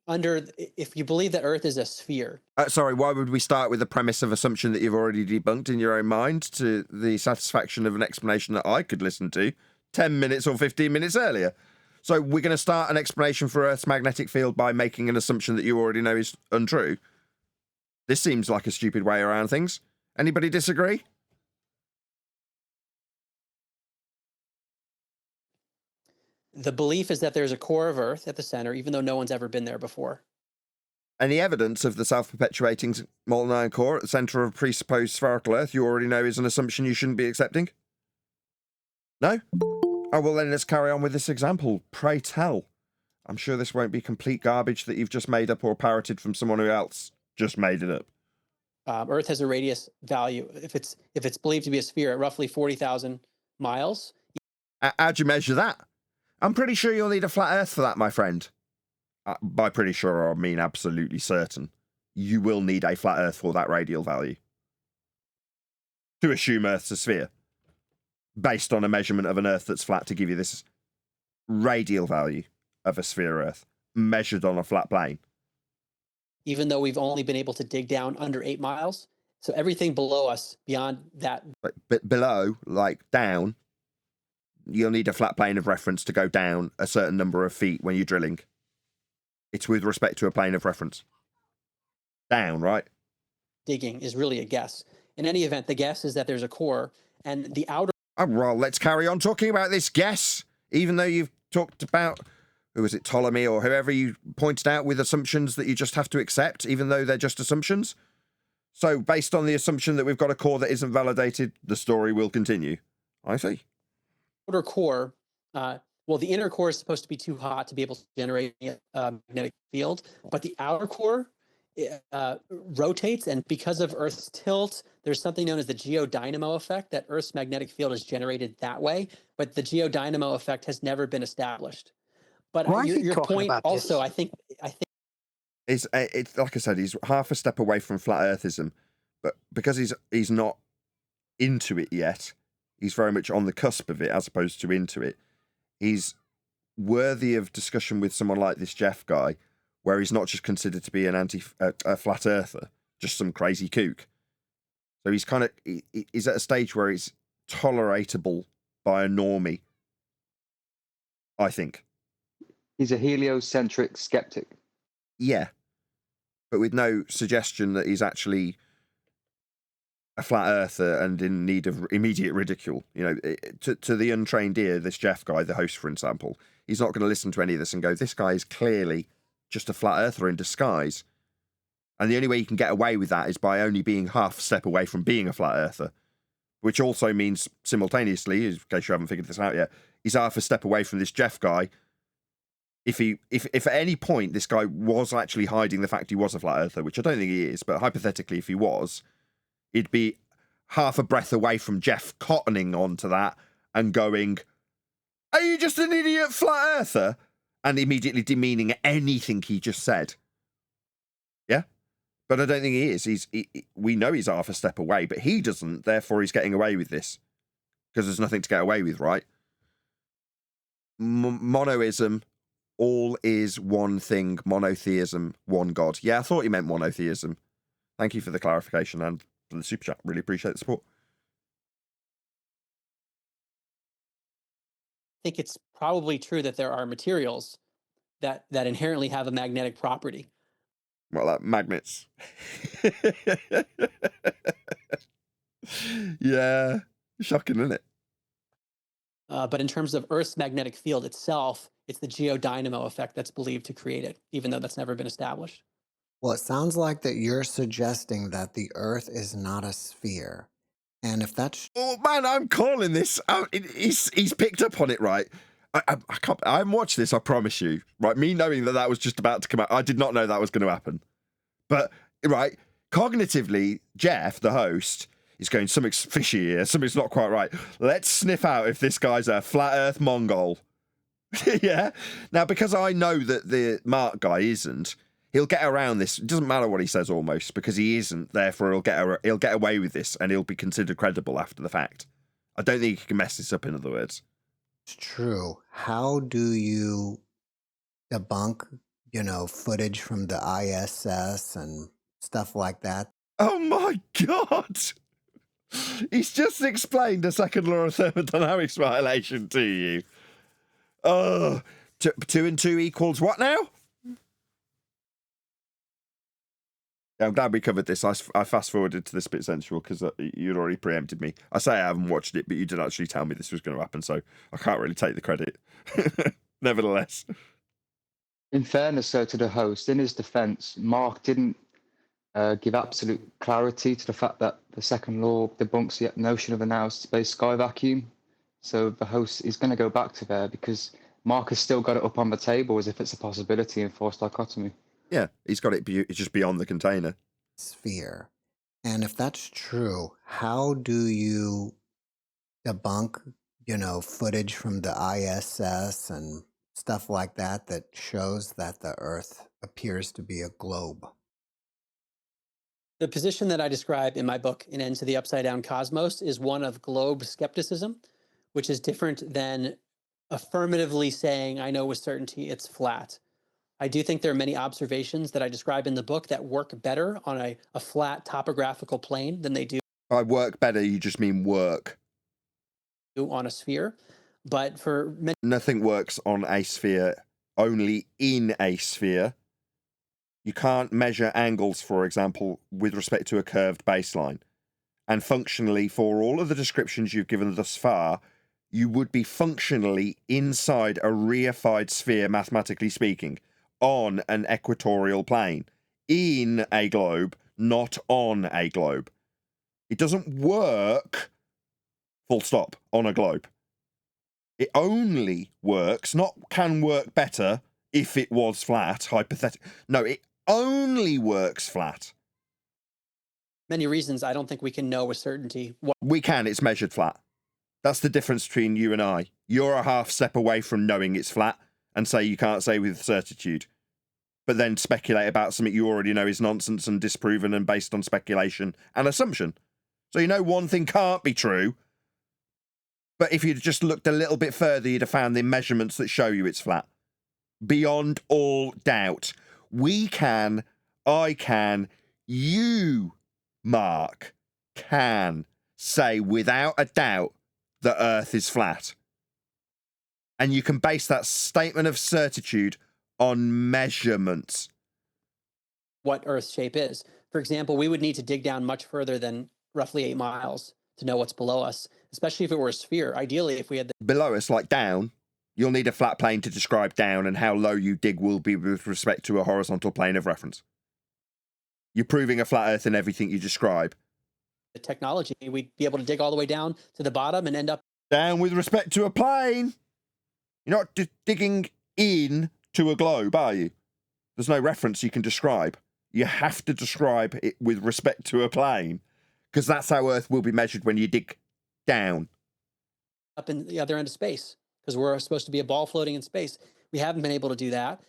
if you believe that Earth is a sphere. Sorry, why would we start with the premise of assumption that you've already debunked in your own mind to the satisfaction of an explanation that I could listen to 10 minutes or 15 minutes earlier? So we're going to start an explanation for Earth's magnetic field by making an assumption that you already know is untrue. This seems like a stupid way around things. Anybody disagree? The belief is that there's a core of Earth at the center, even though no one's ever been there before. Any evidence of the self-perpetuating molten iron core at the center of a presupposed spherical Earth you already know is an assumption you shouldn't be accepting? No? Oh, well, then let's carry on with this example. Pray tell. I'm sure this won't be complete garbage that you've just made up or parroted from someone who else just made it up. Earth has a radius value, if it's believed to be a sphere, at roughly 40,000 miles. How'd you measure that? I'm pretty sure you'll need a flat Earth for that, my friend. By pretty sure, I mean absolutely certain. You will need a flat Earth for that radial value. To assume Earth's a sphere. Based on a measurement of an Earth that's flat to give you this radial value of a sphere Earth, measured on a flat plane. Even though we've only been able to dig down under 8 miles. So everything below us beyond that. But below, like down, you'll need a flat plane of reference to go down a certain number of feet when you're drilling. It's with respect to a plane of reference. Down, right? Digging is really a guess. In any event, the guess is that there's a core, and the outer. Oh, well, let's carry on talking about this guess, even though you've talked about, who was it, Ptolemy or whoever you pointed out with assumptions that you just have to accept, even though they're just assumptions. So based on the assumption that we've got a core that isn't validated, the story will continue. I see. Outer core, well, the inner core is supposed to be too hot to be able to generate a magnetic field, but the outer core rotates, and because of Earth's tilt, there's something known as the geodynamo effect, that Earth's magnetic field is generated that way, but the geodynamo effect has never been established. But Why is he your talking point about also, this? I think it's like I said, he's half a step away from flat earthism, but because he's not into it yet, he's very much on the cusp of it as opposed to into it. He's worthy of discussion with someone like this Jeff guy, where he's not just considered to be a flat earther, just some crazy kook. So he's kind of he's at a stage where it's tolerable by a normie, I think. He's a heliocentric skeptic. Yeah, but with no suggestion that he's actually a flat earther and in need of immediate ridicule. You know, to the untrained ear, this Jeff guy, the host, for example, he's not going to listen to any of this and go, this guy is clearly just a flat earther in disguise. And the only way you can get away with that is by only being half a step away from being a flat earther, which also means simultaneously, in case you haven't figured this out yet, he's half a step away from this Jeff guy. If at any point this guy was actually hiding the fact he was a flat earther, which I don't think he is, but hypothetically if he was, he'd be half a breath away from Jeff cottoning onto that and going, are you just an idiot flat earther? And immediately demeaning anything he just said. Yeah? But I don't think he is. We know he's half a step away, but he doesn't, therefore he's getting away with this. Because there's nothing to get away with, right? Monoism, all is one thing, monotheism, one God. Yeah, I thought you meant monotheism. Thank you for the clarification and for the super chat. Really appreciate the support. I think it's probably true that there are materials that inherently have a magnetic property. Well, like magnets. Yeah. Shocking, isn't it? But in terms of Earth's magnetic field itself, it's the geodynamo effect that's believed to create it, even though that's never been established. Well, it sounds like that you're suggesting that the Earth is not a sphere. And if that's... Oh, man, I'm calling this. He's picked up on it, right? I haven't watched this, I promise you. Right, me knowing that was just about to come out, I did not know that was going to happen. But, right, cognitively, Jeff, the host, is going, something's fishy here, something's not quite right. Let's sniff out if this guy's a flat Earth Mongol. Yeah? Now, because I know that the Mark guy isn't, he'll get around this. It doesn't matter what he says almost, because he isn't, therefore he'll get away with this, and he'll be considered credible after the fact. I don't think he can mess this up, in other words. It's true. How do you debunk, footage from the ISS and stuff like that? Oh my God! He's just explained a second law of thermodynamics violation to you. Oh, 2 and 2 equals what now? Yeah, I'm glad we covered this. I fast forwarded to this bit sensual because you'd already preempted me. I say I haven't watched it, but you did actually tell me this was going to happen, so I can't really take the credit. Nevertheless. In fairness, so to the host, in his defense, Mark didn't give absolute clarity to the fact that the second law debunks the notion of a now space sky vacuum. So the host is going to go back to there because Mark has still got it up on the table as if it's a possibility in forced dichotomy. Yeah, he's got it just beyond the container. Sphere. And if that's true, how do you debunk, footage from the ISS and stuff like that that shows that the Earth appears to be a globe? The position that I describe in my book, An End to the Upside Down Cosmos, is one of globe skepticism, which is different than affirmatively saying, I know with certainty it's flat. I do think there are many observations that I describe in the book that work better on a flat topographical plane than they do. By work better, you just mean work. On a sphere. But for many... Nothing works on a sphere, only in a sphere. You can't measure angles, for example, with respect to a curved baseline. And functionally, for all of the descriptions you've given thus far, you would be functionally inside a reified sphere, mathematically speaking, on an equatorial plane, in a globe, not on a globe. It doesn't work, full stop, on a globe. It only works, not can work better if it was flat, hypothetical. No, it only works flat. Many reasons I don't think we can know with certainty what... We can, it's measured flat. That's the difference between you and I. You're a half step away from knowing it's flat and say you can't say with certitude. but then speculate about something you already know is nonsense and disproven and based on speculation and assumption. So you know one thing can't be true, but if you'd just looked a little bit further, you'd have found the measurements that show you it's flat. Beyond all doubt. We can, I can, you, Mark, can say without a doubt that Earth is flat. And you can base that statement of certitude on measurements. What Earth's shape is. For example, we would need to dig down much further than roughly 8 miles to know what's below us, especially if it were a sphere. Ideally, if we had below us, like down, you'll need a flat plane to describe down, and how low you dig will be with respect to a horizontal plane of reference. You're proving a flat Earth in everything you describe. the technology, we'd be able to dig all the way down to the bottom and end up Down with respect to a plane. You're not digging in to a globe, are you? There's no reference you can describe. You have to describe it with respect to a plane, because that's how Earth will be measured when you dig down. up in the other end of space, because we're supposed to be a ball floating in space. We haven't been able to do that.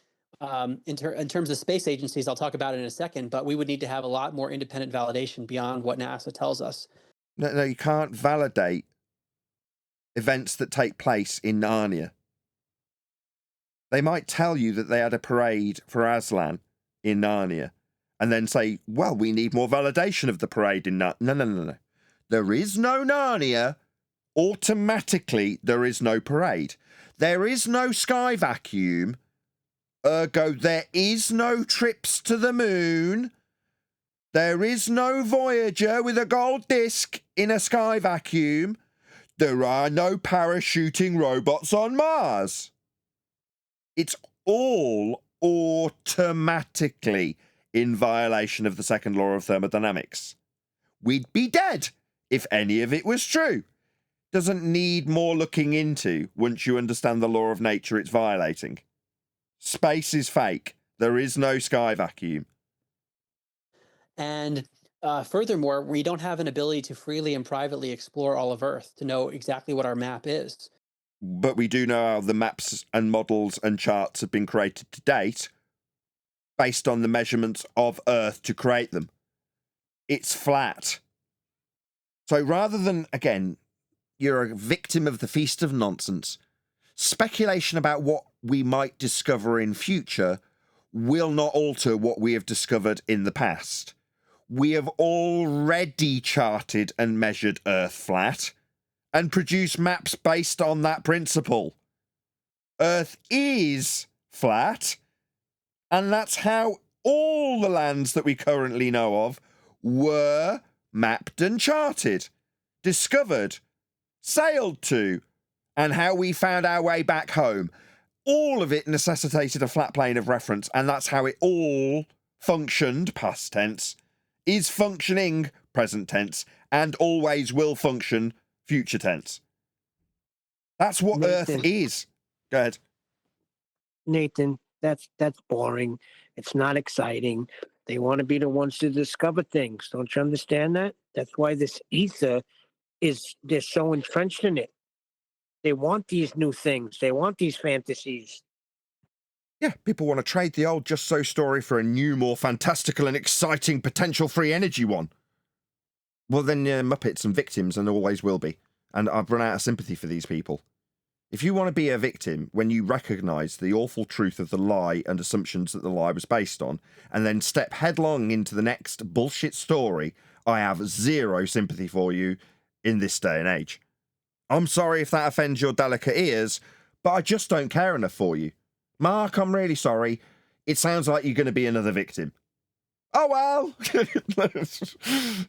In terms of space agencies, I'll talk about it in a second, but we would need to have a lot more independent validation beyond what NASA tells us. No, you can't validate events that take place in Narnia. They might tell you that they had a parade for Aslan in Narnia, and then say, well, we need more validation of the parade in Narnia. No. There is no Narnia. Automatically, there is no parade. There is no sky vacuum. Ergo, there is no trips to the moon. There is no Voyager with a gold disc in a sky vacuum. There are no parachuting robots on Mars. It's all automatically in violation of the second law of thermodynamics. We'd be dead if any of it was true. Doesn't need more looking into once you understand the law of nature it's violating. Space is fake. There is no sky vacuum. And furthermore, we don't have an ability to freely and privately explore all of Earth to know exactly what our map is. But we do know how the maps and models and charts have been created to date based on the measurements of Earth to create them. It's flat. So rather than, again, you're a victim of the feast of nonsense, speculation about what we might discover in future will not alter what we have discovered in the past. We have already charted and measured Earth flat and produced maps based on that principle. Earth is flat, and that's how all the lands that we currently know of were mapped and charted, discovered, sailed to, and how we found our way back home. All of it necessitated a flat plane of reference, and that's how it all functioned, past tense, is functioning, present tense, and always will function, future tense. That's what Nathan. Earth is. Go ahead. Nathan, that's boring. It's not exciting. They want to be the ones to discover things. Don't you understand that? That's why this ether they're so entrenched in it. They want these new things. They want these fantasies. Yeah, people want to trade the old Just So story for a new, more fantastical and exciting potential free energy one. Well, then Muppets and victims, and always will be. And I've run out of sympathy for these people. If you want to be a victim when you recognise the awful truth of the lie and assumptions that the lie was based on, and then step headlong into the next bullshit story, I have zero sympathy for you in this day and age. I'm sorry if that offends your delicate ears, but I just don't care enough for you. Mark, I'm really sorry. It sounds like you're going to be another victim. Oh, well.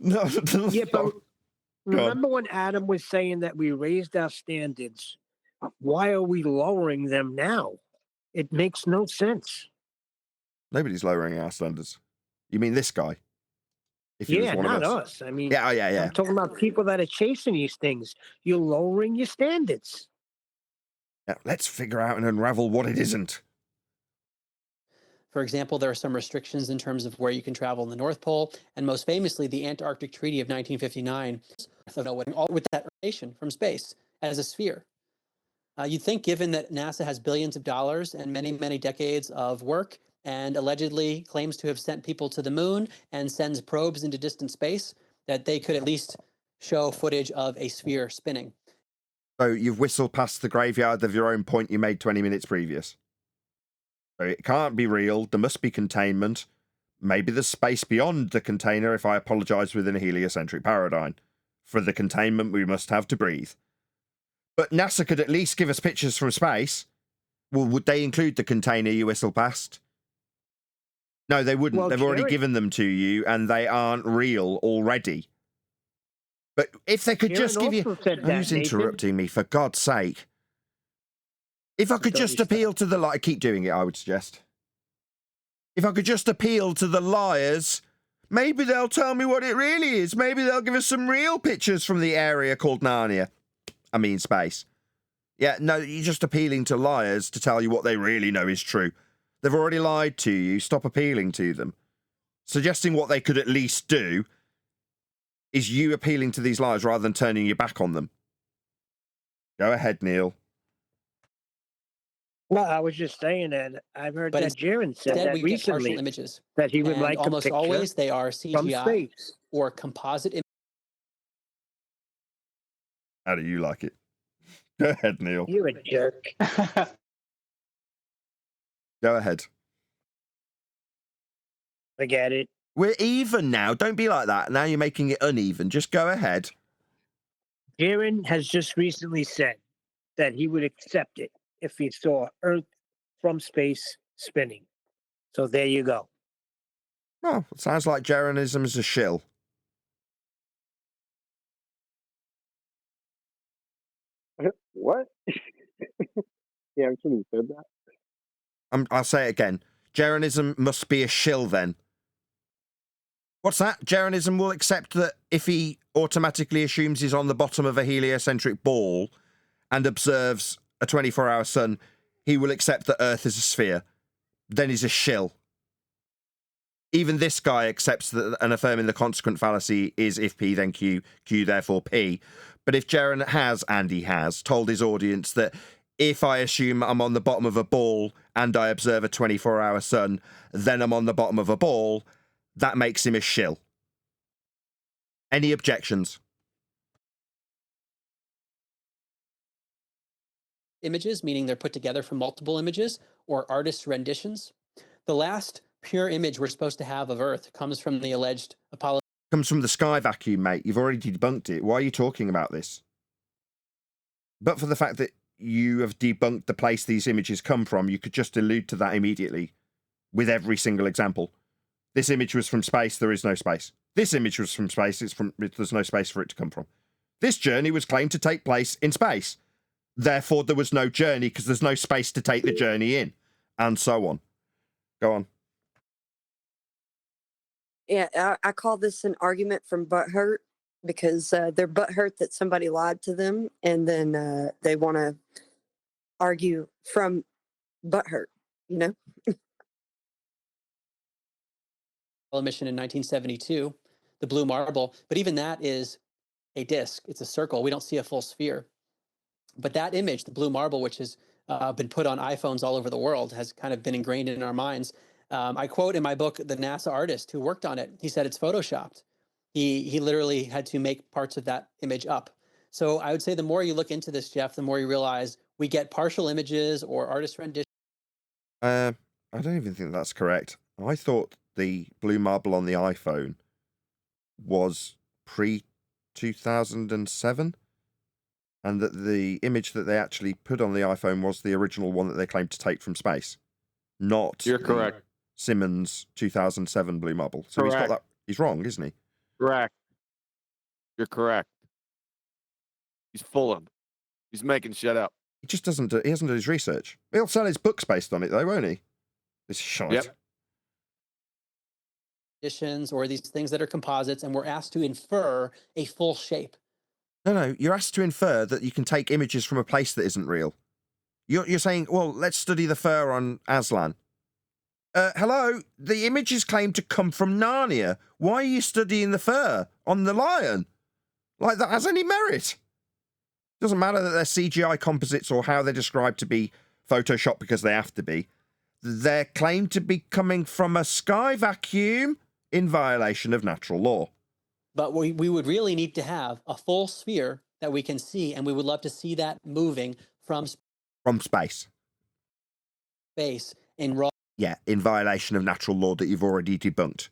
No. Yeah, but remember when Adam was saying that we raised our standards? Why are we lowering them now? It makes no sense. Nobody's lowering our standards. You mean this guy? If he was Yeah, one not of us. us. I mean, Yeah. I'm talking about people that are chasing these things. You're lowering your standards. Yeah, let's figure out and unravel what it isn't. For example, there are some restrictions in terms of where you can travel in the North Pole, and most famously, the Antarctic Treaty of 1959, with that radiation from space as a sphere. You'd think, given that NASA has billions of dollars and many, many decades of work, and allegedly claims to have sent people to the moon and sends probes into distant space, that they could at least show footage of a sphere spinning. So you've whistled past the graveyard of your own point you made 20 minutes previous. So it can't be real. There must be containment. Maybe there's space beyond the container if I apologise within a heliocentric paradigm. For the containment we must have to breathe. But NASA could at least give us pictures from space. Well, would they include the container you whistle past? No, they wouldn't. Well, They've already Jared- given them to you, and they aren't real already. But if they could Jared just give you... also said that, Who's Nathan. interrupting me, for God's sake? If I could thought just you appeal to the... Keep doing it, I would suggest. If I could just appeal to the liars, maybe they'll tell me what it really is. Maybe they'll give us some real pictures from the area called Narnia. I mean, space. Yeah, no, you're just appealing to liars to tell you what they really know is true. They've already lied to you. Stop appealing to them. Suggesting what they could at least do is you appealing to these liars rather than turning your back on them. Go ahead, Neil. Well, I was just saying that I've heard But that Jaron said Instead, that we get partial recently images. that he would And like a almost picture always they are from CGI space. or composite images. How do you like it? Go ahead, Neil. You're a jerk. Go ahead. Forget it. We're even now. Don't be like that. Now you're making it uneven. Just go ahead. Jaron has just recently said that he would accept it if he saw Earth from space spinning. So there you go. Oh, it sounds like Jeranism is a shill. What? Yeah, I'm sure you said that. I'll say it again. Jeranism must be a shill then. What's that? Jeranism will accept that if he automatically assumes he's on the bottom of a heliocentric ball and observes a 24-hour sun, he will accept that Earth is a sphere. Then he's a shill. Even this guy accepts that and affirming the consequent fallacy is if P then Q, Q therefore P. But if Jaron has, and he has, told his audience that if I assume I'm on the bottom of a ball and I observe a 24-hour sun, then I'm on the bottom of a ball, that makes him a shill. Any objections? Images, meaning they're put together from multiple images, or artist renditions. The last pure image we're supposed to have of Earth comes from the alleged Apollo. Comes from the sky vacuum, mate. You've already debunked it. Why are you talking about this? But for the fact that you have debunked the place these images come from, you could just allude to that immediately with every single example. This image was from space, there is no space. This image was from space, there's no space for it to come from. This journey was claimed to take place in space. Therefore, there was no journey because there's no space to take the journey in, and so on. Go on. Yeah, I call this an argument from butthurt because they're butthurt that somebody lied to them, and then they want to argue from butthurt, you know? mission in 1972, the blue marble, but even that is a disk. It's a circle. We don't see a full sphere. But that image, the blue marble, which has been put on iPhones all over the world, has kind of been ingrained in our minds. I quote in my book the NASA artist who worked on it. He said it's photoshopped. He literally had to make parts of that image up. So I would say the more you look into this, Jeff, the more you realize we get partial images or artist renditions. I don't even think that's correct. I thought the blue marble on the iPhone was pre-2007, and that the image that they actually put on the iPhone was the original one that they claimed to take from space, not You're the correct. Simmons 2007 blue marble. So he's got Correct. that. He's wrong, isn't he? Correct. You're correct. He's full of. He's making shit up. He just doesn't. He hasn't done his research. He'll sell his books based on it, though, won't he? This shite. Yep. Or these things that are composites, and we're asked to infer a full shape. No, you're asked to infer that you can take images from a place that isn't real. You're saying, well, let's study the fur on Aslan. Hello, the images claim to come from Narnia. Why are you studying the fur on the lion? Like, that has any merit? Doesn't matter that they're CGI composites or how they're described to be Photoshopped because they have to be. they're claimed to be coming from a sky vacuum in violation of natural law. But we would really need to have a full sphere that we can see, and we would love to see that moving from space. Space in raw. Yeah, in violation of natural law that you've already debunked.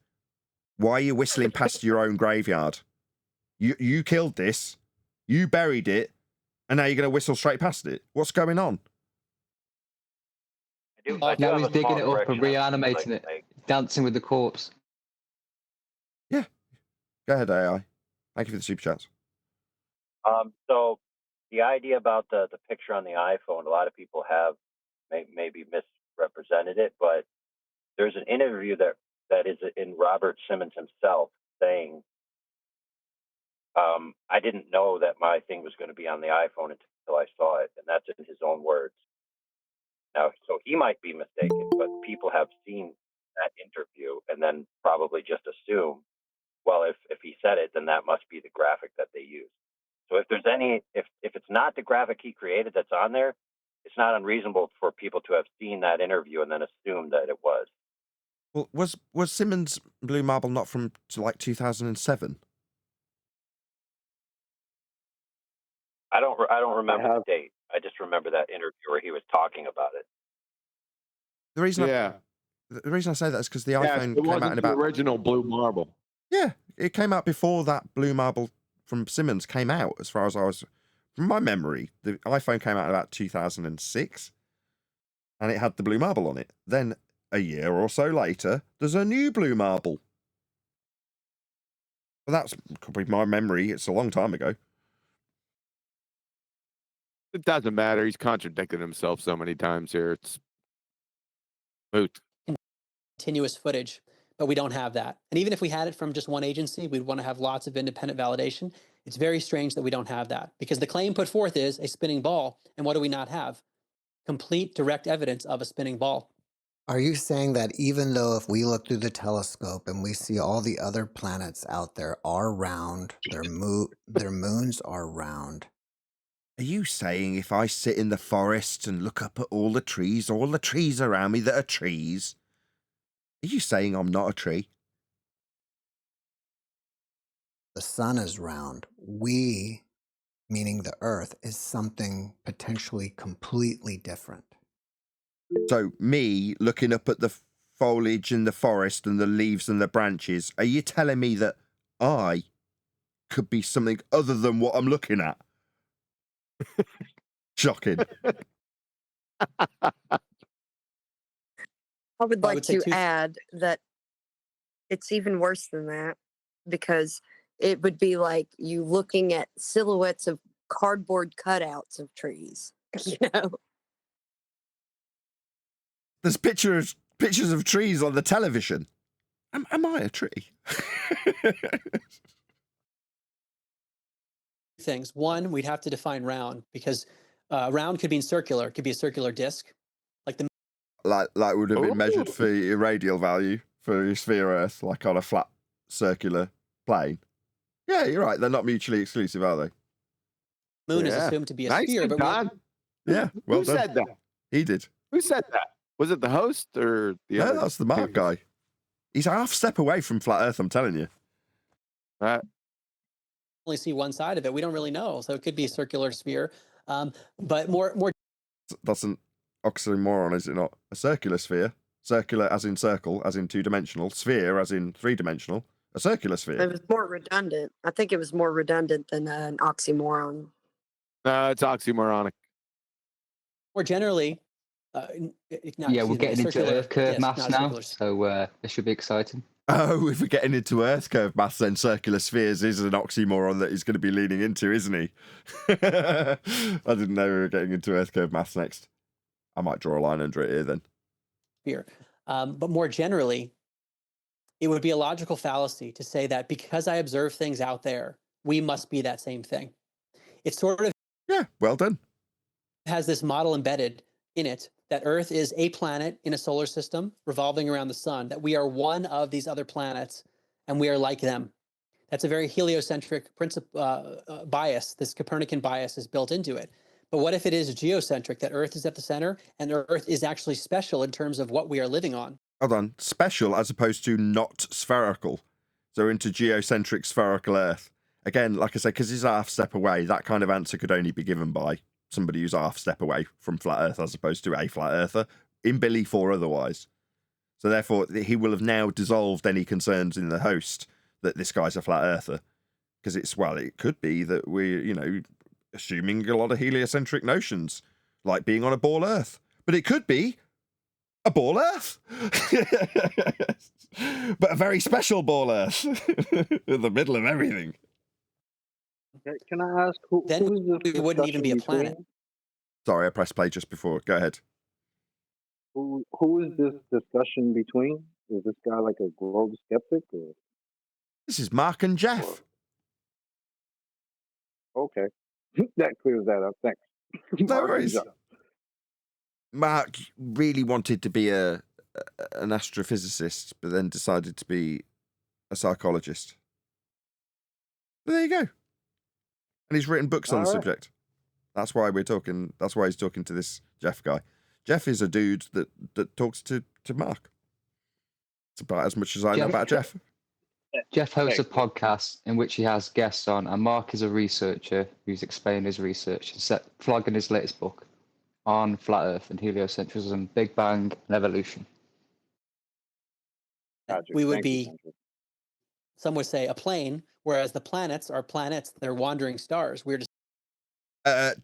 Why are you whistling past your own graveyard? You killed this, you buried it, and now you're going to whistle straight past it. What's going on? Now he's digging it up and reanimating it, dancing with the corpse. Yeah. Go ahead, AI. Thank you for the super chats. So the idea about the picture on the iPhone, a lot of people have maybe misrepresented it, but there's an interview that is in Robert Simmons himself saying, I didn't know that my thing was going to be on the iPhone until I saw it, and that's in his own words. Now, so he might be mistaken, but people have seen that interview and then probably just assume, well, if he said it, then that must be the graphic that they use. So if there's if it's not the graphic he created that's on there, it's not unreasonable for people to have seen that interview and then assume that it was. Well, was Simmons' Blue Marble not from like 2007? I don't remember the date. I just remember that interview where he was talking about it. The reason I say that is because the iPhone it came wasn't out in the about original Blue Marble. Yeah, it came out before that Blue Marble from Simmons came out. As far as I was, from my memory, the iPhone came out in about 2006, and it had the Blue Marble on it. Then a year or so later, there's a new Blue Marble. Well, that's could be my memory. It's a long time ago. It doesn't matter. He's contradicted himself so many times here. It's moot. Continuous footage, but we don't have that. And even if we had it from just one agency, we'd want to have lots of independent validation. It's very strange that we don't have that, because the claim put forth is a spinning ball. And what do we not have? Complete direct evidence of a spinning ball. Are you saying that even though if we look through the telescope and we see all the other planets out there are round, their moons are round? Are you saying if I sit in the forest and look up at all the trees around me that are trees, are you saying I'm not a tree? The sun is round. We, meaning the Earth, is something potentially completely different. So me looking up at the foliage in the forest and the leaves and the branches, are you telling me that I could be something other than what I'm looking at? Shocking. I would like to add that it's even worse than that, because it would be like you looking at silhouettes of cardboard cutouts of trees, you know? There's pictures of trees on the television. Am I a tree? Things. One, we'd have to define round, because round could mean circular. It could be a circular disc. Like would have been measured for your radial value for your sphere Earth, like on a flat circular plane. Yeah, you're right. They're not mutually exclusive, are they? Moon is assumed to be a sphere, but yeah, well Who done. said that? He did. Who said that? Was it the host or the other? No, that's the Mark guy. He's a half step away from flat Earth, I'm telling you. only see one side of it. We don't really know, so it could be a circular sphere. But more. That's an oxymoron, is it not? A circular sphere, circular as in circle, as in two-dimensional, sphere as in three-dimensional. A circular sphere. It was more redundant. I think it was more redundant than an oxymoron. No, it's oxymoronic. More generally, we're getting into Earth curve maths now, so this should be exciting. Oh, if we're getting into Earth curve maths, then circular spheres is an oxymoron that he's going to be leaning into, isn't he? I didn't know we were getting into Earth curve maths next. I might draw a line under it here then. Sphere. But more generally, it would be a logical fallacy to say that because I observe things out there, we must be that same thing. It's sort of... Yeah, well done. Has this model embedded in it that Earth is a planet in a solar system revolving around the sun, that we are one of these other planets and we are like them. That's a very heliocentric bias. This Copernican bias is built into it. But what if it is geocentric, that Earth is at the center and Earth is actually special in terms of what we are living on? Hold on, special as opposed to not spherical. So we're into geocentric spherical Earth. Again, like I say, because he's half step away, that kind of answer could only be given by somebody who's half step away from flat Earth as opposed to a flat earther, in belief or otherwise. So therefore, he will have now dissolved any concerns in the host that this guy's a flat earther. Because it could be that we're, assuming a lot of heliocentric notions, like being on a ball Earth. But it could be a ball Earth. But a very special ball Earth. In the middle of everything. Can I ask Then who is this we wouldn't even be a discussion planet. between? Sorry, I pressed play just before. Go ahead. Who is this discussion between? Is this guy like a globe skeptic or? This is Mark and Jeff. Okay, that clears that up. Thanks. No Mark and worries. Jeff. Mark really wanted to be an astrophysicist, but then decided to be a psychologist. But there you go. And he's written books on the subject. That's why we're talking. That's why he's talking to this Jeff guy. Jeff is a dude that talks to Mark. It's about as much as I know about Jeff. Jeff hosts a podcast in which he has guests on, and Mark is a researcher who's explaining his research and flogging his latest book on flat Earth and heliocentrism, Big Bang, and evolution. Gotcha. We would Thank you, be, Sandra. some would say, a plane, whereas the planets are planets. They're wandering stars. We're just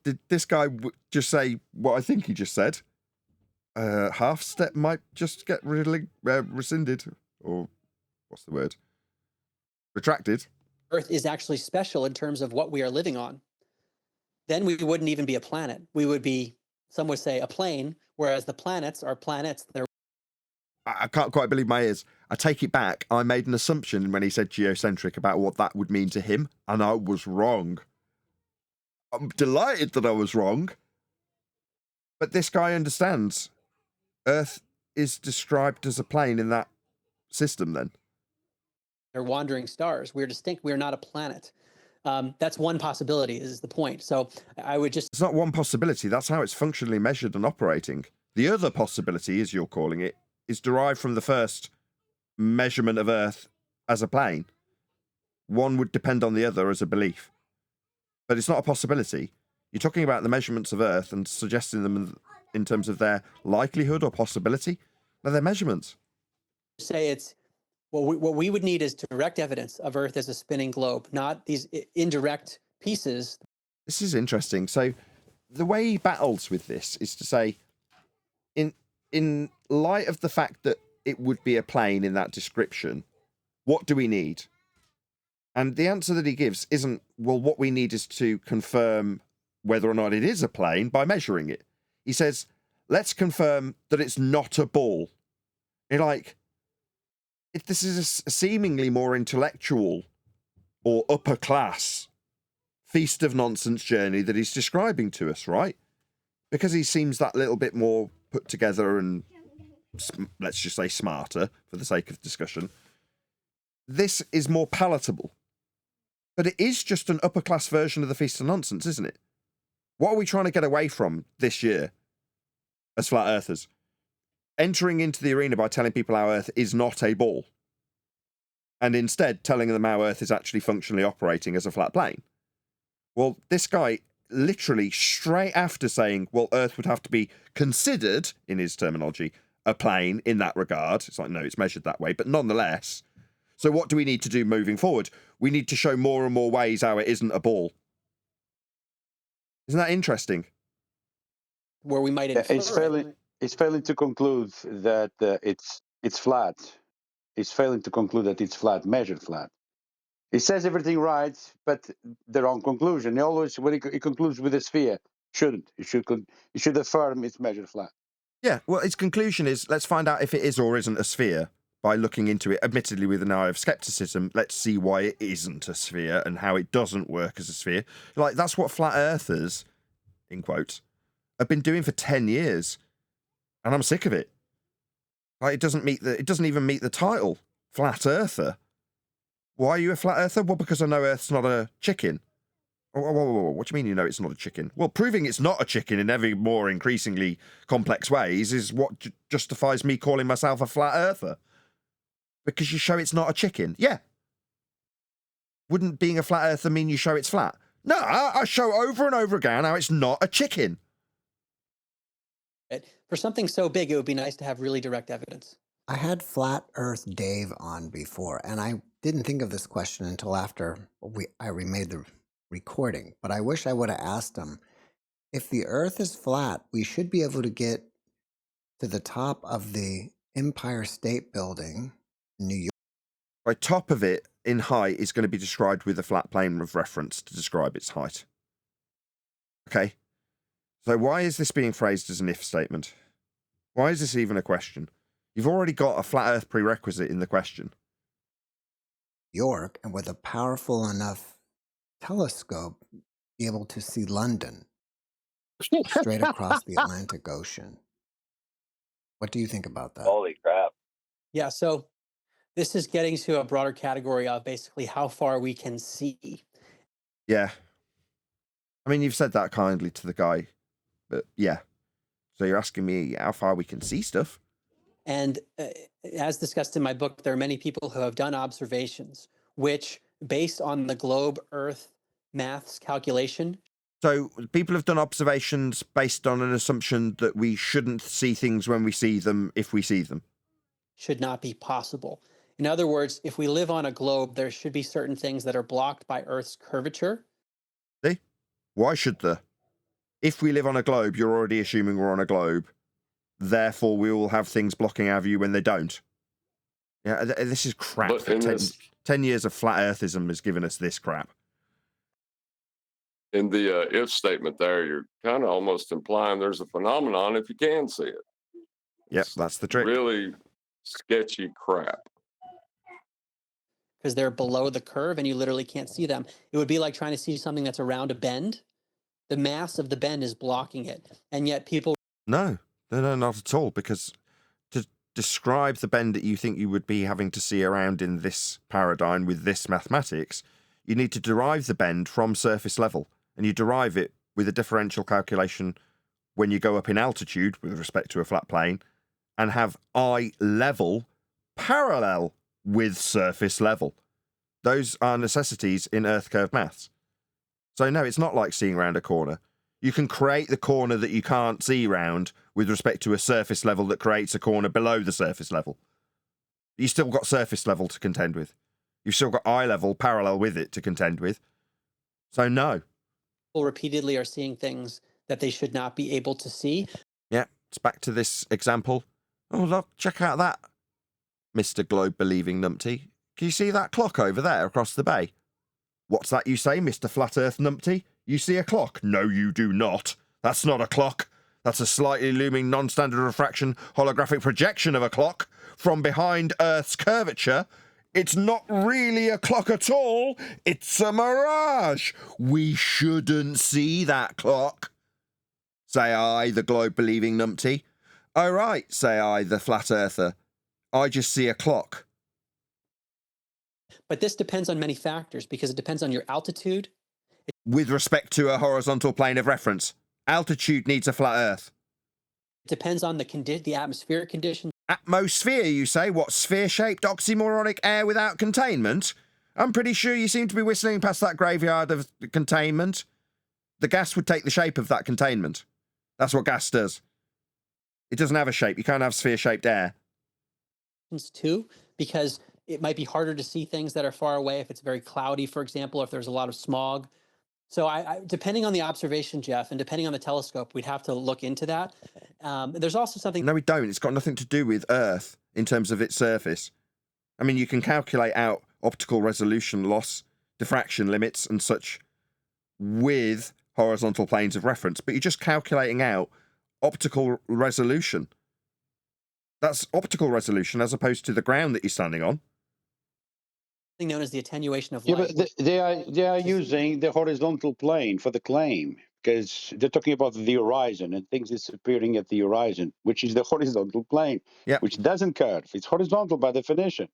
Did this guy just say what I think he just said? Half step might just get rescinded, or what's the word? Retracted. Earth is actually special in terms of what we are living on. Then we wouldn't even be a planet. We would be, some would say, a plane, whereas the planets are planets. They're I can't quite believe my ears. I take it back. I made an assumption when he said geocentric about what that would mean to him, and I was wrong. I'm delighted that I was wrong. But this guy understands. Earth is described as a plane in that system then. they're wandering stars. We're distinct. We're not a planet. That's one possibility, is the point. So I would just... It's not one possibility. That's how it's functionally measured and operating. The other possibility, as you're calling it, is derived from the first measurement of Earth as a plane. One would depend on the other as a belief. But it's not a possibility. You're talking about the measurements of Earth and suggesting them in terms of their likelihood or possibility. No, they're measurements. say it's... what we would need is direct evidence of Earth as a spinning globe, not these indirect pieces. This is interesting. So the way he battles with this is to say, in light of the fact that it would be a plane in that description, what do we need? And the answer that he gives isn't, well, what we need is to confirm whether or not it is a plane by measuring it. He says, let's confirm that it's not a ball. You're like, this is a seemingly more intellectual or upper class feast of nonsense journey that he's describing to us, right? Because he seems that little bit more put together and, let's just say, smarter for the sake of discussion. This is more palatable. But it is just an upper class version of the feast of nonsense, isn't it? What are we trying to get away from this year as flat earthers? Entering into the arena by telling people how Earth is not a ball, and instead telling them how Earth is actually functionally operating as a flat plane. Well, this guy literally straight after saying, well, Earth would have to be considered, in his terminology, a plane in that regard. It's like, no, it's measured that way, but nonetheless. So what do we need to do moving forward? We need to show more and more ways how it isn't a ball. Isn't that interesting? Where we might It's failing to conclude that it's flat. It's failing to conclude that it's flat, measured flat. It says everything right, but the wrong conclusion. He always, when he concludes with a sphere, shouldn't. He should affirm it's measured flat. Yeah, well, his conclusion is, let's find out if it is or isn't a sphere by looking into it, admittedly with an eye of skepticism. Let's see why it isn't a sphere and how it doesn't work as a sphere. Like, that's what flat earthers, in quotes, have been doing for 10 years. And I'm sick of it. Like, it doesn't even meet the title, flat earther. Why are you a flat earther? Well, because I know Earth's not a chicken. Whoa. What do you mean you know it's not a chicken? Well, proving it's not a chicken in every more increasingly complex ways is what justifies me calling myself a flat earther. Because you show it's not a chicken. Yeah. Wouldn't being a flat earther mean you show it's flat? No, I show over and over again how it's not a chicken. For something so big, it would be nice to have really direct evidence. I had Flat Earth Dave on before, and I didn't think of this question until after I remade the recording. But I wish I would have asked him, if the Earth is flat, we should be able to get to the top of the Empire State Building in New York. Right, top of it in height is going to be described with a flat plane of reference to describe its height. Okay. So why is this being phrased as an if statement? Why is this even a question? You've already got a flat Earth prerequisite in the question. York, and with a powerful enough telescope, be able to see London straight across the Atlantic Ocean. What do you think about that? Holy crap. Yeah, so this is getting to a broader category of basically how far we can see. Yeah. I mean, you've said that kindly to the guy, but yeah. So you're asking me how far we can see stuff? And as discussed in my book, there are many people who have done observations which, based on the globe Earth maths calculation. So people have done observations based on an assumption that we shouldn't see things when we see them if we see them. Should not be possible. In other words, if we live on a globe, there should be certain things that are blocked by Earth's curvature. See? Why should there? If we live on a globe, you're already assuming we're on a globe. Therefore, we will have things blocking our view when they don't. Yeah, this is crap. But 10 years of flat earthism has given us this crap. In the if statement there, you're kind of almost implying there's a phenomenon if you can see it. Yep, that's the trick. Really sketchy crap. Because they're below the curve and you literally can't see them. It would be like trying to see something that's around a bend. The mass of the bend is blocking it. And yet people... No, not at all. Because to describe the bend that you think you would be having to see around in this paradigm with this mathematics, you need to derive the bend from surface level. And you derive it with a differential calculation when you go up in altitude with respect to a flat plane and have eye level parallel with surface level. Those are necessities in Earth curve maths. So no, it's not like seeing around a corner. You can create the corner that you can't see round with respect to a surface level that creates a corner below the surface level. You've still got surface level to contend with. You've still got eye level parallel with it to contend with. So no. People repeatedly are seeing things that they should not be able to see. Yeah, it's back to this example. Oh, look, check out that, Mr. Globe-believing numpty. Can you see that clock over there across the bay? What's that you say, Mr. Flat Earth numpty? You see a clock? No, you do not. That's not a clock. That's a slightly looming non-standard refraction holographic projection of a clock from behind Earth's curvature. It's not really a clock at all. It's a mirage. We shouldn't see that clock. Say I, the globe-believing numpty. Oh, right, say I, the flat earther. I just see a clock. But this depends on many factors because it depends on your altitude. With respect to a horizontal plane of reference, altitude needs a flat earth. It depends on the atmospheric conditions. Atmosphere, you say? What, sphere-shaped oxymoronic air without containment? I'm pretty sure you seem to be whistling past that graveyard of containment. The gas would take the shape of that containment. That's what gas does. It doesn't have a shape. You can't have sphere-shaped air. Too, because it might be harder to see things that are far away if it's very cloudy, for example, or if there's a lot of smog. So depending on the observation, Jeff, and depending on the telescope, we'd have to look into that. There's also something... No, we don't. It's got nothing to do with Earth in terms of its surface. I mean, you can calculate out optical resolution loss, diffraction limits and such with horizontal planes of reference, but you're just calculating out optical resolution. That's optical resolution as opposed to the ground that you're standing on. Known as the attenuation of light. Yeah, but they are using the horizontal plane for the claim because they're talking about the horizon and things disappearing at the horizon, which is the horizontal plane, yep. which doesn't curve. It's horizontal by definition.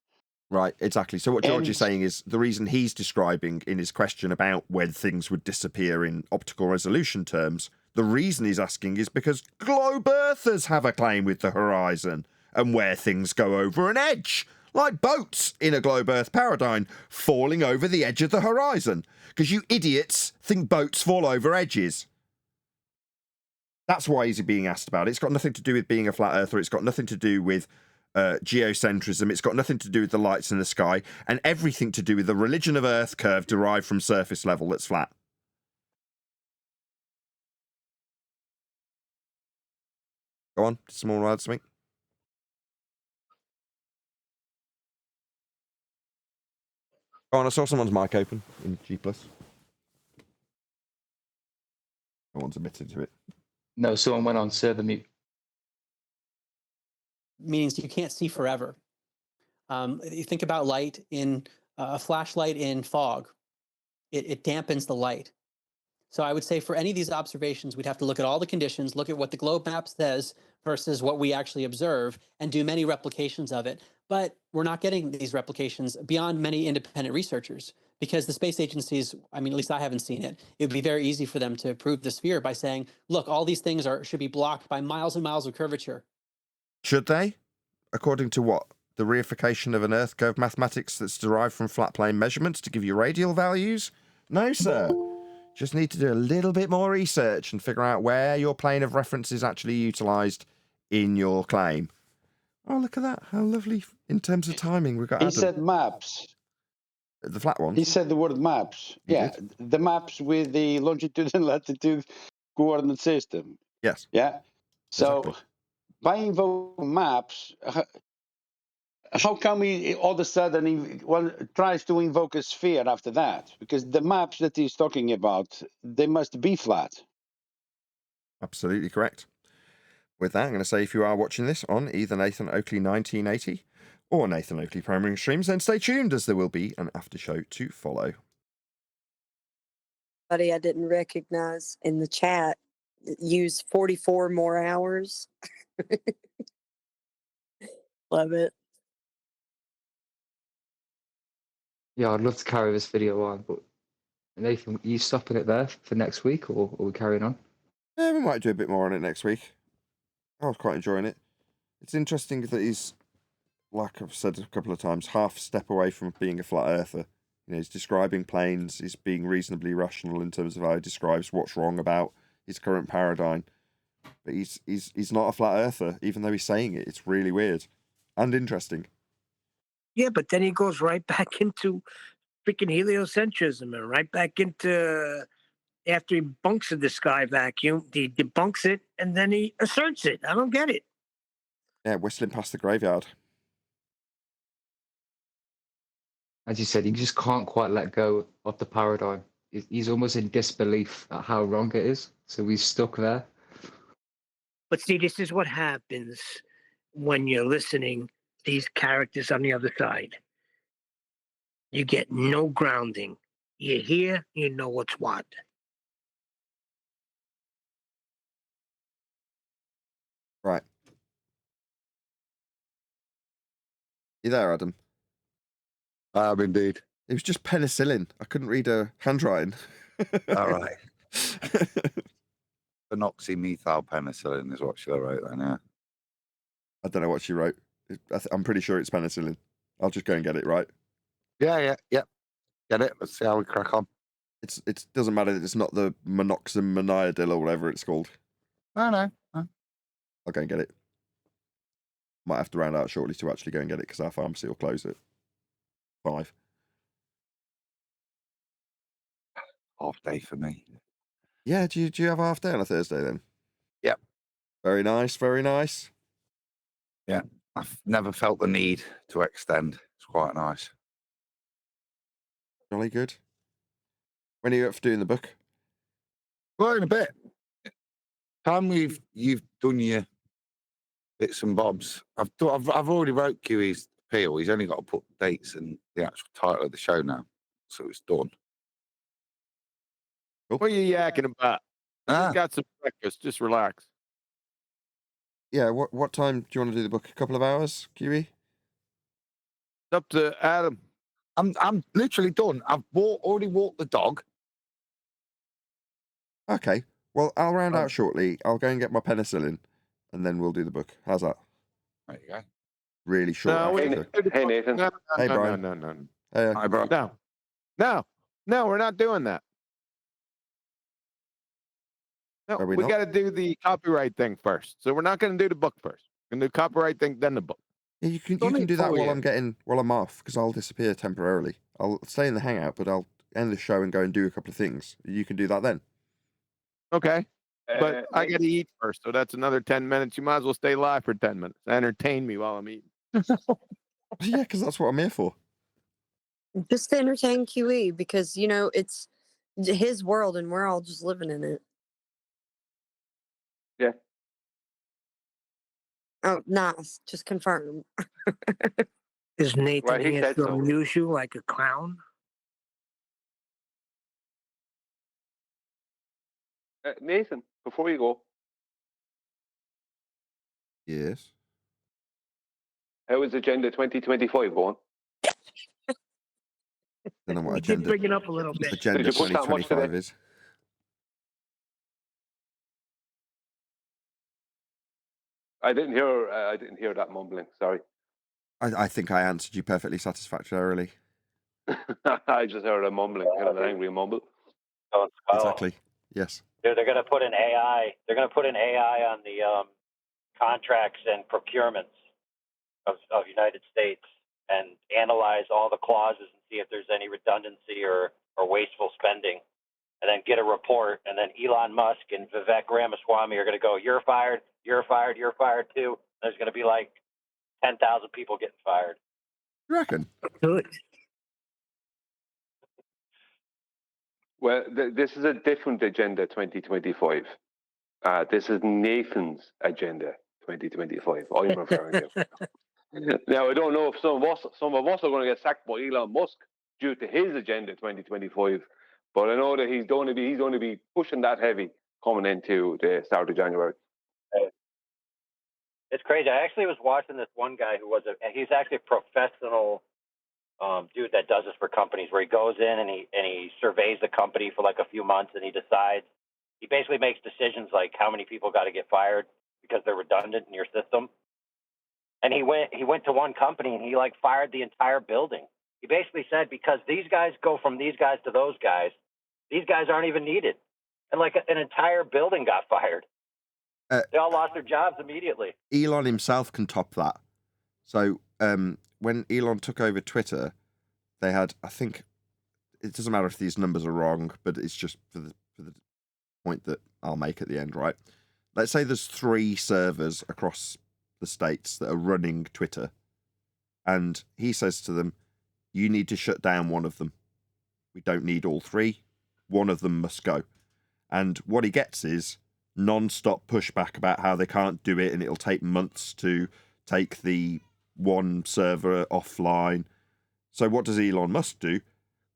Right, exactly. So what George And is saying is the reason he's describing in his question about when things would disappear in optical resolution terms, the reason he's asking is because globe earthers have a claim with the horizon and where things go over an edge, like boats in a globe earth paradigm falling over the edge of the horizon, because you idiots think boats fall over edges. That's why he's being asked about it. It's got nothing to do with being a flat earther. It's got nothing to do with geocentrism. It's got nothing to do with the lights in the sky, and everything to do with the religion of Earth curve derived from surface level that's flat. Go on, some more words, something. Go on, I saw someone's mic open in G+. No one's admitted to it. No, someone went on server mute. Means you can't see forever. You think about light in a flashlight in fog. It dampens the light. So I would say for any of these observations, we'd have to look at all the conditions, look at what the globe map says versus what we actually observe, and do many replications of it. But we're not getting these replications beyond many independent researchers, because the space agencies, I mean, at least I haven't seen it. It would be very easy for them to prove the sphere by saying, look, all these things should be blocked by miles and miles of curvature. Should they? According to what? The reification of an Earth curve mathematics that's derived from flat plane measurements to give you radial values? No, sir. Just need to do a little bit more research and figure out where your plane of reference is actually utilised in your claim. Oh, look at that. How lovely in terms of timing. We've got he Adam. said maps. The flat ones? He said the word maps. He Yeah, did. the maps with the longitude and latitude coordinate system. Yes. Yeah. So Exactly. by invoking maps, how come he all of a sudden tries to invoke a sphere after that? Because the maps that he's talking about, they must be flat. Absolutely correct. With that, I'm going to say if you are watching this on either Nathan Oakley 1980 or Nathan Oakley Primary Streams, then stay tuned as there will be an after show to follow. Buddy, I didn't recognize in the chat use 44 more hours. Love it. Yeah, I'd love to carry this video on, but Nathan, are you stopping it there for next week, or are we carrying on? Yeah, we might do a bit more on it next week. I was quite enjoying it. It's interesting that he's, like I've said a couple of times, half step away from being a flat earther. You know, he's describing planes, he's being reasonably rational in terms of how he describes what's wrong about his current paradigm. But he's not a flat earther, even though he's saying it. It's really weird and interesting. Yeah, but then he goes right back into freaking heliocentrism and right back into, after he bunks the sky vacuum, he debunks it and then he asserts it. I don't get it. Yeah, whistling past the graveyard. As you said, he just can't quite let go of the paradigm. He's almost in disbelief at how wrong it is, so he's stuck there. But see, this is what happens when you're listening to these characters on the other side. You get no grounding. You hear, you know what's what. Right. You there, Adam? I am indeed. It was just penicillin. I couldn't read a handwriting. All right. Phenoxymethyl penicillin is what she wrote then, yeah. I don't know what she wrote. I'm pretty sure it's penicillin. I'll just go and get it, right? Yeah. Get it? Let's see how we crack on. It doesn't matter that it's not the monoxamoniadil or whatever it's called. No. I'll go and get it. Might have to round out shortly to actually go and get it because our pharmacy will close at 5. Half day for me. Yeah, do you have a half day on a Thursday then? Yep. Very nice, very nice. Yeah. I've never felt the need to extend. It's quite nice. Jolly good. When are you up for doing the book? Well, in a bit. Time you've done your bits and bobs. I've already wrote QE's appeal. He's only got to put dates and the actual title of the show now, so it's done. Cool. What are you yakking about? I just got some breakfast. Just relax. Yeah, what time do you want to do the book? A couple of hours, QE? It's up to Adam. I'm literally done. I've already walked the dog. Okay. Well, I'll round out shortly. I'll go and get my penicillin, and then we'll do the book. How's that? There you go. Really short. No, Hey, Nathan. No, Hey, no, Brian. no. Hi, bro. No, we're not doing that. No, Are we we not? got to do the copyright thing first. So we're not going to do the book first. We're going to do the copyright thing, then the book. Yeah, you can Done it do that for while you. I'm off, because I'll disappear temporarily. I'll stay in the hangout, but I'll end the show and go and do a couple of things. You can do that then. Okay. But I Nathan, got to eat first, so that's another 10 minutes. You might as well stay live for 10 minutes. Entertain me while I'm eating. Yeah, because that's what I'm here for. Just to entertain QE because, you know, it's his world and we're all just living in it. Yeah. Oh, nice. Just confirm. Is Nathan Well, he here said to so. amuse you like a clown? Nathan, before you go, Yes. how is Agenda 2025 going? Don't know what We did agenda bring it up a little bit. agenda Did you push that much 2025 today? is. I didn't hear that mumbling. Sorry. I think I answered you perfectly satisfactorily. I just heard a mumbling, kind of an angry mumble. Oh, Exactly. Yes. They're going to put an AI. They're going to put an AI on the contracts and procurements of United States and analyze all the clauses and see if there's any redundancy or wasteful spending, and then get a report. And then Elon Musk and Vivek Ramaswamy are going to go, "You're fired. You're fired. You're fired too." And there's going to be like 10,000 people getting fired. You reckon? Good. Well, this is a different Agenda 2025. This is Nathan's Agenda 2025. I'm referring to. Now, I don't know if some of us are going to get sacked by Elon Musk due to his Agenda 2025, but I know that he's going to be pushing that heavy coming into the start of January. It's crazy. I actually was watching this one guy who he's actually a professional dude that does this for companies, where he goes in and he surveys the company for like a few months, and he basically makes decisions like how many people got to get fired because they're redundant in your system. And he went to one company and he like fired the entire building. He basically said, because these guys go from these guys to those guys, these guys aren't even needed. And like an entire building got fired. They all lost their jobs immediately. Elon himself can top that. So when Elon took over Twitter, they had, I think, it doesn't matter if these numbers are wrong, but it's just for the point that I'll make at the end, right? Let's say there's 3 servers across the states that are running Twitter, and he says to them, "You need to shut down one of them. We don't need all 3. One of them must go." And what he gets is non-stop pushback about how they can't do it and it'll take months to take the one server offline. So what does Elon Musk do?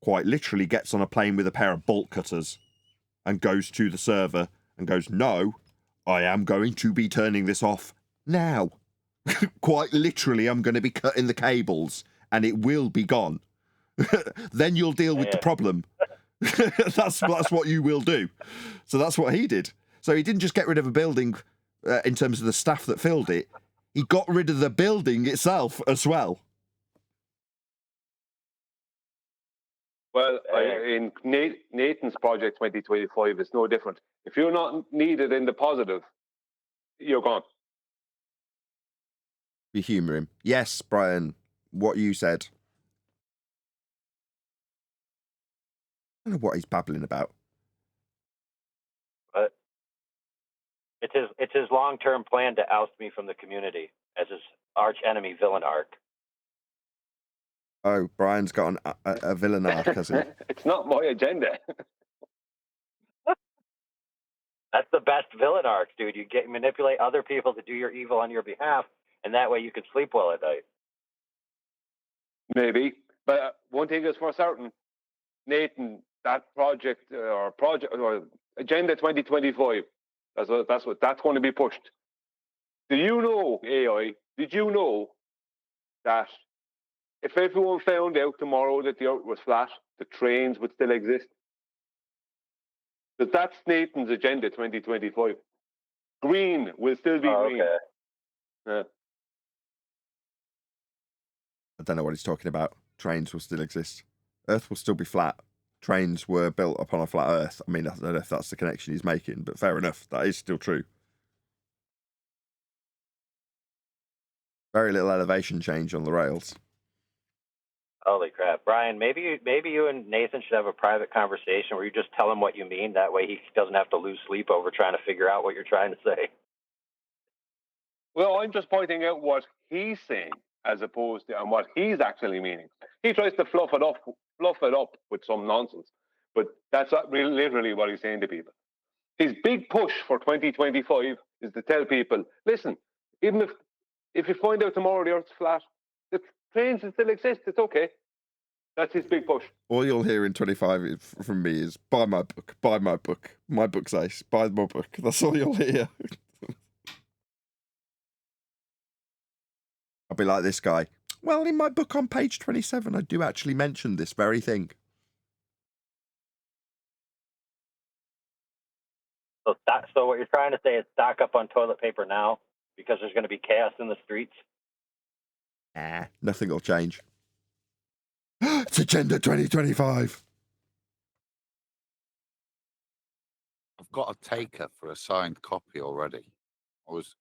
Quite literally gets on a plane with a pair of bolt cutters and goes to the server and goes, "No, I am going to be turning this off now." Quite literally, I'm going to be cutting the cables and it will be gone. Then you'll deal with the problem. That's what you will do. So that's what he did. So he didn't just get rid of a building in terms of the staff that filled it. He got rid of the building itself as well. Well, in Nathan's project 2025, it's no different. If you're not needed in the positive, you're gone. We humour him. Yes, Brian, what you said. I don't know what he's babbling about. But it's his long-term plan to oust me from the community as his arch enemy villain arc. Oh, Brian's got a villain arc, has he? It's not my agenda. That's the best villain arc, dude. You manipulate other people to do your evil on your behalf, and that way you can sleep well at night. Maybe, but one thing is for certain, Nathan, that project or Agenda 2025, that's going to be pushed. Do you know, AI? Did you know that if everyone found out tomorrow that the Earth was flat, the trains would still exist. But that's Nathan's agenda 2025. Green will still be green. Okay. Yeah. I don't know what he's talking about. Trains will still exist. Earth will still be flat. Trains were built upon a flat Earth. I mean, I don't know if that's the connection he's making, but fair enough. That is still true. Very little elevation change on the rails. Holy crap, Brian! Maybe you and Nathan should have a private conversation where you just tell him what you mean. That way, he doesn't have to lose sleep over trying to figure out what you're trying to say. Well, I'm just pointing out what he's saying as opposed to and what he's actually meaning. He tries to fluff it up with some nonsense, but that's not really literally what he's saying to people. His big push for 2025 is to tell people, listen, even if you find out tomorrow the Earth's flat, the trains will still exist. It's okay. That's his big push. All you'll hear in 25 from me is, buy my book, buy my book. My book's ace, buy my book. That's all you'll hear. I'll be like this guy. Well, in my book on page 27, I do actually mention this very thing. So what you're trying to say is stock up on toilet paper now because there's going to be chaos in the streets? Nothing will change. It's Agenda 2025. I've got a taker for a signed copy already. I was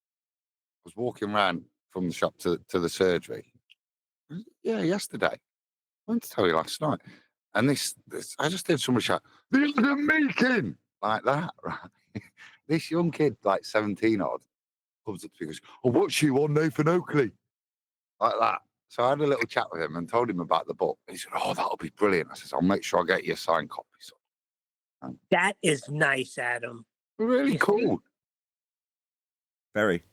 walking around from the shop to the surgery. Yeah, yesterday. I went to tell you last night. And this I just heard someone shout, "The other meeting!" Like that, right? This young kid, like 17 odd, comes up to me and goes, "Oh, what's you on Nathan Oakley?" Like that. So I had a little chat with him and told him about the book. And he said, "Oh, that'll be brilliant." I said, "I'll make sure I get you a signed copy." So, That is nice, Adam. really cool. Very.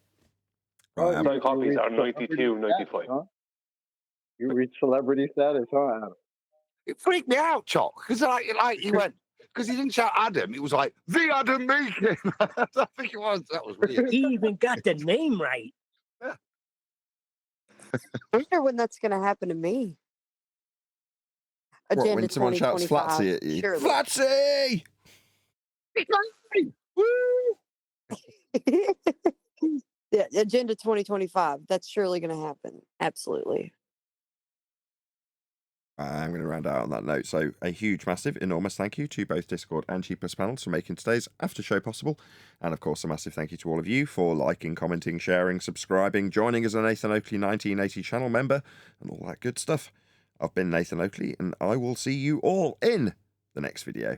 Oh, Right, Signed copies are 92, 95. Huh? You reach celebrity status, huh, Adam? It freaked me out, Chock, because like he went, because he didn't shout Adam, it was like, "The Adam meeting." I think it was. That was weird. He even got the name right. I wonder when that's going to happen to me. What, Agenda when someone shouts 2025. Flatsy at you? Surely. Flatsy! Woo! Yeah, Agenda 2025. That's surely going to happen. Absolutely. I'm going to round out on that note. So a huge, massive, enormous thank you to both Discord and G Plus panels for making today's after show possible. And of course, a massive thank you to all of you for liking, commenting, sharing, subscribing, joining as a Nathan Oakley 1980 channel member, and all that good stuff. I've been Nathan Oakley, and I will see you all in the next video.